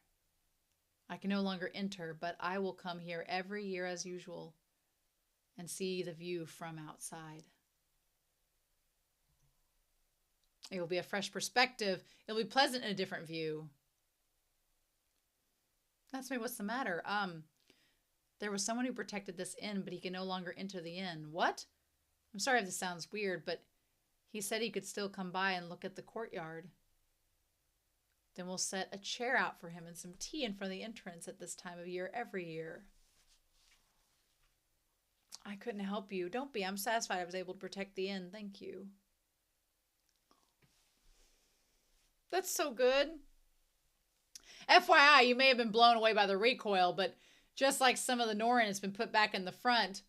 I can no longer enter, but I will come here every year as usual and see the view from outside. It will be a fresh perspective. It'll be pleasant in a different view. That's me. What's the matter? There was someone who protected this inn, but he can no longer enter the inn. What? I'm sorry if this sounds weird, but he said he could still come by and look at the courtyard. Then we'll set a chair out for him and some tea in front of the entrance at this time of year every year. I couldn't help you. Don't be. I'm satisfied I was able to protect the inn. Thank you. That's so good. FYI, you may have been blown away by the recoil, but just like some of the Norin, it's been put back in the front.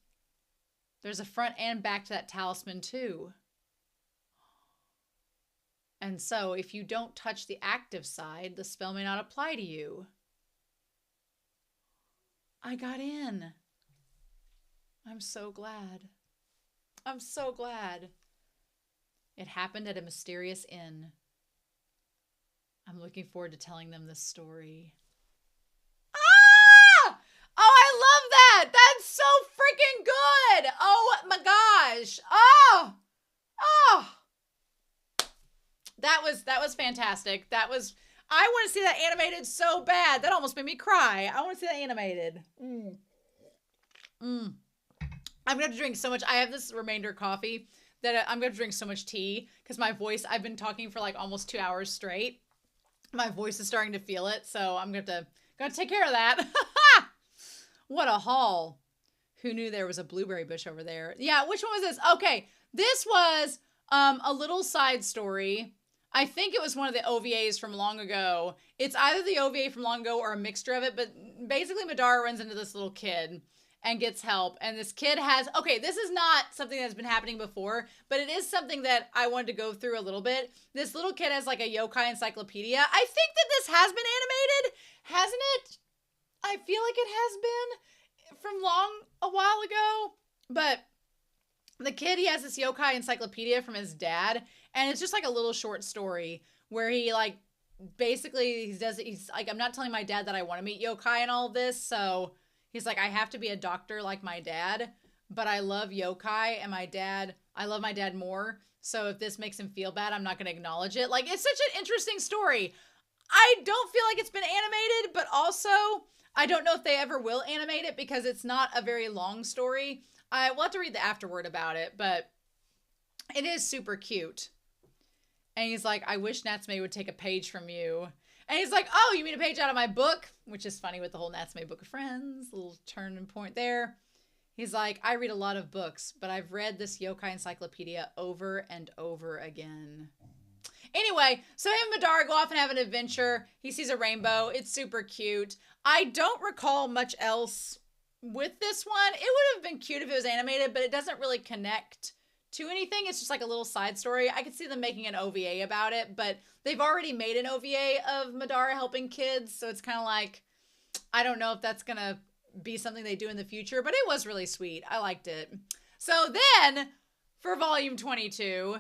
There's a front and back to that talisman too. And so, if you don't touch the active side, the spell may not apply to you. I got in. I'm so glad. I'm so glad. It happened at a mysterious inn. I'm looking forward to telling them this story. Ah! Oh, I love that! That's so freaking good! Oh my gosh! Oh! Oh! That was fantastic. I want to see that animated so bad. That almost made me cry. I want to see that animated. I'm going to have to drink so much. I have this remainder coffee that I'm going to drink so much tea because my voice, I've been talking for like almost 2 hours straight. My voice is starting to feel it. So I'm going to take care of that. What a haul. Who knew there was a blueberry bush over there? Yeah, which one was this? Okay, this was a little side story. I think it was one of the OVAs from long ago. It's either the OVA from long ago or a mixture of it, but basically Madara runs into this little kid and gets help. And this kid has, okay, this is not something that's been happening before, but it is something that I wanted to go through a little bit. This little kid has like a yokai encyclopedia. I think that this has been animated, hasn't it? I feel like it has been from a while ago, but the kid, he has this yokai encyclopedia from his dad, and it's just like a little short story where he like basically he's like, I'm not telling my dad that I want to meet yokai and all this, so he's like, I have to be a doctor like my dad, but I love yokai and I love my dad more, so if this makes him feel bad, I'm not going to acknowledge it. Like, it's such an interesting story. I don't feel like it's been animated, but also I don't know if they ever will animate it because it's not a very long story. I will have to read the afterword about it, but it is super cute. And he's like, I wish Natsume would take a page from you. And he's like, oh, you mean a page out of my book? Which is funny with the whole Natsume Book of Friends. Little turning point there. He's like, I read a lot of books, but I've read this yokai encyclopedia over and over again. Anyway, so him and Madara go off and have an adventure. He sees a rainbow. It's super cute. I don't recall much else with this one. It would have been cute if it was animated, but it doesn't really connect to anything. It's just like a little side story. I could see them making an OVA about it, but they've already made an OVA of Madara helping kids, so it's kind of like, I don't know if that's going to be something they do in the future, but it was really sweet. I liked it. So then, for volume 22...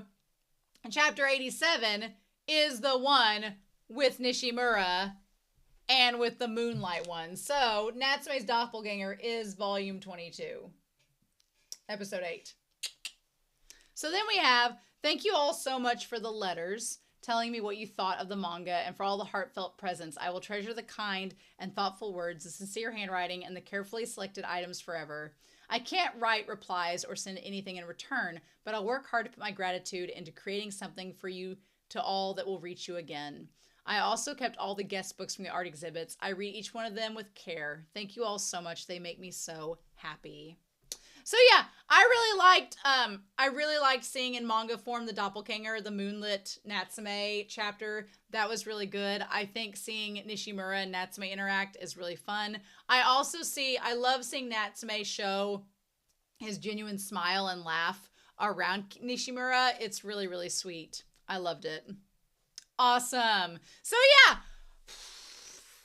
Chapter 87 is the one with Nishimura and with the Moonlight one. So, Natsume's Doppelganger is volume 22. Episode 8. So then we have, thank you all so much for the letters, telling me what you thought of the manga, and for all the heartfelt presents. I will treasure the kind and thoughtful words, the sincere handwriting, and the carefully selected items forever. I can't write replies or send anything in return, but I'll work hard to put my gratitude into creating something for you to all that will reach you again. I also kept all the guest books from the art exhibits. I read each one of them with care. Thank you all so much. They make me so happy. So yeah, I really liked seeing in manga form the Doppelganger, the moonlit Natsume chapter. That was really good. I think seeing Nishimura and Natsume interact is really fun. I love seeing Natsume show his genuine smile and laugh around Nishimura. It's really, really sweet. I loved it. Awesome. So yeah,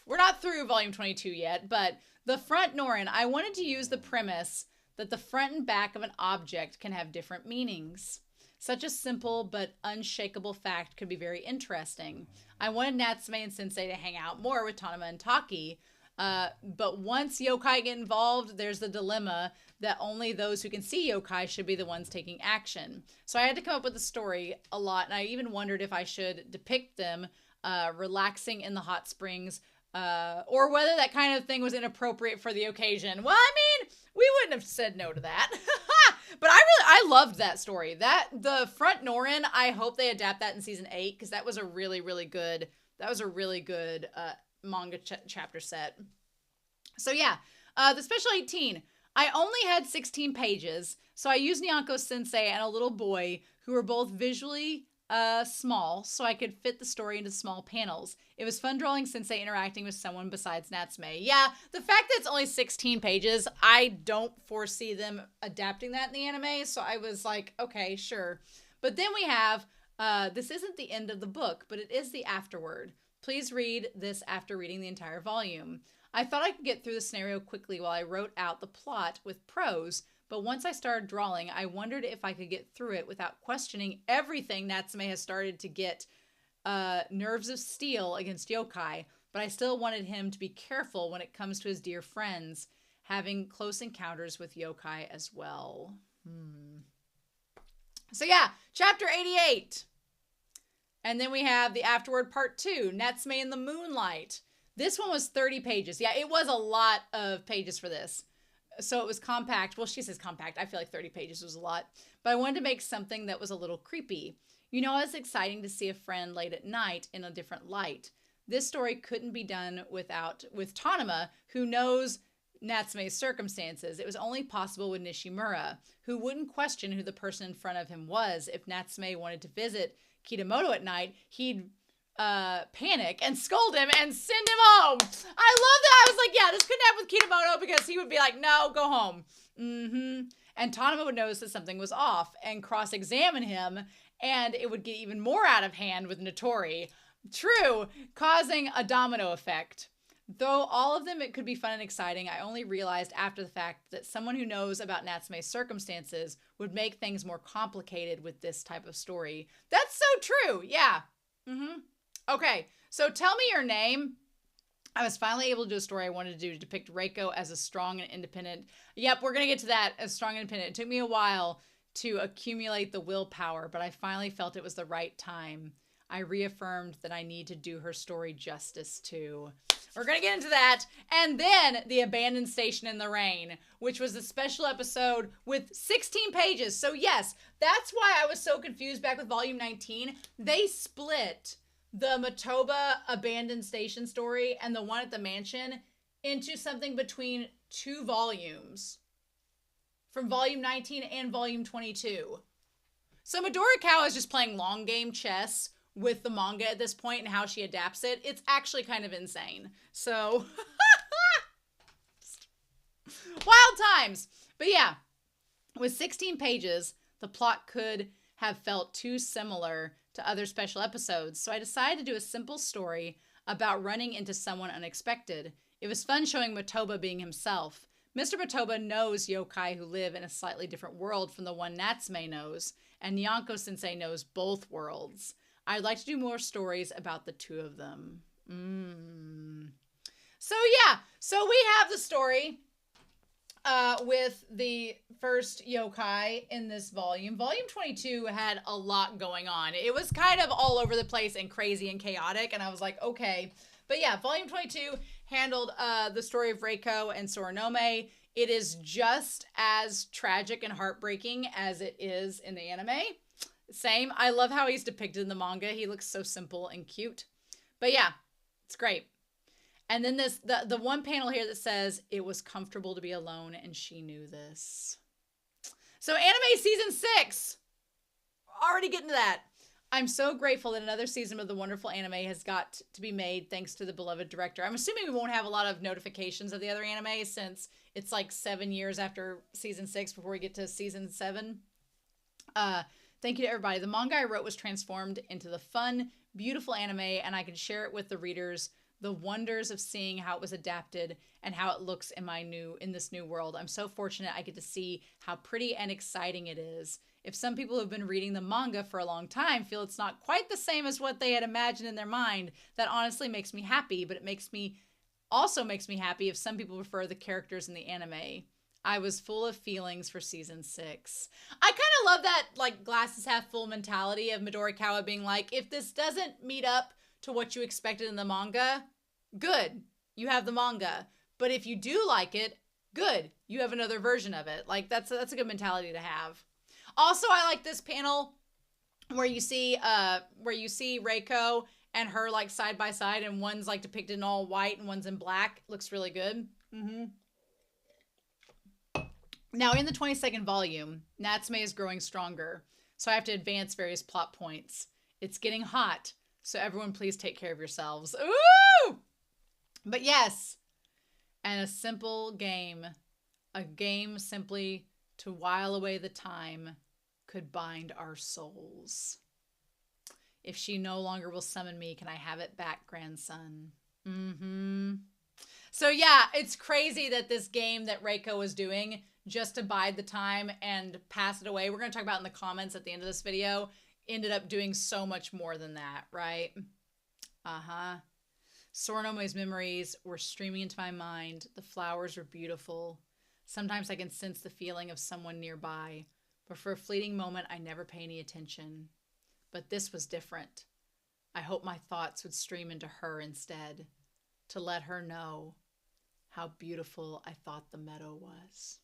we're not through volume 22 yet, but the front Norin, I wanted to use the premise that the front and back of an object can have different meanings. Such a simple but unshakable fact could be very interesting. I wanted Natsume and Sensei to hang out more with Tanama and Taki, but once yokai get involved, there's the dilemma that only those who can see yokai should be the ones taking action. So I had to come up with a story a lot, and I even wondered if I should depict them relaxing in the hot springs, or whether that kind of thing was inappropriate for the occasion. Well, I mean, we wouldn't have said no to that. But I loved that story. The front Norin, I hope they adapt that in season 8, because that was a really, really good, manga chapter set. So yeah, the special 18. I only had 16 pages, so I used Nyanko Sensei and a little boy who were both visually small, so I could fit the story into small panels. It was fun drawing Sensei interacting with someone besides Natsume. Yeah, the fact that it's only 16 pages, I don't foresee them adapting that in the anime, so I was like, okay, sure. But then we have, this isn't the end of the book, but it is the afterword. Please read this after reading the entire volume. I thought I could get through the scenario quickly while I wrote out the plot with prose, but once I started drawing, I wondered if I could get through it without questioning everything Natsume has started to get nerves of steel against yokai, but I still wanted him to be careful when it comes to his dear friends, having close encounters with yokai as well. So yeah, chapter 88. And then we have the afterword part 2, Natsume in the Moonlight. This one was 30 pages. Yeah, it was a lot of pages for this. So it was compact. Well, she says compact. I feel like 30 pages was a lot. But I wanted to make something that was a little creepy. You know, it's exciting to see a friend late at night in a different light. This story couldn't be done with Tanama, who knows Natsume's circumstances. It was only possible with Nishimura, who wouldn't question who the person in front of him was. If Natsume wanted to visit Kitamoto at night, he'd panic and scold him and send him home. I love that. I was like, yeah, this couldn't happen with Kitamoto, because he would be like, no, go home. And Tanama would notice that something was off and cross-examine him, and it would get even more out of hand with Notori. True, causing a domino effect. Though all of them it could be fun and exciting, I only realized after the fact that someone who knows about Natsume's circumstances would make things more complicated with this type of story. That's so true. Yeah. Okay, so tell me your name. I was finally able to do a story I wanted to do to depict Reiko as a strong and independent. Yep, we're going to get to that, as strong and independent. It took me a while to accumulate the willpower, but I finally felt it was the right time. I reaffirmed that I need to do her story justice too. We're going to get into that. And then the Abandoned Station in the Rain, which was a special episode with 16 pages. So yes, that's why I was so confused back with volume 19. They split the Matoba Abandoned Station story and the one at the mansion into something between 2 volumes. From volume 19 and volume 22. So Midori Cow is just playing long game chess with the manga at this point and how she adapts it. It's actually kind of insane. So, wild times. But yeah, with 16 pages, the plot could have felt too similar to other special episodes. So I decided to do a simple story about running into someone unexpected. It was fun showing Matoba being himself. Mr. Matoba knows yokai who live in a slightly different world from the one Natsume knows, and Nyanko-sensei knows both worlds. I'd like to do more stories about the two of them. So yeah, so we have the story with the first yokai in this volume. Volume 22 had a lot going on. It was kind of all over the place and crazy and chaotic, and I was like, okay. But yeah, volume 22 handled the story of Reiko and Soronome. It is just as tragic and heartbreaking as it is in the anime. Same. I love how he's depicted in the manga. He looks so simple and cute. But yeah, it's great. And then this the one panel here that says, it was comfortable to be alone and she knew this. So anime season 6. Already getting to that. I'm so grateful that another season of the wonderful anime has got to be made thanks to the beloved director. I'm assuming we won't have a lot of notifications of the other anime since it's like 7 years after season 6 before we get to season 7. Thank you to everybody. The manga I wrote was transformed into the fun, beautiful anime, and I can share it with the readers, the wonders of seeing how it was adapted and how it looks in this new world. I'm so fortunate I get to see how pretty and exciting it is. If some people who've been reading the manga for a long time feel it's not quite the same as what they had imagined in their mind, that honestly makes me happy, but it also makes me happy if some people prefer the characters in the anime. I was full of feelings for season 6. I kind of love that, like, glasses half full mentality of Midorikawa being like, if this doesn't meet up to what you expected in the manga, good, you have the manga. But if you do like it, good, you have another version of it. Like, that's a good mentality to have. Also, I like this panel where you see Reiko and her, like, side by side, and one's like depicted in all white and one's in black. Looks really good. Now, in the 22nd volume, Natsume is growing stronger, so I have to advance various plot points. It's getting hot, so everyone please take care of yourselves. Ooh! But yes, and a simple game, a game simply to while away the time, could bind our souls. If she no longer will summon me, can I have it back, grandson? So yeah, it's crazy that this game that Reiko was doing just to bide the time and pass it away, we're going to talk about in the comments at the end of this video, ended up doing so much more than that, right? Soranome's memories were streaming into my mind. The flowers were beautiful. Sometimes I can sense the feeling of someone nearby, but for a fleeting moment, I never pay any attention. But this was different. I hope my thoughts would stream into her instead, to let her know how beautiful I thought the meadow was.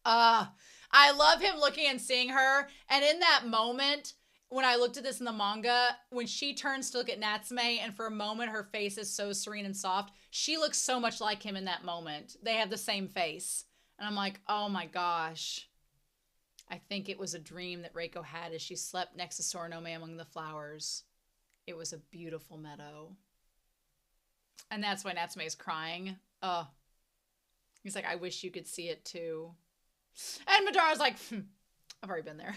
I love him looking and seeing her. And in that moment, when I looked at this in the manga, when she turns to look at Natsume and for a moment her face is so serene and soft, she looks so much like him in that moment. They have the same face. And I'm like, oh my gosh. I think it was a dream that Reiko had as she slept next to Soronome among the flowers. It was a beautiful meadow. And that's why Natsume is crying. Oh. He's like, I wish you could see it too. And Madara's like, I've already been there.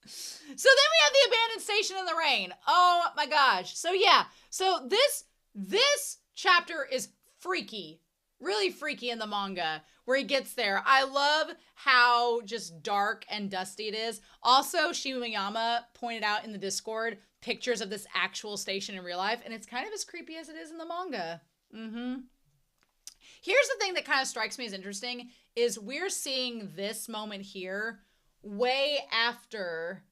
So then we have the abandoned station in the rain. Oh my gosh. So yeah. So this chapter is freaky. Really freaky in the manga where he gets there. I love how just dark and dusty it is. Also, Shimuyama pointed out in the Discord pictures of this actual station in real life, and it's kind of as creepy as it is in the manga. Here's the thing that kind of strikes me as interesting is we're seeing this moment here way after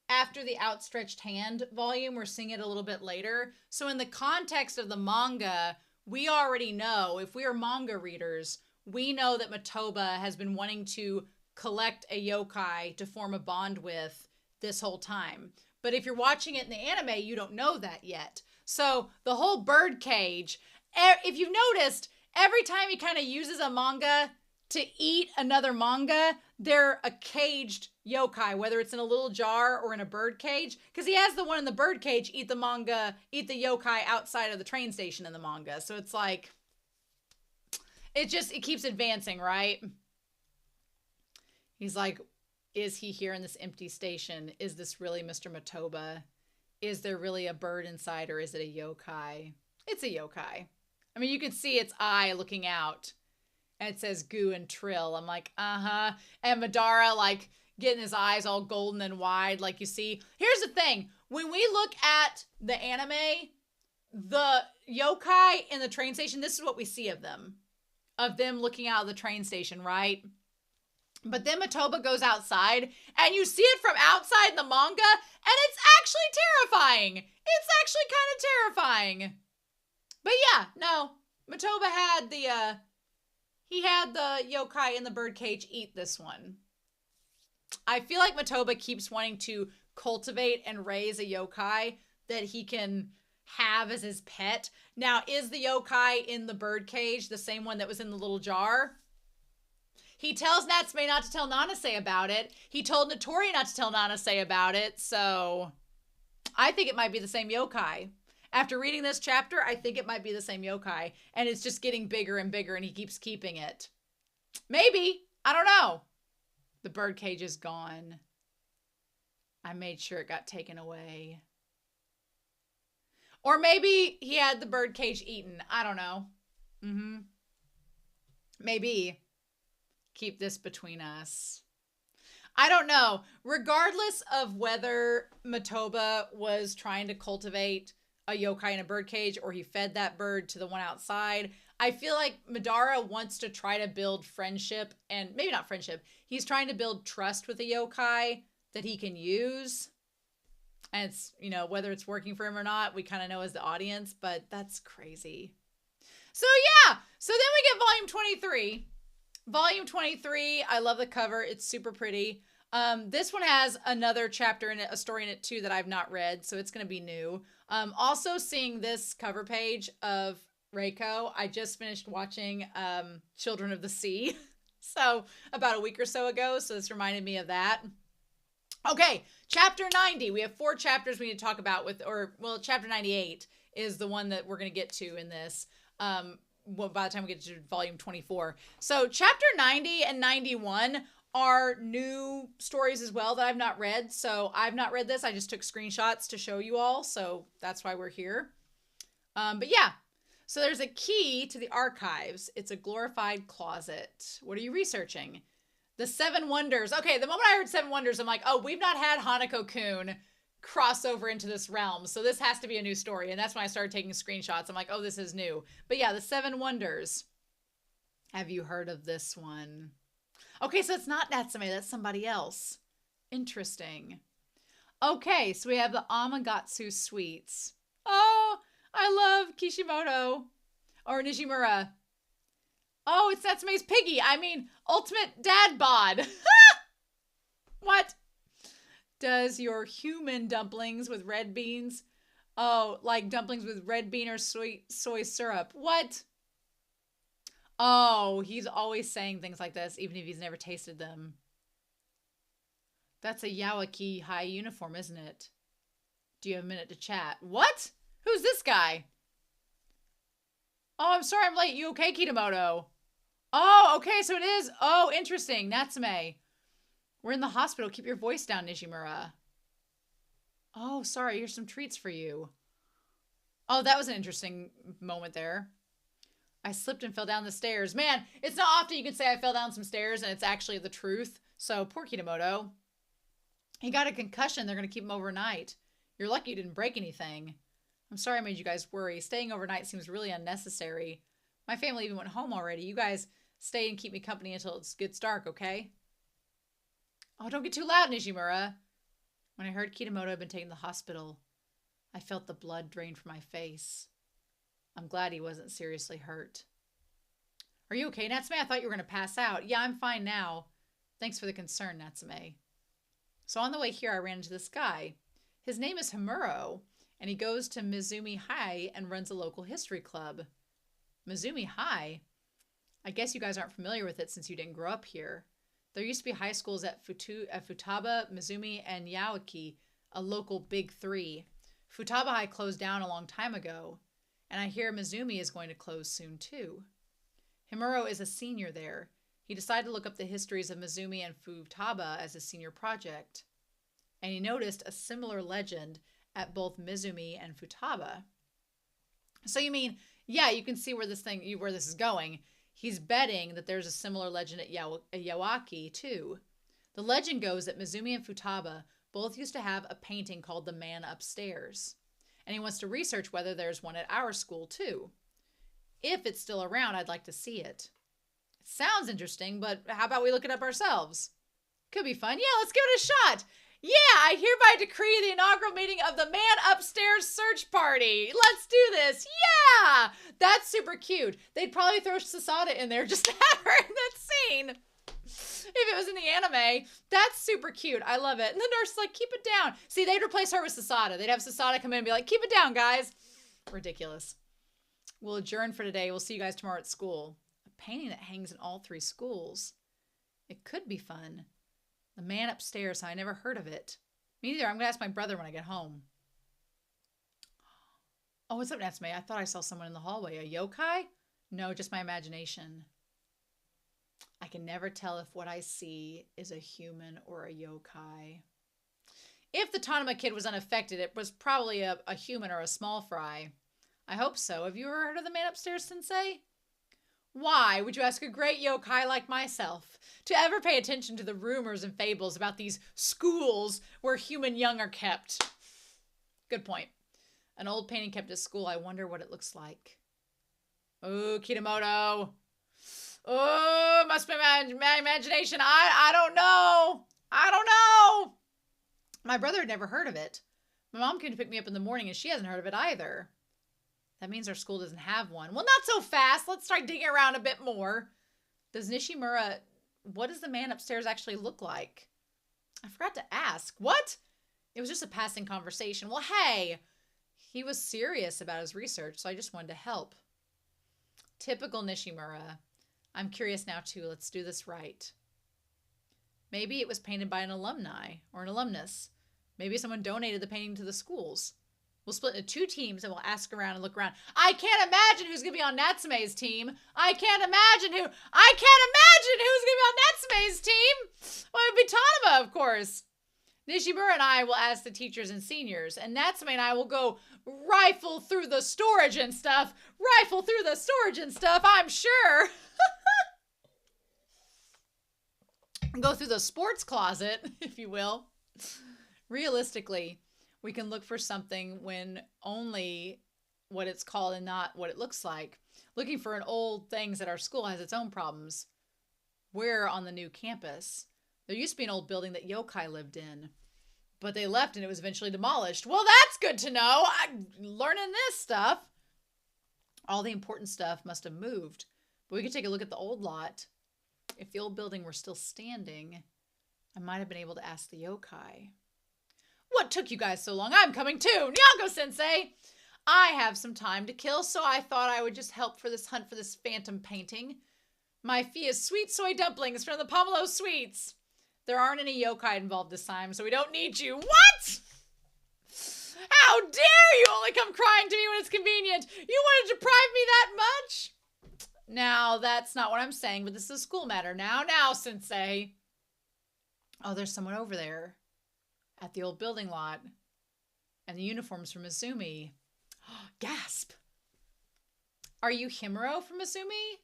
the outstretched hand volume. We're seeing it a little bit later. So in the context of the manga, we already know, if we are manga readers, we know that Matoba has been wanting to collect a yokai to form a bond with this whole time. But if you're watching it in the anime, you don't know that yet. So the whole bird cage, if you've noticed, every time he kind of uses a manga to eat another manga, they're a caged yokai, whether it's in a little jar or in a bird cage. Because he has the one in the bird cage eat the yokai outside of the train station in the manga. So it's like, it keeps advancing, right? He's like, is he here in this empty station? Is this really Mr. Matoba? Is there really a bird inside, or is it a yokai? It's a yokai. I mean, you can see its eye looking out. And it says goo and trill. I'm like, uh-huh. And Madara, like, getting his eyes all golden and wide, like you see. Here's the thing. When we look at the anime, the yokai in the train station, this is what we see of them. Of them looking out of the train station, right? But then Matoba goes outside, and you see it from outside in the manga, and it's actually terrifying. It's actually kind of terrifying. But yeah, no. Matoba had he had the yokai in the birdcage eat this one. I feel like Matoba keeps wanting to cultivate and raise a yokai that he can have as his pet. Now, is the yokai in the birdcage the same one that was in the little jar? He tells Natsume not to tell Nanase about it. He told Notori not to tell Nanase about it. So I think it might be the same yokai. After reading this chapter, I think it might be the same yokai. And it's just getting bigger and bigger, and he keeps keeping it. Maybe. I don't know. The birdcage is gone. I made sure it got taken away. Or maybe he had the birdcage eaten. I don't know. Maybe. Keep this between us. I don't know. Regardless of whether Matoba was trying to cultivate a yokai in a birdcage or he fed that bird to the one outside, I feel like Madara wants to try to build friendship, and maybe not friendship. He's trying to build trust with a yokai that he can use. And it's, you know, whether it's working for him or not, we kind of know as the audience, but that's crazy. So yeah, so then we get volume 23. Volume 23, I love the cover. It's super pretty. This one has another chapter in it, a story in it too that I've not read, so it's going to be new. Also seeing this cover page of Reiko, I just finished watching Children of the Sea, so about a week or so ago, so this reminded me of that. Okay, chapter 90. We have 4 chapters we need to talk about chapter 98 is the one that we're going to get to in this. By the time we get to volume 24. So chapter 90 and 91 are new stories as well that I've not read. So I've not read this. I just took screenshots to show you all. So that's why we're here. But yeah, so there's a key to the archives. It's a glorified closet. What are you researching? The 7 Wonders. Okay, the moment I heard 7 Wonders, I'm like, oh, we've not had Hanako-kun cross over into this realm, so this has to be a new story. And that's when I started taking screenshots. I'm like, oh, this is new. But yeah, the 7 Wonders. Have you heard of this one? Okay, so it's not Natsume, that's somebody else. Interesting. Okay, so we have the Amagatsu sweets. Oh, I love Kishimoto or Nishimura. Oh, it's Natsume's piggy. I mean, ultimate dad bod. What? Does your human dumplings with red beans? Oh, like dumplings with red bean or soy syrup. What? Oh, he's always saying things like this, even if he's never tasted them. That's a Yawaki high uniform, isn't it? Do you have a minute to chat? What? Who's this guy? Oh, I'm sorry I'm late. You okay, Kitamoto? Oh, okay, so it is. Oh, interesting. Natsume. We're in the hospital. Keep your voice down, Nishimura. Oh, sorry. Here's some treats for you. Oh, that was an interesting moment there. I slipped and fell down the stairs. Man, it's not often you can say I fell down some stairs and it's actually the truth. So, poor Kitamoto. He got a concussion. They're going to keep him overnight. You're lucky you didn't break anything. I'm sorry I made you guys worry. Staying overnight seems really unnecessary. My family even went home already. You guys stay and keep me company until it gets dark, okay? Oh, don't get too loud, Nishimura. When I heard Kitamoto had been taken to the hospital, I felt the blood drain from my face. I'm glad he wasn't seriously hurt. Are you okay, Natsume? I thought you were going to pass out. Yeah, I'm fine now. Thanks for the concern, Natsume. So on the way here, I ran into this guy. His name is Himuro, and he goes to Mizumi High and runs a local history club. Mizumi High? I guess you guys aren't familiar with it since you didn't grow up here. There used to be high schools at Futaba, Mizumi, and Yaoki, a local big three. Futaba High closed down a long time ago, and I hear Mizumi is going to close soon too. Himuro is a senior there. He decided to look up the histories of Mizumi and Futaba as a senior project, and he noticed a similar legend at both Mizumi and Futaba. So you mean, yeah, you can see where this is going. He's betting that there's a similar legend at Yaoki too. The legend goes that Mizumi and Futaba both used to have a painting called The Man Upstairs, and he wants to research whether there's one at our school too. If it's still around, I'd like to see it. It sounds interesting, but how about we look it up ourselves? Could be fun. Yeah, let's give it a shot. Yeah, I hereby decree the inaugural meeting of the Man Upstairs search party. Let's do this. Yeah, that's super cute. They'd probably throw Sasada in there just to have her in that scene. If it was in the anime. That's super cute. I love it. And the nurse is like, keep it down. See, they'd replace her with Sasada. They'd have Sasada come in and be like, keep it down, guys. Ridiculous. We'll adjourn for today. We'll see you guys tomorrow at school. A painting that hangs in all 3 schools. It could be fun. The Man Upstairs. I never heard of it. Me neither. I'm going to ask my brother when I get home. Oh, what's up, Natsume? I thought I saw someone in the hallway. A yokai? No, just my imagination. I can never tell if what I see is a human or a yokai. If the Tanuma kid was unaffected, it was probably a human or a small fry. I hope so. Have you ever heard of the Man Upstairs, Sensei? Why would you ask a great yokai like myself to ever pay attention to the rumors and fables about these schools where human young are kept? Good point. An old painting kept at school. I wonder what it looks like. Oh, Kitamoto. Oh, must be my imagination. I don't know. I don't know. My brother had never heard of it. My mom came to pick me up in the morning and she hasn't heard of it either. That means our school doesn't have one. Well, not so fast. Let's start digging around a bit more. Does Nishimura, what does the Man Upstairs actually look like? I forgot to ask. What? It was just a passing conversation. Well, hey, he was serious about his research, so I just wanted to help. Typical Nishimura. I'm curious now, too. Let's do this right. Maybe it was painted by an alumni or an alumnus. Maybe someone donated the painting to the schools. We'll split into 2 teams and we'll ask around and look around. I can't imagine who's going to be on Natsume's team. I can't imagine who's going to be on Natsume's team. Well, it would be Tanuma, of course. Nishimura and I will ask the teachers and seniors, and Natsume and I will go rifle through the storage and stuff. I'm sure. Go through the sports closet, if you will. Realistically, we can look for something when only what it's called and not what it looks like. Looking for an old things at our school has its own problems. We're on the new campus. There used to be an old building that yokai lived in, but they left and it was eventually demolished. Well, that's good to know. I'm learning this stuff. All the important stuff must have moved, but we could take a look at the old lot. If the old building were still standing, I might have been able to ask the yokai. What took you guys so long? I'm coming too. Nyanko-sensei! I have some time to kill, so I thought I would just help for this hunt for this phantom painting. My fee is sweet soy dumplings from the Pomelo Sweets. There aren't any yokai involved this time, so we don't need you. What? How dare you only come crying to me when it's convenient? You want to deprive me that much? Now, that's not what I'm saying, but this is a school matter. Now, sensei. Oh, there's someone over there. At the old building lot. And the uniform's from Azumi. Gasp. Are you Himuro from Azumi?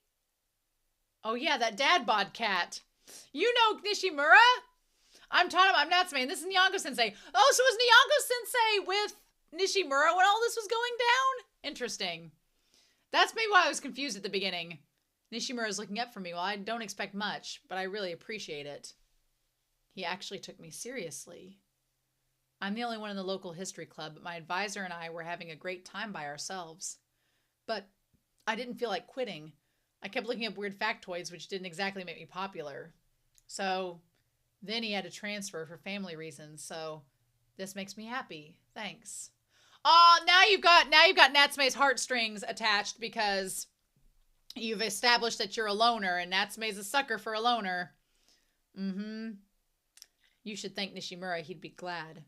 Oh yeah, that dad bod cat. You know Nishimura? I'm Tanama, I'm Natsume, and this is Nyanko Sensei. Oh, so was Nyanko Sensei with Nishimura when all this was going down? Interesting. That's maybe why I was confused at the beginning. Nishimura is looking up for me. Well, I don't expect much, but I really appreciate it. He actually took me seriously. I'm the only one in the local history club, but my advisor and I were having a great time by ourselves. But I didn't feel like quitting. I kept looking up weird factoids, which didn't exactly make me popular. So then he had to transfer for family reasons, so this makes me happy. Thanks. Oh, now you've got Natsume's heartstrings attached because you've established that you're a loner, and Natsume's a sucker for a loner. Mm-hmm. You should thank Nishimura. He'd be glad.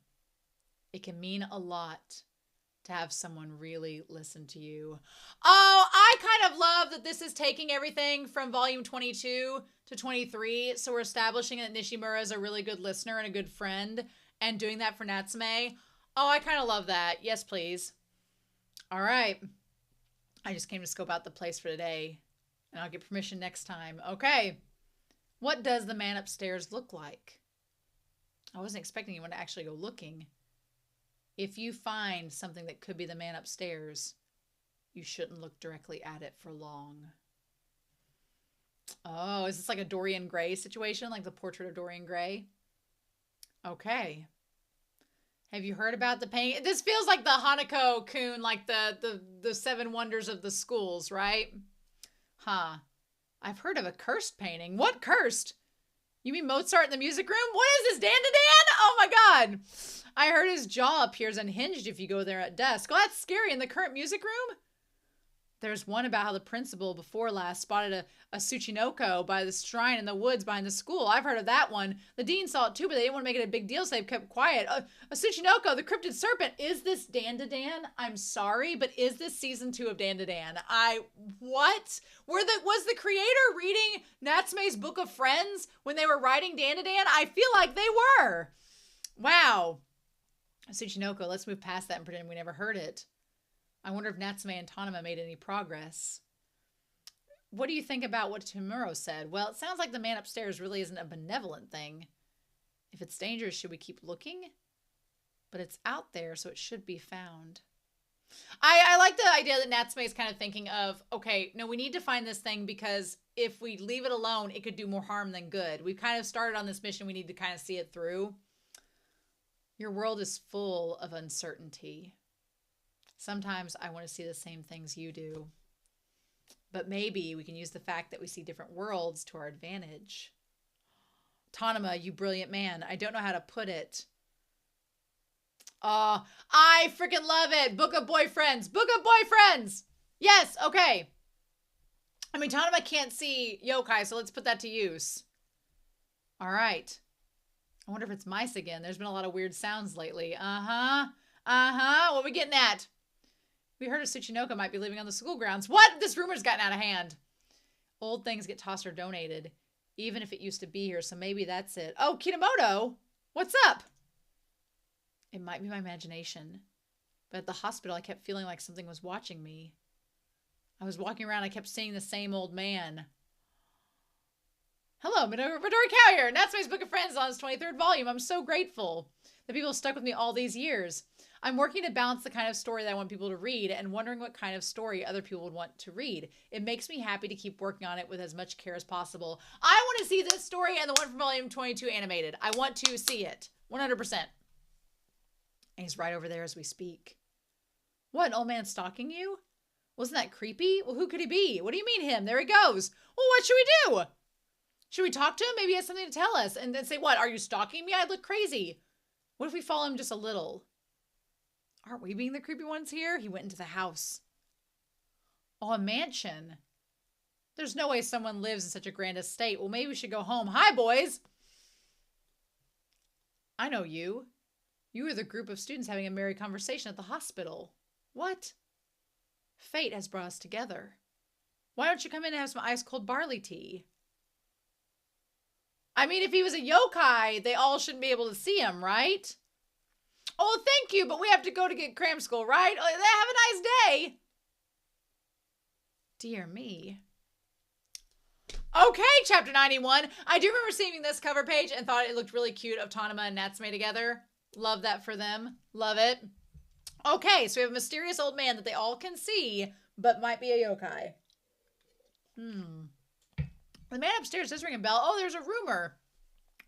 It can mean a lot to have someone really listen to you. Oh, I kind of love that this is taking everything from volume 22 to 23. So we're establishing that Nishimura is a really good listener and a good friend, and doing that for Natsume. Oh, I kind of love that. Yes, please. All right. I just came to scope out the place for today, and I'll get permission next time. Okay. What does the man upstairs look like? I wasn't expecting anyone to actually go looking. If you find something that could be the man upstairs, you shouldn't look directly at it for long. Oh, is this like a Dorian Gray situation? Like the portrait of Dorian Gray? Okay. Have you heard about the painting? This feels like the Hanako-kun, like the seven wonders of the schools, right? Huh. I've heard of a cursed painting. What cursed? You mean Mozart in the music room? What is this, Dan to Dan? Oh my God. I heard his jaw appears unhinged if you go there at dusk. Well, that's scary. In the current music room? There's one about how the principal before last spotted a Tsuchinoko by the shrine in the woods behind the school. I've heard of that one. The dean saw it too, but they didn't want to make it a big deal, so they've kept quiet. A Tsuchinoko, the cryptid serpent. Is this Dan to Dan? I'm sorry, but is this season 2 of Dan to Dan? What? Was the creator reading Natsume's Book of Friends when they were writing Dan to Dan? I feel like they were. Wow. Tsuchinoko, let's move past that and pretend we never heard it. I wonder if Natsume and Tanama made any progress. What do you think about what Tomuro said? Well, it sounds like the man upstairs really isn't a benevolent thing. If it's dangerous, should we keep looking? But it's out there, so it should be found. I like the idea that Natsume is kind of thinking of, okay, no, we need to find this thing because if we leave it alone, it could do more harm than good. We've kind of started on this mission. We need to kind of see it through. Your world is full of uncertainty. Sometimes I want to see the same things you do. But maybe we can use the fact that we see different worlds to our advantage. Tanama, you brilliant man. I don't know how to put it. I freaking love it. Book of Boyfriends. Book of Boyfriends. Yes, okay. I mean, Tanama can't see yokai, so let's put that to use. All right. I wonder if it's mice again. There's been a lot of weird sounds lately. What are we getting at? We heard a Tsuchinoko might be living on the school grounds. What? This rumor's gotten out of hand. Old things get tossed or donated, even if it used to be here, so maybe that's it. Oh, Kitamoto! What's up? It might be my imagination, but at the hospital I kept feeling like something was watching me. I was walking around, I kept seeing the same old man. Hello, Midori Cow here. Natsume's Book of Friends on its 23rd volume. I'm so grateful. The people have stuck with me all these years. I'm working to balance the kind of story that I want people to read and wondering what kind of story other people would want to read. It makes me happy to keep working on it with as much care as possible. I want to see this story and the one from volume 22 animated. I want to see it. 100%. And he's right over there as we speak. What, an old man stalking you? Wasn't that creepy? Well, who could he be? What do you mean him? There he goes. Well, what should we do? Should we talk to him? Maybe he has something to tell us. And then say, what? Are you stalking me? I'd look crazy. What if we follow him just a little? Aren't we being the creepy ones here? He went into the house. Oh, a mansion. There's no way someone lives in such a grand estate. Well, maybe we should go home. Hi, boys. I know you. You were the group of students having a merry conversation at the hospital. What? Fate has brought us together. Why don't you come in and have some ice-cold barley tea? I mean, if he was a yokai, they all shouldn't be able to see him, right? Oh, thank you, but we have to go to get cram school, right? Have a nice day. Dear me. Okay, chapter 91. I do remember seeing this cover page and thought it looked really cute of Tanuma and Natsume together. Love that for them. Love it. Okay, so we have a mysterious old man that they all can see, but might be a yokai. The man upstairs does ring a bell. Oh, there's a rumor.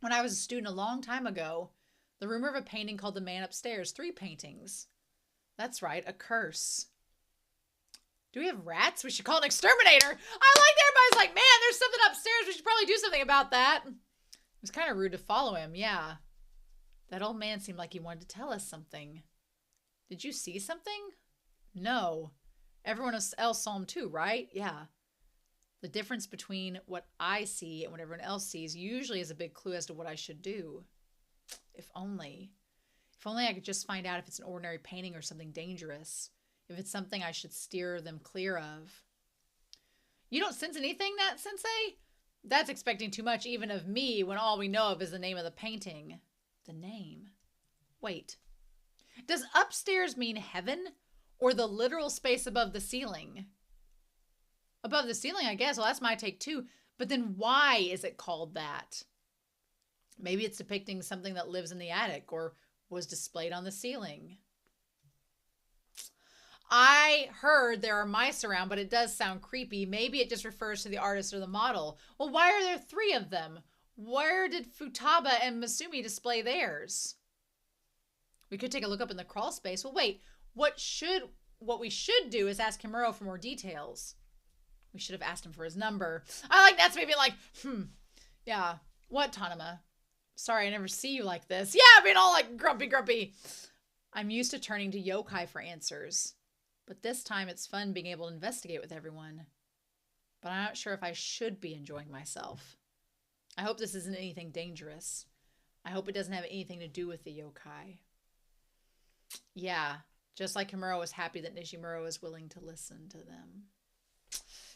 When I was a student a long time ago, the rumor of a painting called The Man Upstairs. 3 paintings. That's right, a curse. Do we have rats? We should call an exterminator. I like that everybody's like, man, there's something upstairs. We should probably do something about that. It was kind of rude to follow him, yeah. That old man seemed like he wanted to tell us something. Did you see something? No. Everyone else saw him too, right? Yeah. The difference between what I see and what everyone else sees usually is a big clue as to what I should do. If only. If only I could just find out if it's an ordinary painting or something dangerous. If it's something I should steer them clear of. You don't sense anything, Nat Sensei? That's expecting too much even of me when all we know of is the name of the painting. The name. Wait. Does upstairs mean heaven or the literal space above the ceiling? Above the ceiling, I guess. Well, that's my take too. But then why is it called that? Maybe it's depicting something that lives in the attic or was displayed on the ceiling. I heard there are mice around, but it does sound creepy. Maybe it just refers to the artist or the model. Well, why are there 3 of them? Where did Futaba and Masumi display theirs? We could take a look up in the crawl space. Well, wait. What we should do is ask Himuro for more details. We should have asked him for his number. I like Natsume being like, yeah. What, Tanuma? Sorry, I never see you like this. Yeah, being all like grumpy. I'm used to turning to yokai for answers. But this time it's fun being able to investigate with everyone. But I'm not sure if I should be enjoying myself. I hope this isn't anything dangerous. I hope it doesn't have anything to do with the yokai. Yeah, just like Himuro was happy that Nishimura was willing to listen to them.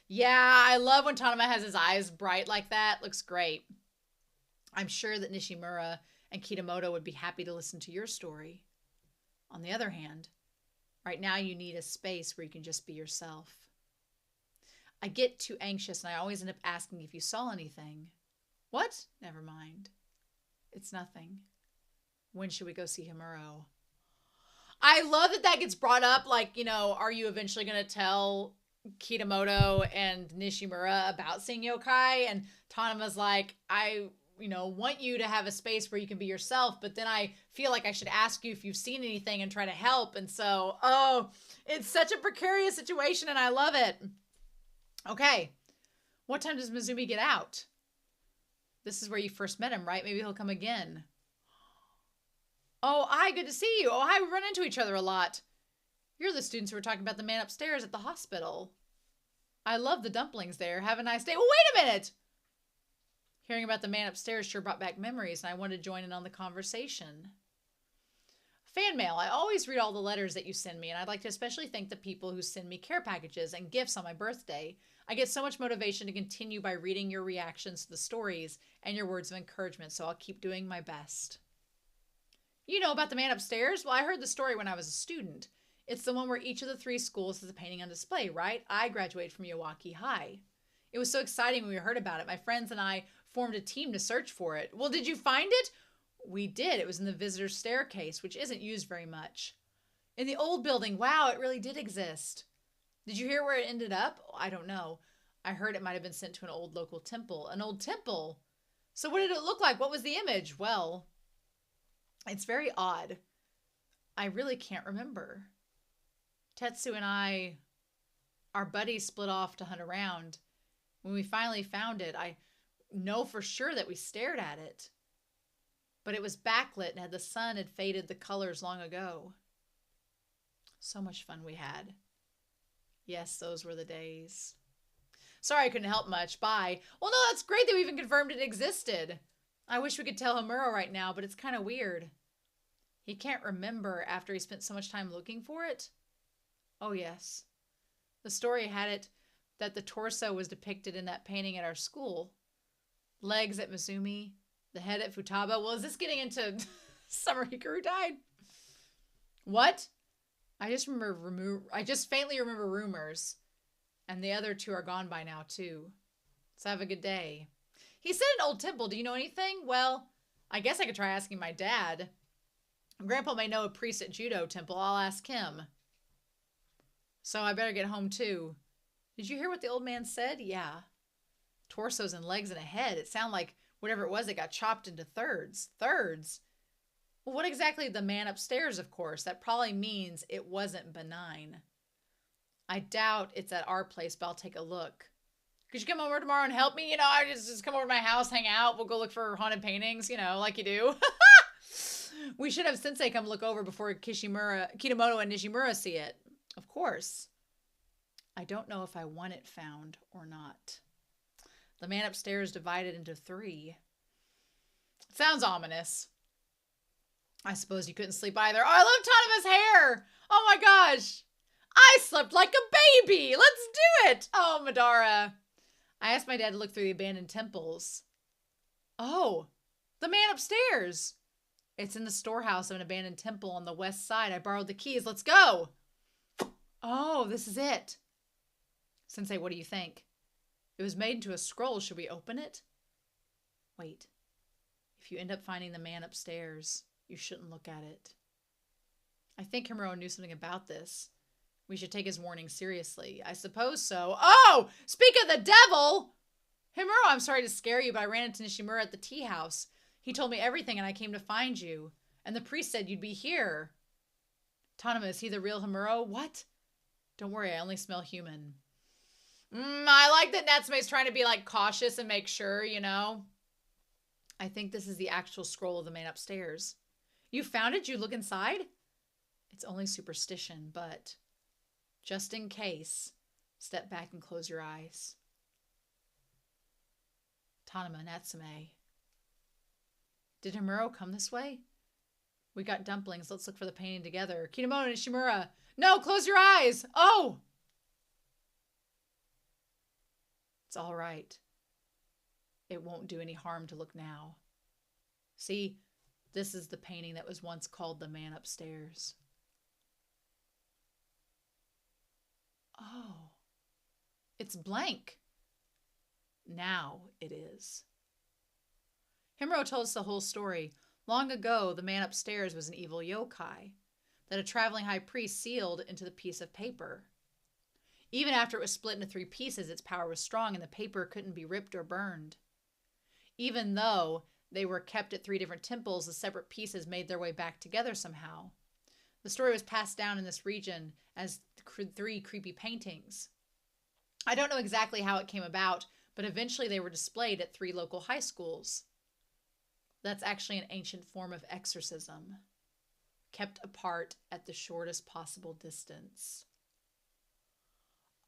Yeah, I love when Tanuma has his eyes bright like that. Looks great. I'm sure that Nishimura and Kitamoto would be happy to listen to your story. On the other hand, right now you need a space where you can just be yourself. I get too anxious and I always end up asking if you saw anything. What? Never mind. It's nothing. When should we go see Himuro? I love that that gets brought up. Like, you know, are you eventually going to tell Kitamoto and Nishimura about seeing yokai? And Tanuma's like, I want you to have a space where you can be yourself, but then I feel like I should ask you if you've seen anything and try to help. And so, it's such a precarious situation and I love it. Okay. What time does Mizumi get out? This is where you first met him, right? Maybe he'll come again. Oh, hi, good to see you. Oh, hi, we run into each other a lot. You're the students who were talking about the man upstairs at the hospital. I love the dumplings there. Have a nice day. Well, wait a minute. Hearing about the man upstairs sure brought back memories, and I wanted to join in on the conversation. Fan mail. I always read all the letters that you send me, and I'd like to especially thank the people who send me care packages and gifts on my birthday. I get so much motivation to continue by reading your reactions to the stories and your words of encouragement, so I'll keep doing my best. You know about the man upstairs? Well, I heard the story when I was a student. It's the one where each of the 3 schools has a painting on display, right? I graduated from Iwaki High. It was so exciting when we heard about it. My friends and I formed a team to search for it. Well, did you find it? We did. It was in the visitor's staircase, which isn't used very much. In the old building. Wow, it really did exist. Did you hear where it ended up? I don't know. I heard it might have been sent to an old local temple. An old temple? So what did it look like? What was the image? Well, it's very odd. I really can't remember. Tetsu and I, our buddies split off to hunt around. When we finally found it, I know for sure that we stared at it. But it was backlit and the sun had faded the colors long ago. So much fun we had. Yes, those were the days. Sorry I couldn't help much. Bye. Well, no, that's great that we even confirmed it existed. I wish we could tell Himuro right now, but it's kind of weird. He can't remember after he spent so much time looking for it. Oh, yes. The story had it that the torso was depicted in that painting at our school. Legs at Masumi, the head at Futaba. Well, is this getting into Summer Hikaru died? What? I just faintly remember rumors. And the other two are gone by now, too. So have a good day. He said an old temple. Do you know anything? Well, I guess I could try asking my dad. Grandpa may know a priest at Judo Temple. I'll ask him. So I better get home, too. Did you hear what the old man said? Yeah. Torsos and legs and a head. It sounded like whatever it was, it got chopped into thirds. Thirds? Well, what exactly? The man upstairs, of course. That probably means it wasn't benign. I doubt it's at our place, but I'll take a look. Could you come over tomorrow and help me? You know, I just come over to my house, hang out. We'll go look for haunted paintings, you know, like you do. We should have Sensei come look over before Kitamoto and Nishimura see it. Of course. I don't know if I want it found or not. The man upstairs divided into 3. Sounds ominous. I suppose you couldn't sleep either. Oh, I love Tanima's hair. Oh my gosh. I slept like a baby. Let's do it. Oh, Madara. I asked my dad to look through the abandoned temples. Oh, the man upstairs. It's in the storehouse of an abandoned temple on the west side. I borrowed the keys. Let's go. Oh, this is it. Sensei, what do you think? It was made into a scroll. Should we open it? Wait. If you end up finding the man upstairs, you shouldn't look at it. I think Himuro knew something about this. We should take his warning seriously. I suppose so. Oh! Speak of the devil! Himuro, I'm sorry to scare you, but I ran into Nishimura at the tea house. He told me everything and I came to find you. And the priest said you'd be here. Tanima, is he the real Himuro? What? Don't worry, I only smell human. I like that Natsume's trying to be like cautious and make sure, you know. I think this is the actual scroll of the man upstairs. You found it? You look inside? It's only superstition, but just in case, step back and close your eyes. Tanima, Natsume. Did Himuro come this way? We got dumplings. Let's look for the painting together. Kitamoto and Nishimura. No, close your eyes. Oh! It's all right. It won't do any harm to look now. See, this is the painting that was once called the man upstairs. Oh, it's blank. Now it is. Himuro told us the whole story. Long ago, the man upstairs was an evil yokai that a traveling high priest sealed into the piece of paper. Even after it was split into 3 pieces, its power was strong and the paper couldn't be ripped or burned. Even though they were kept at 3 different temples, the separate pieces made their way back together somehow. The story was passed down in this region as 3 creepy paintings. I don't know exactly how it came about, but eventually they were displayed at 3 local high schools. That's actually an ancient form of exorcism, kept apart at the shortest possible distance.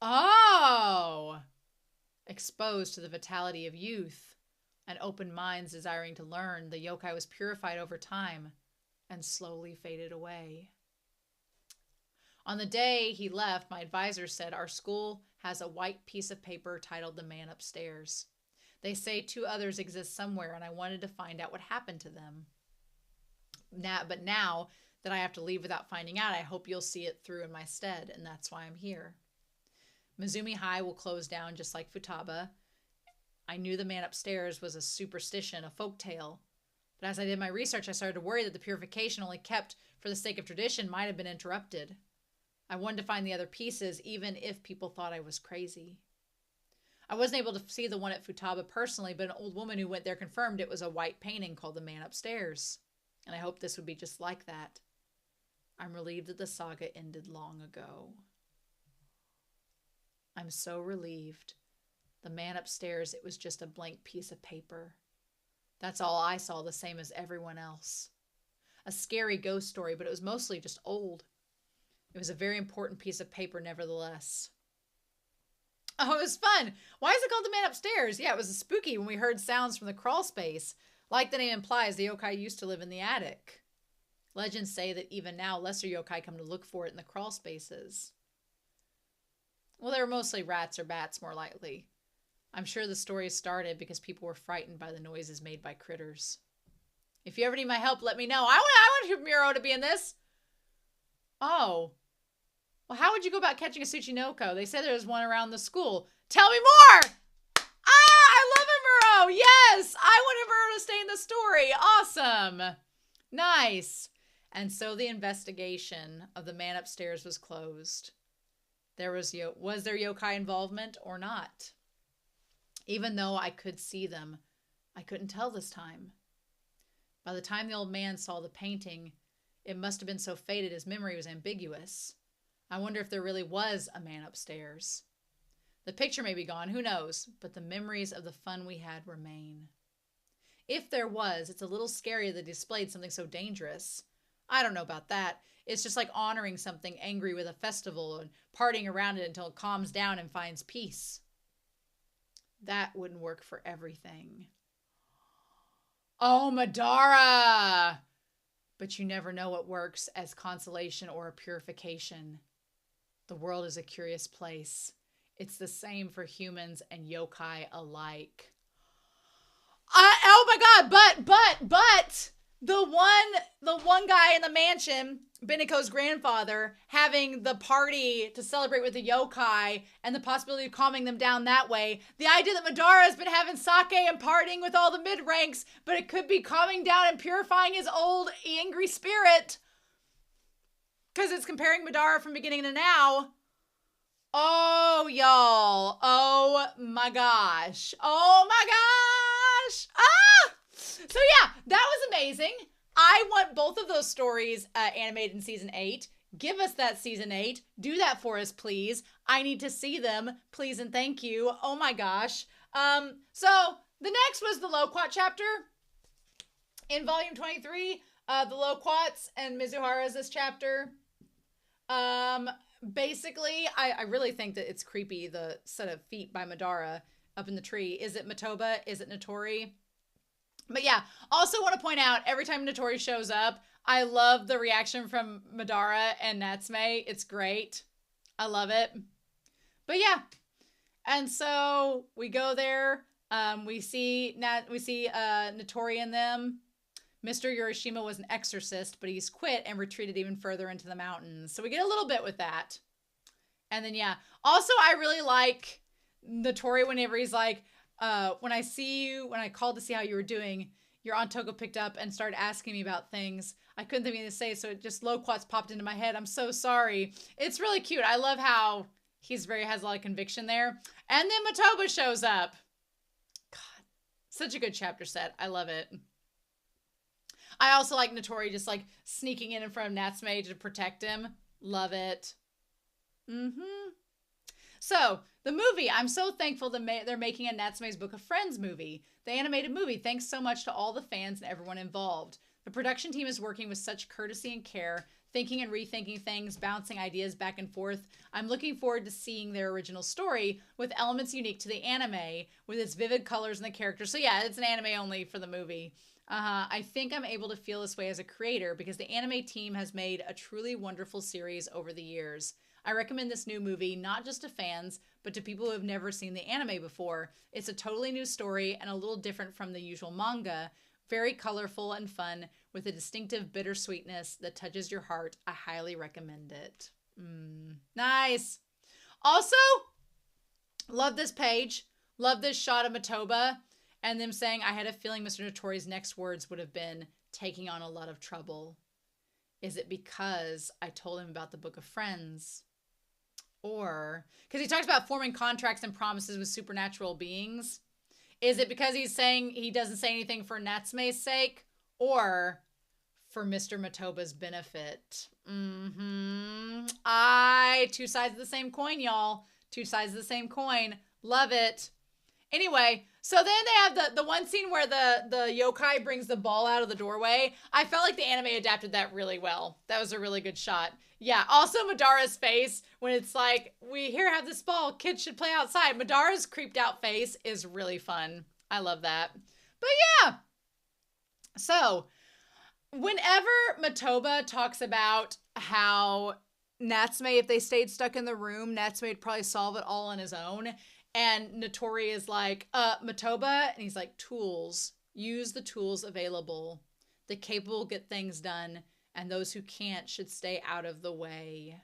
Oh! Exposed to the vitality of youth and open minds desiring to learn, the yokai was purified over time and slowly faded away. On the day he left, my advisor said, our school has a white piece of paper titled The Man Upstairs. They say 2 others exist somewhere, and I wanted to find out what happened to them. But now that I have to leave without finding out, I hope you'll see it through in my stead, and that's why I'm here. Mizumi High will close down just like Futaba. I knew the man upstairs was a superstition, a folktale. But as I did my research, I started to worry that the purification only kept for the sake of tradition might have been interrupted. I wanted to find the other pieces, even if people thought I was crazy. I wasn't able to see the one at Futaba personally, but an old woman who went there confirmed it was a white painting called The Man Upstairs. And I hoped this would be just like that. I'm relieved that the saga ended long ago. I'm so relieved. The man upstairs, it was just a blank piece of paper. That's all I saw, the same as everyone else. A scary ghost story, but it was mostly just old. It was a very important piece of paper nevertheless. Oh, it was fun. Why is it called The Man Upstairs? Yeah, it was spooky when we heard sounds from the crawl space. Like the name implies, the yokai used to live in the attic. Legends say that even now, lesser yokai come to look for it in the crawl spaces. Well, they were mostly rats or bats, more likely. I'm sure the story started because people were frightened by the noises made by critters. If you ever need my help, let me know. I want Himuro to be in this. Oh. Well, how would you go about catching a Tsuchinoko? They said there's one around the school. Tell me more! Ah, I love Imuro! Yes! I want Imuro to stay in the story. Awesome. Nice. And so the investigation of the man upstairs was closed. Was there yokai involvement or not? Even though I could see them, I couldn't tell this time. By the time the old man saw the painting, it must have been so faded his memory was ambiguous. I wonder if there really was a man upstairs. The picture may be gone, who knows, but the memories of the fun we had remain. If there was, it's a little scary that they displayed something so dangerous. I don't know about that. It's just like honoring something angry with a festival and partying around it until it calms down and finds peace. That wouldn't work for everything. Oh, Madara! But you never know what works as consolation or a purification. The world is a curious place. It's the same for humans and yokai alike. Oh my god, but the one guy in the mansion, Beneko's grandfather, having the party to celebrate with the yokai and the possibility of calming them down that way. The idea that Madara has been having sake and partying with all the mid-ranks, but it could be calming down and purifying his old angry spirit. Because it's comparing Madara from beginning to now. Oh, y'all. Oh my gosh. Oh my gosh. Ah! So yeah, that was amazing. I want both of those stories animated in season 8. Give us that season 8. Do that for us, please. I need to see them, please and thank you. Oh my gosh. So the next was the Loquat chapter in volume 23. The Loquats and Mizuhara's this chapter. Basically, I really think that it's creepy, the set of feet by Madara up in the tree. Is it Matoba? Is it Notori? But yeah, also want to point out, every time Notori shows up, I love the reaction from Madara and Natsume. It's great. I love it. But yeah, and so we go there. We see Notori and them. Mr. Urashima was an exorcist, but he's quit and retreated even further into the mountains. So we get a little bit with that. And then, yeah. Also, I really like Notori whenever he's like, when I called to see how you were doing, your Aunt Toko picked up and started asking me about things. I couldn't think of anything to say, so it just Loquats popped into my head. I'm so sorry. It's really cute. I love how has a lot of conviction there. And then Matoba shows up. God, such a good chapter set. I love it. I also like Notori just like sneaking in front of Natsume to protect him. Love it. So, the movie. I'm so thankful that they're making a Natsume's Book of Friends movie. The animated movie. Thanks so much to all the fans and everyone involved. The production team is working with such courtesy and care, thinking and rethinking things, bouncing ideas back and forth. I'm looking forward to seeing their original story with elements unique to the anime, with its vivid colors and the characters. So yeah, it's an anime only for the movie. I think I'm able to feel this way as a creator because the anime team has made a truly wonderful series over the years. I recommend this new movie not just to fans, but to people who have never seen the anime before. It's a totally new story and a little different from the usual manga. Very colorful and fun with a distinctive bittersweetness that touches your heart. I highly recommend it. Nice. Also, love this page. Love this shot of Matoba and them saying, I had a feeling Mr. Notori's next words would have been taking on a lot of trouble. Is it because I told him about the Book of Friends? Or, because he talks about forming contracts and promises with supernatural beings. Is it because he's saying he doesn't say anything for Natsume's sake? Or for Mr. Matoba's benefit? Two sides of the same coin, y'all. Two sides of the same coin. Love it. Anyway, so then they have the one scene where the yokai brings the ball out of the doorway. I felt like the anime adapted that really well. That was a really good shot. Yeah, also Madara's face when it's like, we here have this ball, kids should play outside. Madara's creeped out face is really fun. I love that. But yeah. So, whenever Matoba talks about how Natsume, if they stayed stuck in the room, Natsume would probably solve it all on his own. And Notori is like, Matoba, and he's like, tools. Use the tools available. The capable get things done, and those who can't should stay out of the way.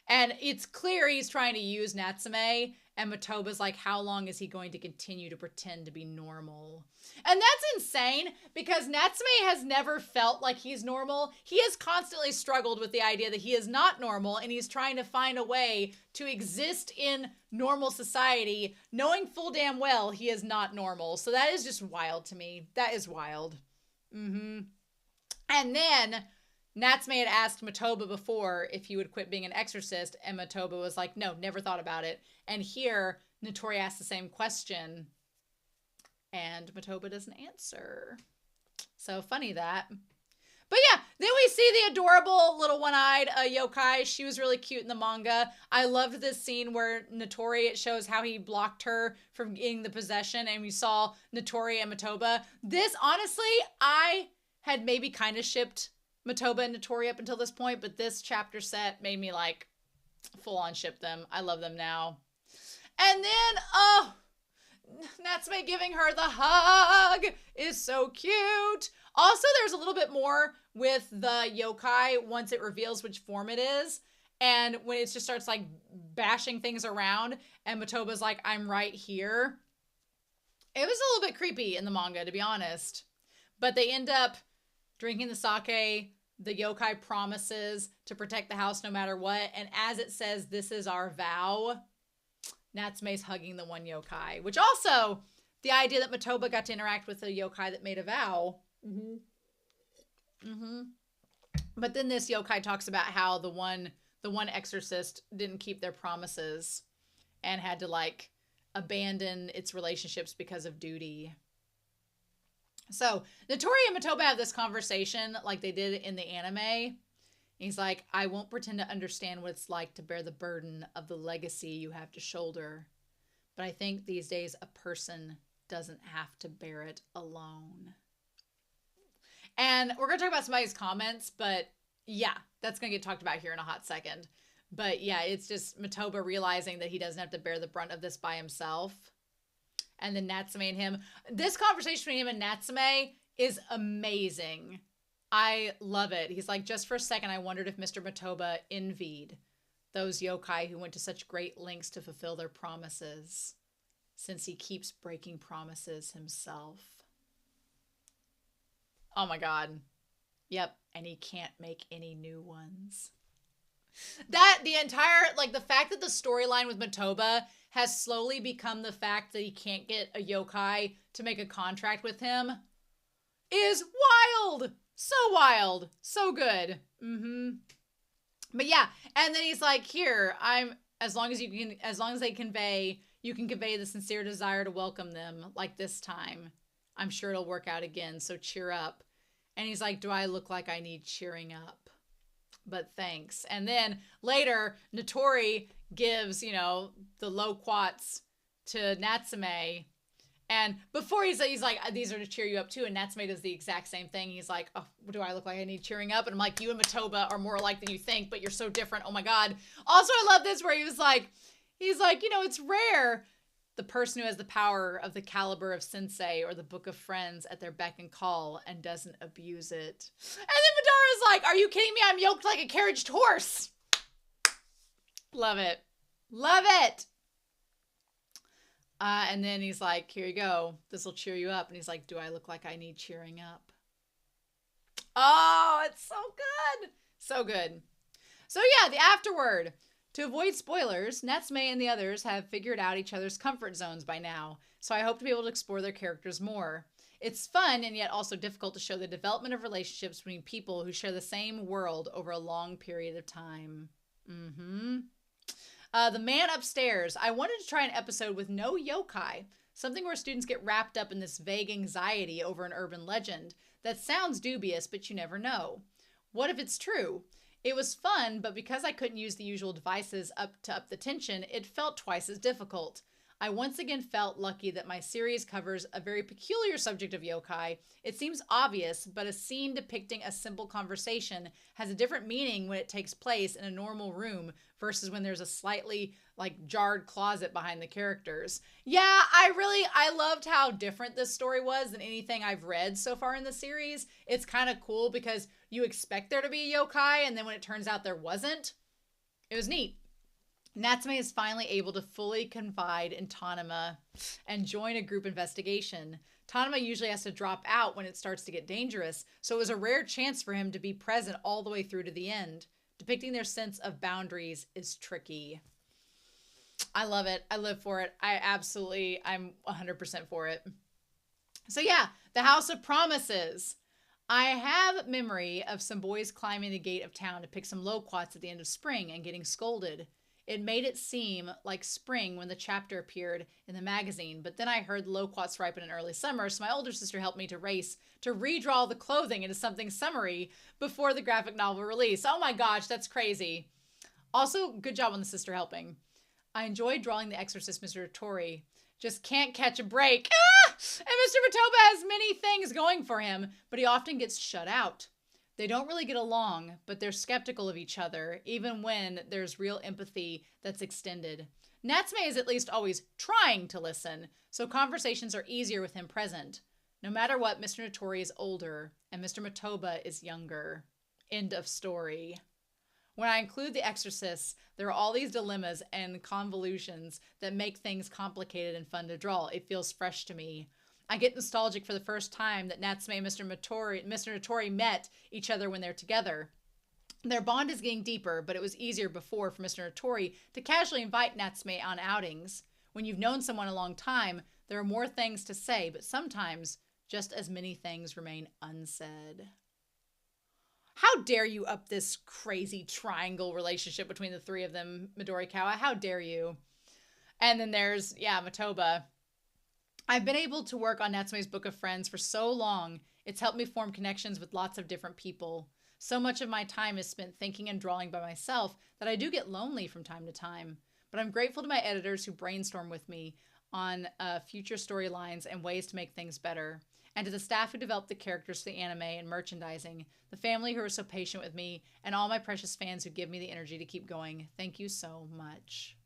And it's clear he's trying to use Natsume, and Matoba's like, how long is he going to continue to pretend to be normal? And that's insane, because Natsume has never felt like he's normal. He has constantly struggled with the idea that he is not normal, and he's trying to find a way to exist in normal society, knowing full damn well he is not normal. So that is just wild to me. That is wild. And then Natsume had asked Matoba before if he would quit being an exorcist, and Matoba was like, no, never thought about it. And here, Notori asked the same question, and Matoba doesn't answer. So funny that. But yeah, then we see the adorable little one-eyed yokai. She was really cute in the manga. I loved this scene where Notori, it shows how he blocked her from getting the possession, and we saw Notori and Matoba. This, honestly, I had maybe kind of shipped Matoba and Notori up until this point, but this chapter set made me like full on ship them. I love them now. And then, oh, Natsume giving her the hug is so cute. Also, there's a little bit more with the yokai once it reveals which form it is. And when it just starts like bashing things around and Matoba's like, I'm right here. It was a little bit creepy in the manga, to be honest. But they end up drinking the sake. The yokai promises to protect the house no matter what. And as it says, this is our vow, Natsume's hugging the one yokai. Which also, the idea that Matoba got to interact with a yokai that made a vow. But then this yokai talks about how the one exorcist didn't keep their promises and had to like abandon its relationships because of duty. So Notori and Matoba have this conversation like they did in the anime. He's like, I won't pretend to understand what it's like to bear the burden of the legacy you have to shoulder. But I think these days a person doesn't have to bear it alone. And we're going to talk about somebody's comments, but yeah, that's going to get talked about here in a hot second. But yeah, it's just Matoba realizing that he doesn't have to bear the brunt of this by himself. And then Natsume and him. This conversation between him and Natsume is amazing. I love it. He's like, just for a second, I wondered if Mr. Matoba envied those yokai who went to such great lengths to fulfill their promises, since he keeps breaking promises himself. Oh my God. Yep. And he can't make any new ones. That the entire, like the fact that the storyline with Matoba has slowly become the fact that he can't get a yokai to make a contract with him is wild. So wild. So good. But yeah. And then he's like, here, as long as they convey, you can convey the sincere desire to welcome them like this time. I'm sure it'll work out again. So cheer up. And he's like, do I look like I need cheering up? But thanks. And then later, Notori gives, the loquats to Natsume. And before he's like, these are to cheer you up too. And Natsume does the exact same thing. He's like, oh, do I look like I need cheering up? And I'm like, you and Matoba are more alike than you think, but you're so different. Oh my God. Also, I love this where he's like, it's rare. The person who has the power of the caliber of Sensei or the Book of Friends at their beck and call and doesn't abuse it. And then Madara's like, are you kidding me? I'm yoked like a carriaged horse. Love it. Love it. And then he's like, here you go. This will cheer you up. And he's like, do I look like I need cheering up? Oh, it's so good. So good. So yeah, the afterword. To avoid spoilers, Natsume and the others have figured out each other's comfort zones by now, so I hope to be able to explore their characters more. It's fun and yet also difficult to show the development of relationships between people who share the same world over a long period of time. The man upstairs. I wanted to try an episode with no yokai, something where students get wrapped up in this vague anxiety over an urban legend. That sounds dubious, but you never know. What if it's true? It was fun, but because I couldn't use the usual devices to up the tension, it felt twice as difficult. I once again felt lucky that my series covers a very peculiar subject of yokai. It seems obvious, but a scene depicting a simple conversation has a different meaning when it takes place in a normal room versus when there's a slightly like jarred closet behind the characters. Yeah, I loved how different this story was than anything I've read so far in the series. It's kind of cool because you expect there to be a yokai, and then when it turns out there wasn't, it was neat. Natsume is finally able to fully confide in Tanuma and join a group investigation. Tanuma usually has to drop out when it starts to get dangerous, so it was a rare chance for him to be present all the way through to the end. Depicting their sense of boundaries is tricky. I love it. I live for it. I'm 100% for it. So yeah, the House of Promises. I have memory of some boys climbing the gate of town to pick some loquats at the end of spring and getting scolded. It made it seem like spring when the chapter appeared in the magazine, but then I heard loquats ripen in early summer, so my older sister helped me to race to redraw the clothing into something summery before the graphic novel release. Oh my gosh, that's crazy. Also, good job on the sister helping. I enjoyed drawing The Exorcist, Mr. Tori. Just can't catch a break. Ah! And Mr. Matoba has many things going for him, but he often gets shut out. They don't really get along, but they're skeptical of each other, even when there's real empathy that's extended. Natsume is at least always trying to listen, so conversations are easier with him present. No matter what, Mr. Notori is older, and Mr. Matoba is younger. End of story. When I include The Exorcist, there are all these dilemmas and convolutions that make things complicated and fun to draw. It feels fresh to me. I get nostalgic for the first time that Natsume and Mr. Notori met each other when they're together. Their bond is getting deeper, but it was easier before for Mr. Notori to casually invite Natsume on outings. When you've known someone a long time, there are more things to say, but sometimes just as many things remain unsaid. How dare you up this crazy triangle relationship between the three of them, Midorikawa? How dare you? And then there's, Matoba. I've been able to work on Natsume's Book of Friends for so long. It's helped me form connections with lots of different people. So much of my time is spent thinking and drawing by myself that I do get lonely from time to time. But I'm grateful to my editors who brainstorm with me on future storylines and ways to make things better. And to the staff who developed the characters for the anime and merchandising, the family who are so patient with me, and all my precious fans who give me the energy to keep going. Thank you so much.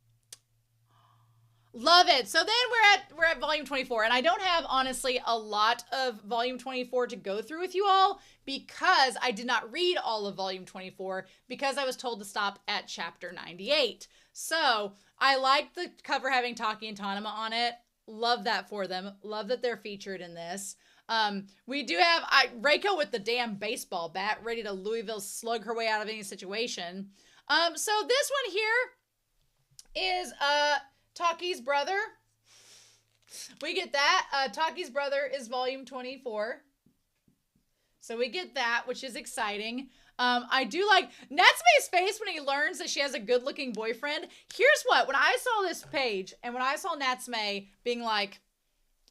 Love it. So then we're at volume 24, and I don't have honestly a lot of volume 24 to go through with you all because I did not read all of volume 24 because I was told to stop at chapter 98. So I like the cover having Taki and Tanuma on it. Love that for them. Love that they're featured in this. We do have Reiko with the damn baseball bat ready to Louisville slug her way out of any situation. So this one here is Taki's brother. We get that. Taki's brother is volume 24. So we get that, which is exciting. I do like Natsume's face when he learns that she has a good-looking boyfriend. Here's what, when I saw this page and when I saw Natsume being like,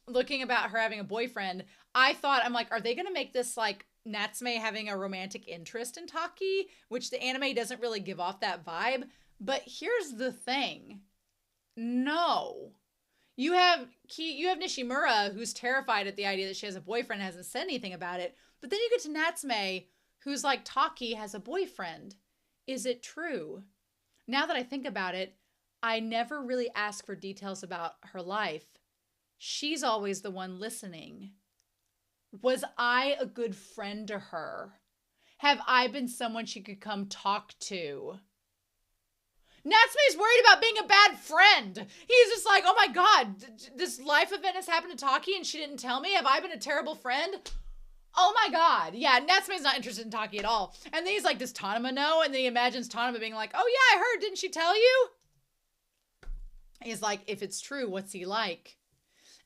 looking about her having a boyfriend, I thought, I'm like, are they going to make this like Natsume having a romantic interest in Taki? Which the anime doesn't really give off that vibe. But here's the thing. No. You have Nishimura, who's terrified at the idea that she has a boyfriend and hasn't said anything about it. But then you get to Natsume, who's like, Taki has a boyfriend. Is it true? Now that I think about it, I never really ask for details about her life. She's always the one listening. Was I a good friend to her? Have I been someone she could come talk to? Natsume's worried about being a bad friend. He's just like, oh my god, this life event has happened to Taki and she didn't tell me? Have I been a terrible friend? Oh my god. Yeah, Natsume's not interested in Taki at all. And then he's like, does Tanuma know? And then he imagines Tanuma being like, oh yeah, I heard, didn't she tell you? He's like, if it's true, what's he like?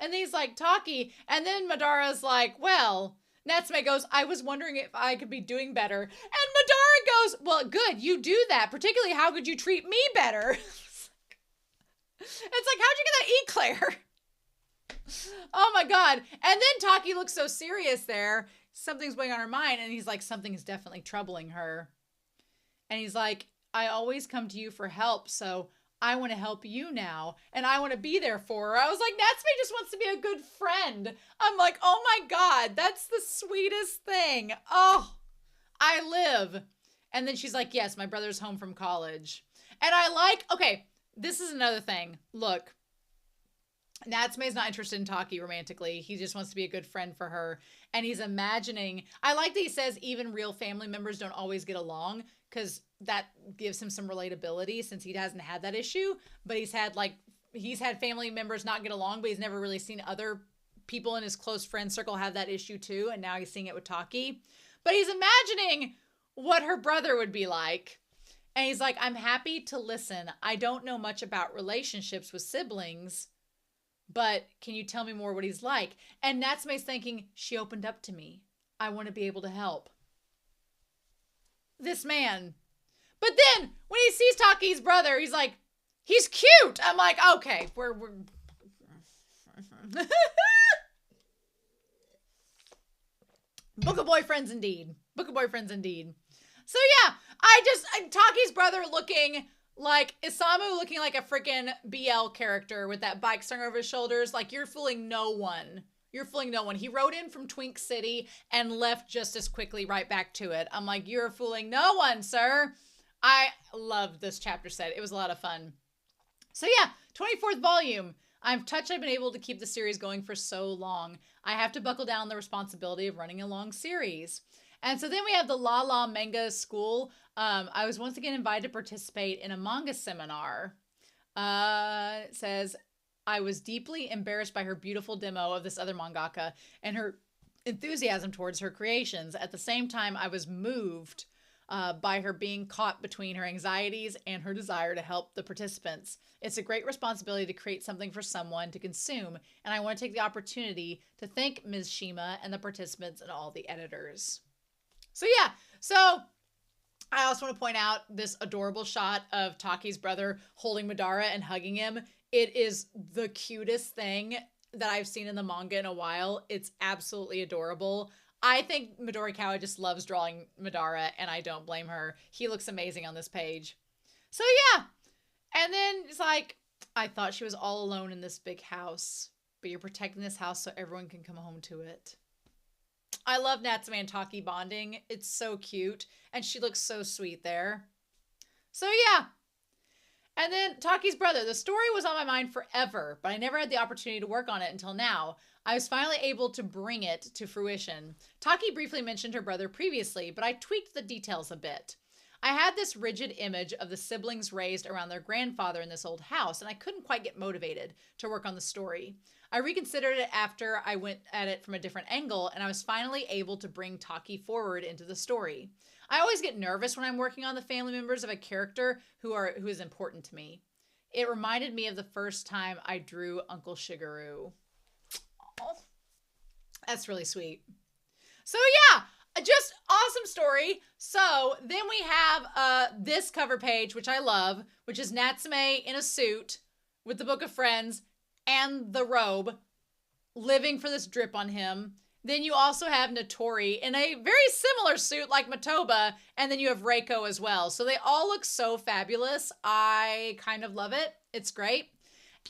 And then he's like, Taki. And then Madara's like, well, Natsume goes, I was wondering if I could be doing better. And Madara goes, well, good, you do that. Particularly, how could you treat me better? It's like, how'd you get that eclair? Oh my god. And then Taki looks so serious there. Something's weighing on her mind. And he's like, something's definitely troubling her. And he's like, I always come to you for help, so I want to help you now, and I want to be there for her. I was like, Natsume just wants to be a good friend. I'm like, oh my God, that's the sweetest thing. Oh, I live. And then she's like, yes, my brother's home from college. And I like, okay, this is another thing. Look, Natsume's not interested in Taki romantically. He just wants to be a good friend for her. And he's imagining, I like that he says even real family members don't always get along, because that gives him some relatability since he hasn't had that issue. But he's had family members not get along, but he's never really seen other people in his close friend circle have that issue too. And now he's seeing it with Taki. But he's imagining what her brother would be like. And he's like, I'm happy to listen. I don't know much about relationships with siblings, but can you tell me more what he's like? And Natsume's thinking, she opened up to me. I want to be able to help this man. But then when he sees Taki's brother, he's like, he's cute. I'm like, okay, we're Book of boyfriends indeed. Book of boyfriends indeed. So yeah, Taki's brother looking like Isamu, looking like a freaking BL character with that bike slung over his shoulders. Like, you're fooling no one. You're fooling no one. He rode in from Twink City and left just as quickly right back to it. I'm like, you're fooling no one, sir. I loved this chapter set. It was a lot of fun. So yeah, 24th volume. I'm touched I've been able to keep the series going for so long. I have to buckle down the responsibility of running a long series. And so then we have the La La Manga School. I was once again invited to participate in a manga seminar. It says, I was deeply embarrassed by her beautiful demo of this other mangaka and her enthusiasm towards her creations. At the same time, I was moved by her being caught between her anxieties and her desire to help the participants. It's a great responsibility to create something for someone to consume, and I want to take the opportunity to thank Ms. Shima and the participants and all the editors. So yeah, so I also want to point out this adorable shot of Taki's brother holding Madara and hugging him. It is the cutest thing that I've seen in the manga in a while. It's absolutely adorable. I think Midori Kawa just loves drawing Madara, and I don't blame her. He looks amazing on this page. So yeah, and then it's like, I thought she was all alone in this big house, but you're protecting this house so everyone can come home to it. I love Natsume and Taki bonding. It's so cute. And she looks so sweet there. So yeah. And then Taki's brother. The story was on my mind forever, but I never had the opportunity to work on it until now. I was finally able to bring it to fruition. Taki briefly mentioned her brother previously, but I tweaked the details a bit. I had this rigid image of the siblings raised around their grandfather in this old house, and I couldn't quite get motivated to work on the story. I reconsidered it after I went at it from a different angle, and I was finally able to bring Taki forward into the story. I always get nervous when I'm working on the family members of a character who is important to me. It reminded me of the first time I drew Uncle Shigeru. Oh, that's really sweet. So yeah, just awesome story. So then we have this cover page, which I love, which is Natsume in a suit with the Book of Friends and the robe, living for this drip on him. Then you also have Natori in a very similar suit like Matoba, and then you have Reiko as well. So they all look so fabulous. I kind of love it. It's great.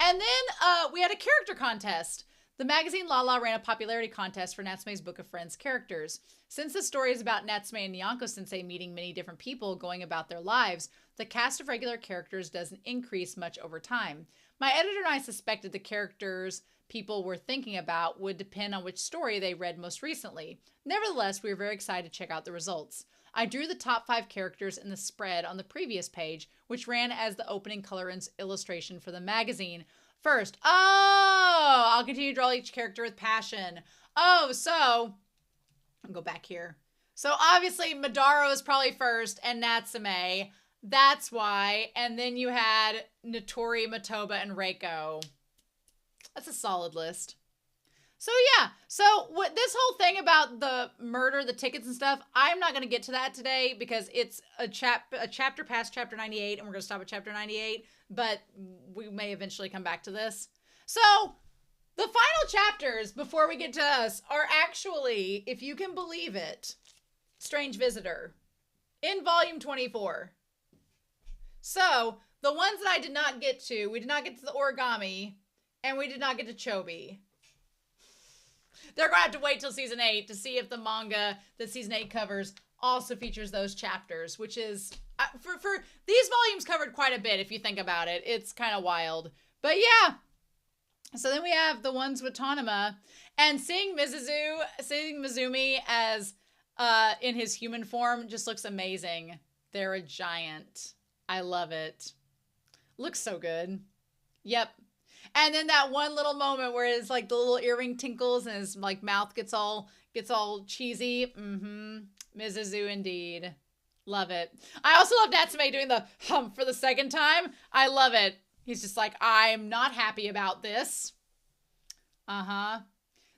And then we had a character contest. The magazine Lala ran a popularity contest for Natsume's Book of Friends characters. Since the story is about Natsume and Nyanko-sensei meeting many different people going about their lives, the cast of regular characters doesn't increase much over time. My editor and I suspected the characters people were thinking about would depend on which story they read most recently. Nevertheless, we were very excited to check out the results. I drew the top 5 characters in the spread on the previous page, which ran as the opening color and illustration for the magazine. First, I'll continue to draw each character with passion. I'll go back here. So obviously Madara is probably first and Natsume. That's why. And then you had Natori, Matoba, and Reiko. That's a solid list. So yeah, so what this whole thing about the murder, the tickets and stuff, I'm not going to get to that today because it's a chapter past chapter 98 and we're going to stop at chapter 98, but we may eventually come back to this. So the final chapters before we get to us are actually, if you can believe it, Strange Visitor in volume 24. So the ones that I did not get to, we did not get to the origami, and we did not get to Chobi. They're going to have to wait till season 8 to see if the manga that season 8 covers also features those chapters, which is, for these volumes covered quite a bit if you think about it. It's kind of wild. But yeah. So then we have the ones with Tanuma, and seeing Mizumi as in his human form just looks amazing. They're a giant. I love it. Looks so good. Yep. And then that one little moment where it's like the little earring tinkles and his like mouth gets all cheesy. Mizuzu indeed. Love it. I also love Natsume doing the hump for the second time. I love it. He's just like, I'm not happy about this. The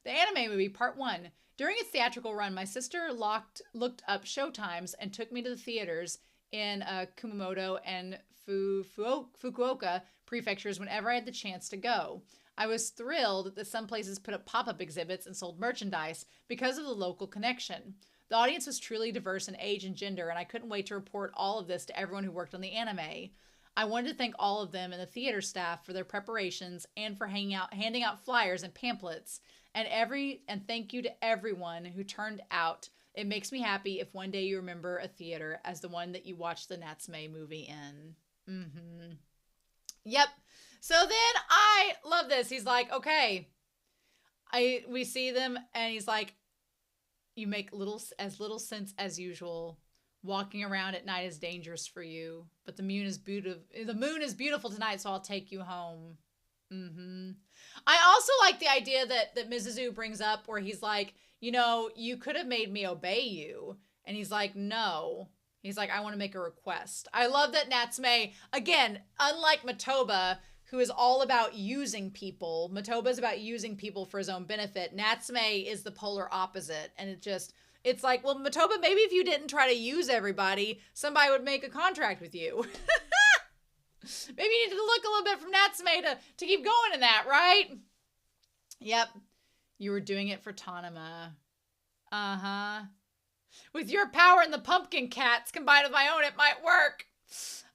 anime movie, part 1. During its theatrical run, my sister looked up showtimes and took me to the theaters in Kumamoto and Fukuoka prefectures whenever I had the chance to go. I was thrilled that some places put up pop-up exhibits and sold merchandise because of the local connection. The audience was truly diverse in age and gender, and I couldn't wait to report all of this to everyone who worked on the anime. I wanted to thank all of them and the theater staff for their preparations and for handing out flyers and pamphlets. And thank you to everyone who turned out. It makes me happy if one day you remember a theater as the one that you watched the Natsume movie in. Yep. So then I love this. He's like, okay, we see them, and he's like, you make as little sense as usual. Walking around at night is dangerous for you, but the moon is beautiful tonight, so I'll take you home. I also like the idea that Mizuzu brings up where he's like, you know, you could have made me obey you. And he's like, no. He's like, I want to make a request. I love that Natsume, again, unlike Matoba, who is all about using people. Matoba is about using people for his own benefit. Natsume is the polar opposite. And it's like, well, Matoba, maybe if you didn't try to use everybody, somebody would make a contract with you. Maybe you need to look a little bit from Natsume to keep going in that, right? Yep. You were doing it for Tanuma. With your power and the pumpkin cats combined with my own, it might work.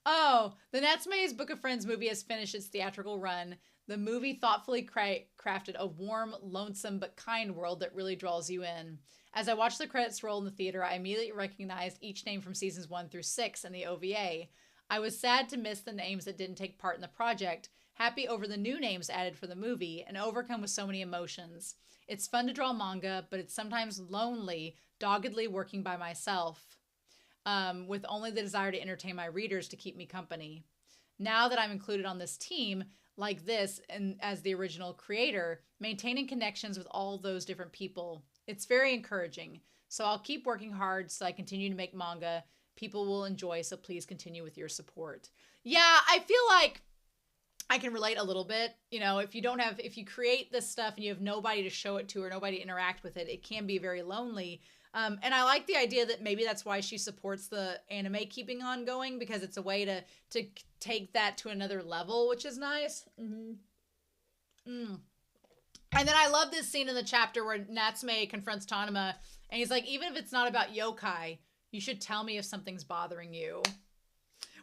Oh, the Natsume's Book of Friends movie has finished its theatrical run. The movie thoughtfully crafted a warm, lonesome, but kind world that really draws you in. As I watched the credits roll in the theater, I immediately recognized each name from seasons 1 through 6 in the OVA. I was sad to miss the names that didn't take part in the project, happy over the new names added for the movie, and overcome with so many emotions. It's fun to draw manga, but it's sometimes lonely, doggedly working by myself, with only the desire to entertain my readers to keep me company. Now that I'm included on this team, like this, and as the original creator, maintaining connections with all those different people, it's very encouraging. So I'll keep working hard so I continue to make manga people will enjoy, so please continue with your support. Yeah, I feel like I can relate a little bit. You know, if you create this stuff and you have nobody to show it to or nobody to interact with it, it can be very lonely. And I like the idea that maybe that's why she supports the anime keeping on going, because it's a way to take that to another level, which is nice. And then I love this scene in the chapter where Natsume confronts Tanuma, and he's like, even if it's not about yokai, you should tell me if something's bothering you.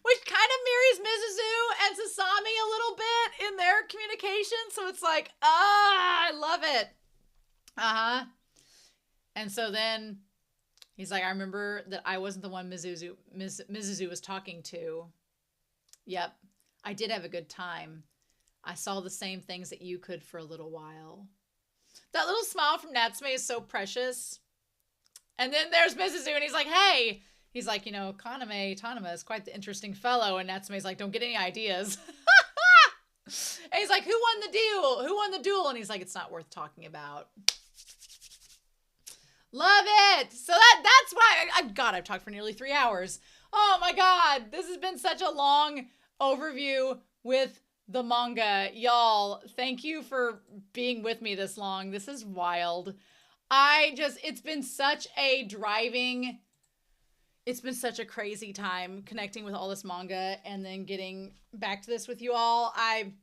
Which kind of mirrors Mizuzu and Sasami a little bit in their communication. So it's like, I love it. And so then he's like, I remember that I wasn't the one Mizuzu was talking to. Yep, I did have a good time. I saw the same things that you could for a little while. That little smile from Natsume is so precious. And then there's Mizuzu, and he's like, hey. He's like, you know, Tanuma is quite the interesting fellow. And Natsume's like, don't get any ideas. And he's like, who won the deal? Who won the duel? And he's like, it's not worth talking about. Love it. So that's why, God, I've talked for nearly 3 hours. Oh my God. This has been such a long overview with the manga. Y'all, thank you for being with me this long. This is wild. It's been such a crazy time connecting with all this manga and then getting back to this with you all. I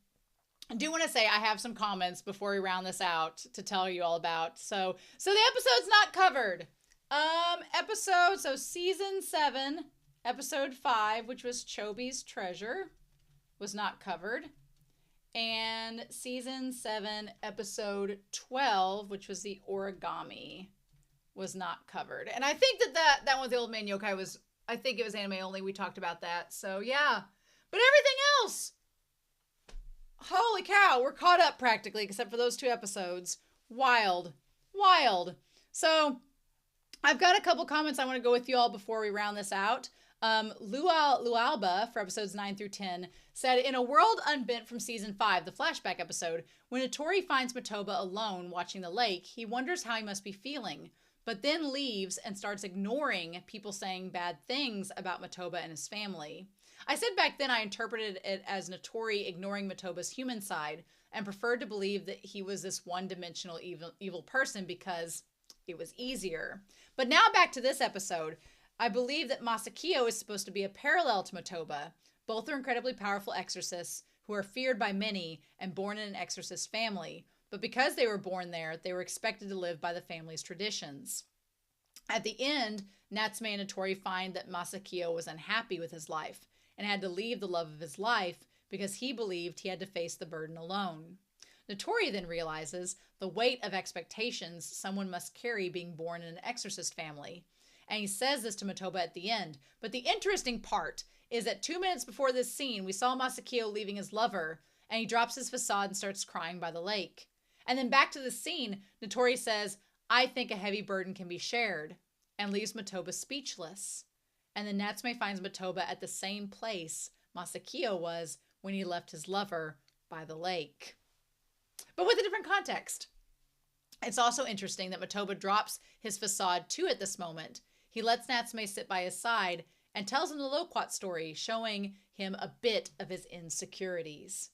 do want to say I have some comments before we round this out to tell you all about. So the episode's not covered. Season 7, episode 5, which was Chobi's Treasure. was not covered. And season 7, episode 12, which was the origami, was not covered. And I think that one with the old man yokai was, I think it was anime only. We talked about that. So yeah. But everything else, holy cow, we're caught up practically, except for those 2 episodes. Wild. Wild. So I've got a couple comments I want to go with you all before we round this out. Lualba for episodes 9 through 10 said, in a world unbent from season 5, the flashback episode, when Natori finds Matoba alone watching the lake, he wonders how he must be feeling, but then leaves and starts ignoring people saying bad things about Matoba and his family. I said back then I interpreted it as Natori ignoring Matoba's human side and preferred to believe that he was this one-dimensional evil person because it was easier. But now back to this episode. I believe that Masakio is supposed to be a parallel to Matoba. Both are incredibly powerful exorcists who are feared by many and born in an exorcist family. But because they were born there, they were expected to live by the family's traditions. At the end, Natsume and Natori find that Masakio was unhappy with his life and had to leave the love of his life because he believed he had to face the burden alone. Natori then realizes the weight of expectations someone must carry being born in an exorcist family. And he says this to Matoba at the end. But the interesting part is that 2 minutes before this scene, we saw Masakio leaving his lover, and he drops his facade and starts crying by the lake. And then back to the scene, Natori says, I think a heavy burden can be shared, and leaves Matoba speechless. And then Natsume finds Matoba at the same place Masakio was when he left his lover by the lake. But with a different context. It's also interesting that Matoba drops his facade too at this moment. He lets Natsume sit by his side and tells him the Loquat story, showing him a bit of his insecurities.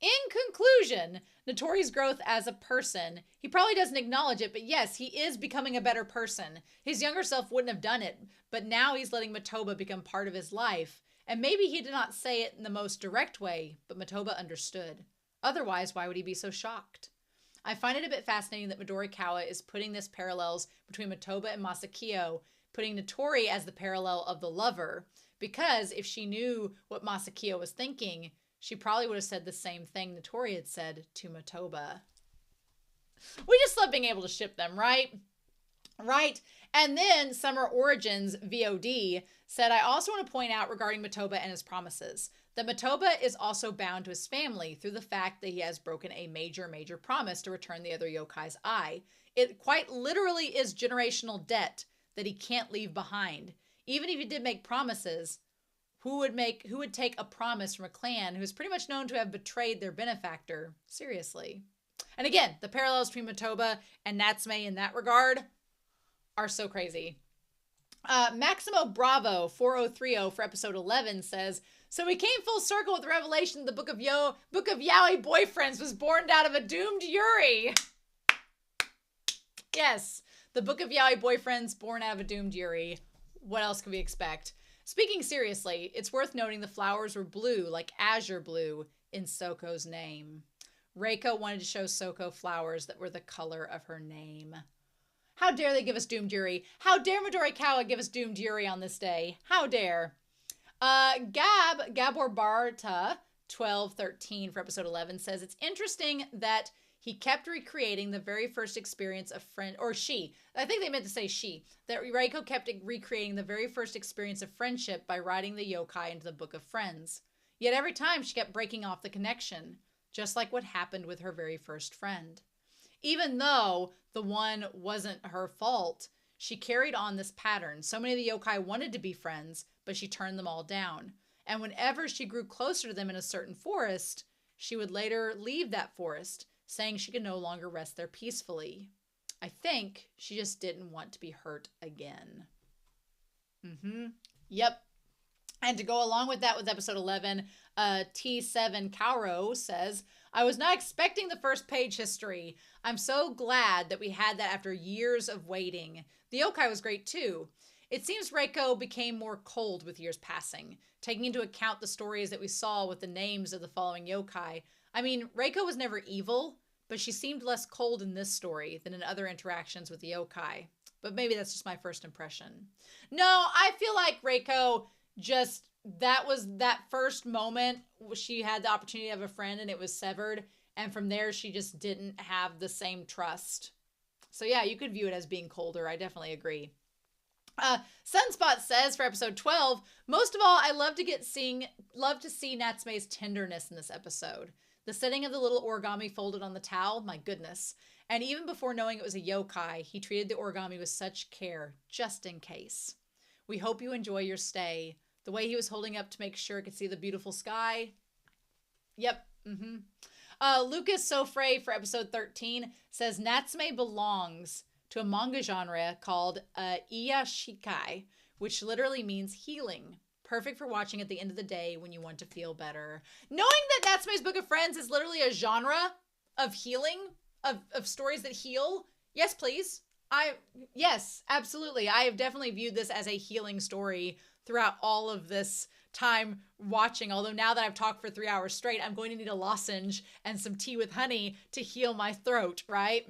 In conclusion, Natori's growth as a person, he probably doesn't acknowledge it, but yes, he is becoming a better person. His younger self wouldn't have done it, but now he's letting Matoba become part of his life. And maybe he did not say it in the most direct way, but Matoba understood. Otherwise, why would he be so shocked? I find it a bit fascinating that Midorikawa is putting this parallels between Matoba and Masakio, putting Natori as the parallel of the lover, because if she knew what Masakio was thinking, she probably would have said the same thing Natori had said to Matoba. We just love being able to ship them, right? Right. And then Summer Origins VOD said, I also want to point out regarding Matoba and his promises, that Matoba is also bound to his family through the fact that he has broken a major promise to return the other yokai's eye. It quite literally is generational debt that he can't leave behind. Even if he did make promises, who would take a promise from a clan who's pretty much known to have betrayed their benefactor? Seriously. And again, the parallels between Matoba and Natsume in that regard are so crazy. Maximo Bravo 4030 for episode 11 says, so we came full circle with the revelation the Book of Yaoi Boyfriends was born out of a doomed Yuri. Yes, the Book of Yaoi Boyfriends born out of a doomed Yuri. What else can we expect? Speaking seriously, it's worth noting the flowers were blue, like azure blue, in Soko's name. Reiko wanted to show Soko flowers that were the color of her name. How dare they give us doomed Yuri? How dare Midorikawa give us doomed Yuri on this day? How dare? Gabor Barta 1213 for episode 11 says, it's interesting that he kept recreating the very first experience of I think they meant to say that Reiko kept recreating the very first experience of friendship by writing the yokai into the Book of Friends. Yet every time she kept breaking off the connection, just like what happened with her very first friend. Even though the one wasn't her fault, she carried on this pattern. So many of the yokai wanted to be friends, but she turned them all down. And whenever she grew closer to them in a certain forest, she would later leave that forest, saying she could no longer rest there peacefully. I think she just didn't want to be hurt again. Yep. And to go along with that with episode 11, T7 Kauro says, I was not expecting the first page history. I'm so glad that we had that after years of waiting. The yokai was great too. It seems Reiko became more cold with years passing, taking into account the stories that we saw with the names of the following yokai. I mean, Reiko was never evil, but she seemed less cold in this story than in other interactions with the yokai. But maybe that's just my first impression. No, I feel like Reiko just that was that first moment she had the opportunity to have a friend and it was severed. And from there, she just didn't have the same trust. So yeah, you could view it as being colder. I definitely agree. Sunspot says for episode 12, most of all, I love to see Natsume's tenderness in this episode. The setting of the little origami folded on the towel, my goodness. And even before knowing it was a yokai, he treated the origami with such care, just in case. We hope you enjoy your stay. The way he was holding up to make sure it could see the beautiful sky. Yep. Lucas Sofre for episode 13 says Natsume belongs to a manga genre called Iyashikai, which literally means healing. Perfect for watching at the end of the day when you want to feel better. Knowing that Natsume's Book of Friends is literally a genre of healing, of stories that heal. Yes, please. Yes, absolutely. I have definitely viewed this as a healing story throughout all of this time watching. Although now that I've talked for 3 hours straight, I'm going to need a lozenge and some tea with honey to heal my throat, right?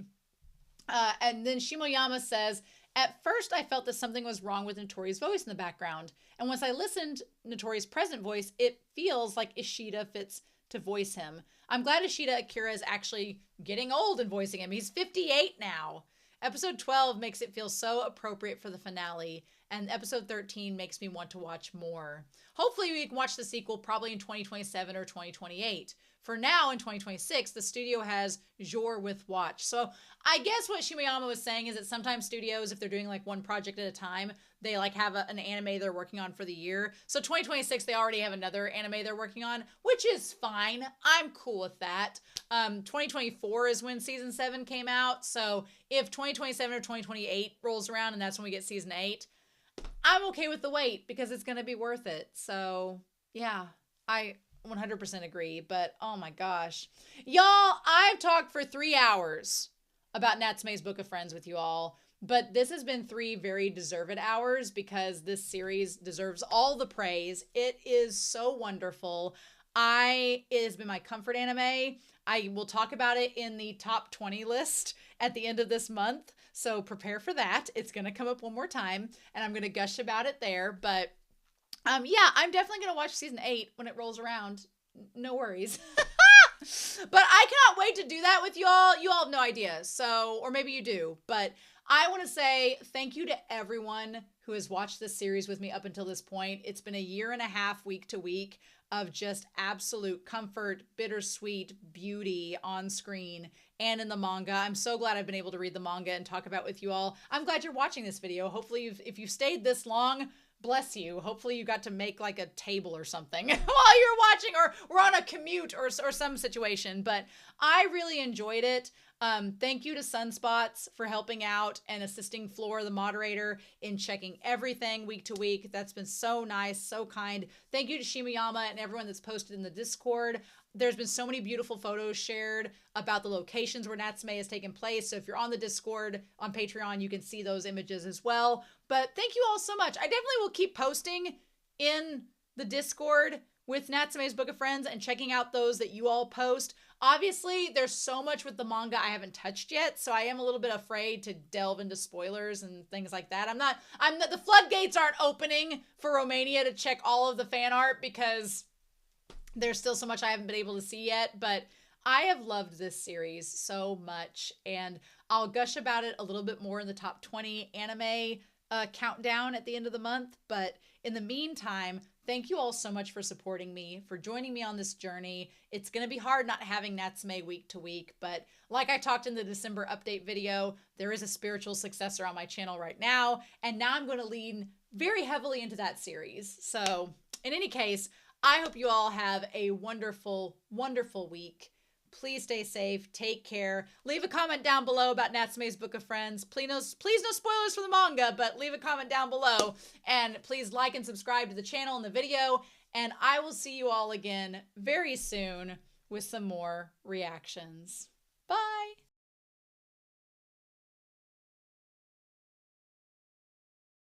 And then Shimoyama says, at first I felt that something was wrong with Notori's voice in the background. And once I listened Notori's present voice, it feels like Ishida fits to voice him. I'm glad Ishida Akira is actually getting old and voicing him. He's 58 now. Episode 12 makes it feel so appropriate for the finale, and episode 13 makes me want to watch more. Hopefully we can watch the sequel probably in 2027 or 2028. For now, in 2026, the studio has Jour with Watch. So I guess what Shimoyama was saying is that sometimes studios, if they're doing like one project at a time, they like have an anime they're working on for the year. So 2026, they already have another anime they're working on, which is fine. I'm cool with that. 2024 is when season 7 came out. So if 2027 or 2028 rolls around and that's when we get season 8, I'm okay with the wait because it's going to be worth it. So yeah, I 100% agree, but oh my gosh. Y'all, I've talked for 3 hours about Natsume's Book of Friends with you all, but this has been 3 very deserved hours because this series deserves all the praise. It is so wonderful. It has been my comfort anime. I will talk about it in the top 20 list at the end of this month, so prepare for that. It's going to come up one more time, and I'm going to gush about it there, but yeah, I'm definitely going to watch season 8 when it rolls around. No worries. But I cannot wait to do that with y'all. You all have no idea. So, or maybe you do. But I want to say thank you to everyone who has watched this series with me up until this point. It's been a 1.5 years, week to week, of just absolute comfort, bittersweet beauty on screen and in the manga. I'm so glad I've been able to read the manga and talk about it with you all. I'm glad you're watching this video. Hopefully, if you stayed this long, bless you. Hopefully you got to make like a table or something while you're watching, or we're on a commute or some situation. But I really enjoyed it. Thank you to Sunspots for helping out and assisting Floor, the moderator, in checking everything week to week. That's been so nice, so kind. Thank you to Shimoyama and everyone that's posted in the Discord. There's been so many beautiful photos shared about the locations where Natsume has taken place. So if you're on the Discord on Patreon, you can see those images as well. But thank you all so much. I definitely will keep posting in the Discord with Natsume's Book of Friends and checking out those that you all post. Obviously, there's so much with the manga I haven't touched yet, so I am a little bit afraid to delve into spoilers and things like that. The floodgates aren't opening for Romania to check all of the fan art because there's still so much I haven't been able to see yet, but I have loved this series so much, and I'll gush about it a little bit more in the top 20 anime countdown at the end of the month. But in the meantime, thank you all so much for supporting me, for joining me on this journey. It's going to be hard not having Natsume week to week, but like I talked in the December update video, there is a spiritual successor on my channel right now, and now I'm going to lean very heavily into that series. So in any case, I hope you all have a wonderful, wonderful week. Please stay safe. Take care. Leave a comment down below about Natsume's Book of Friends. Please no spoilers for the manga, but leave a comment down below. And please like and subscribe to the channel and the video. And I will see you all again very soon with some more reactions. Bye.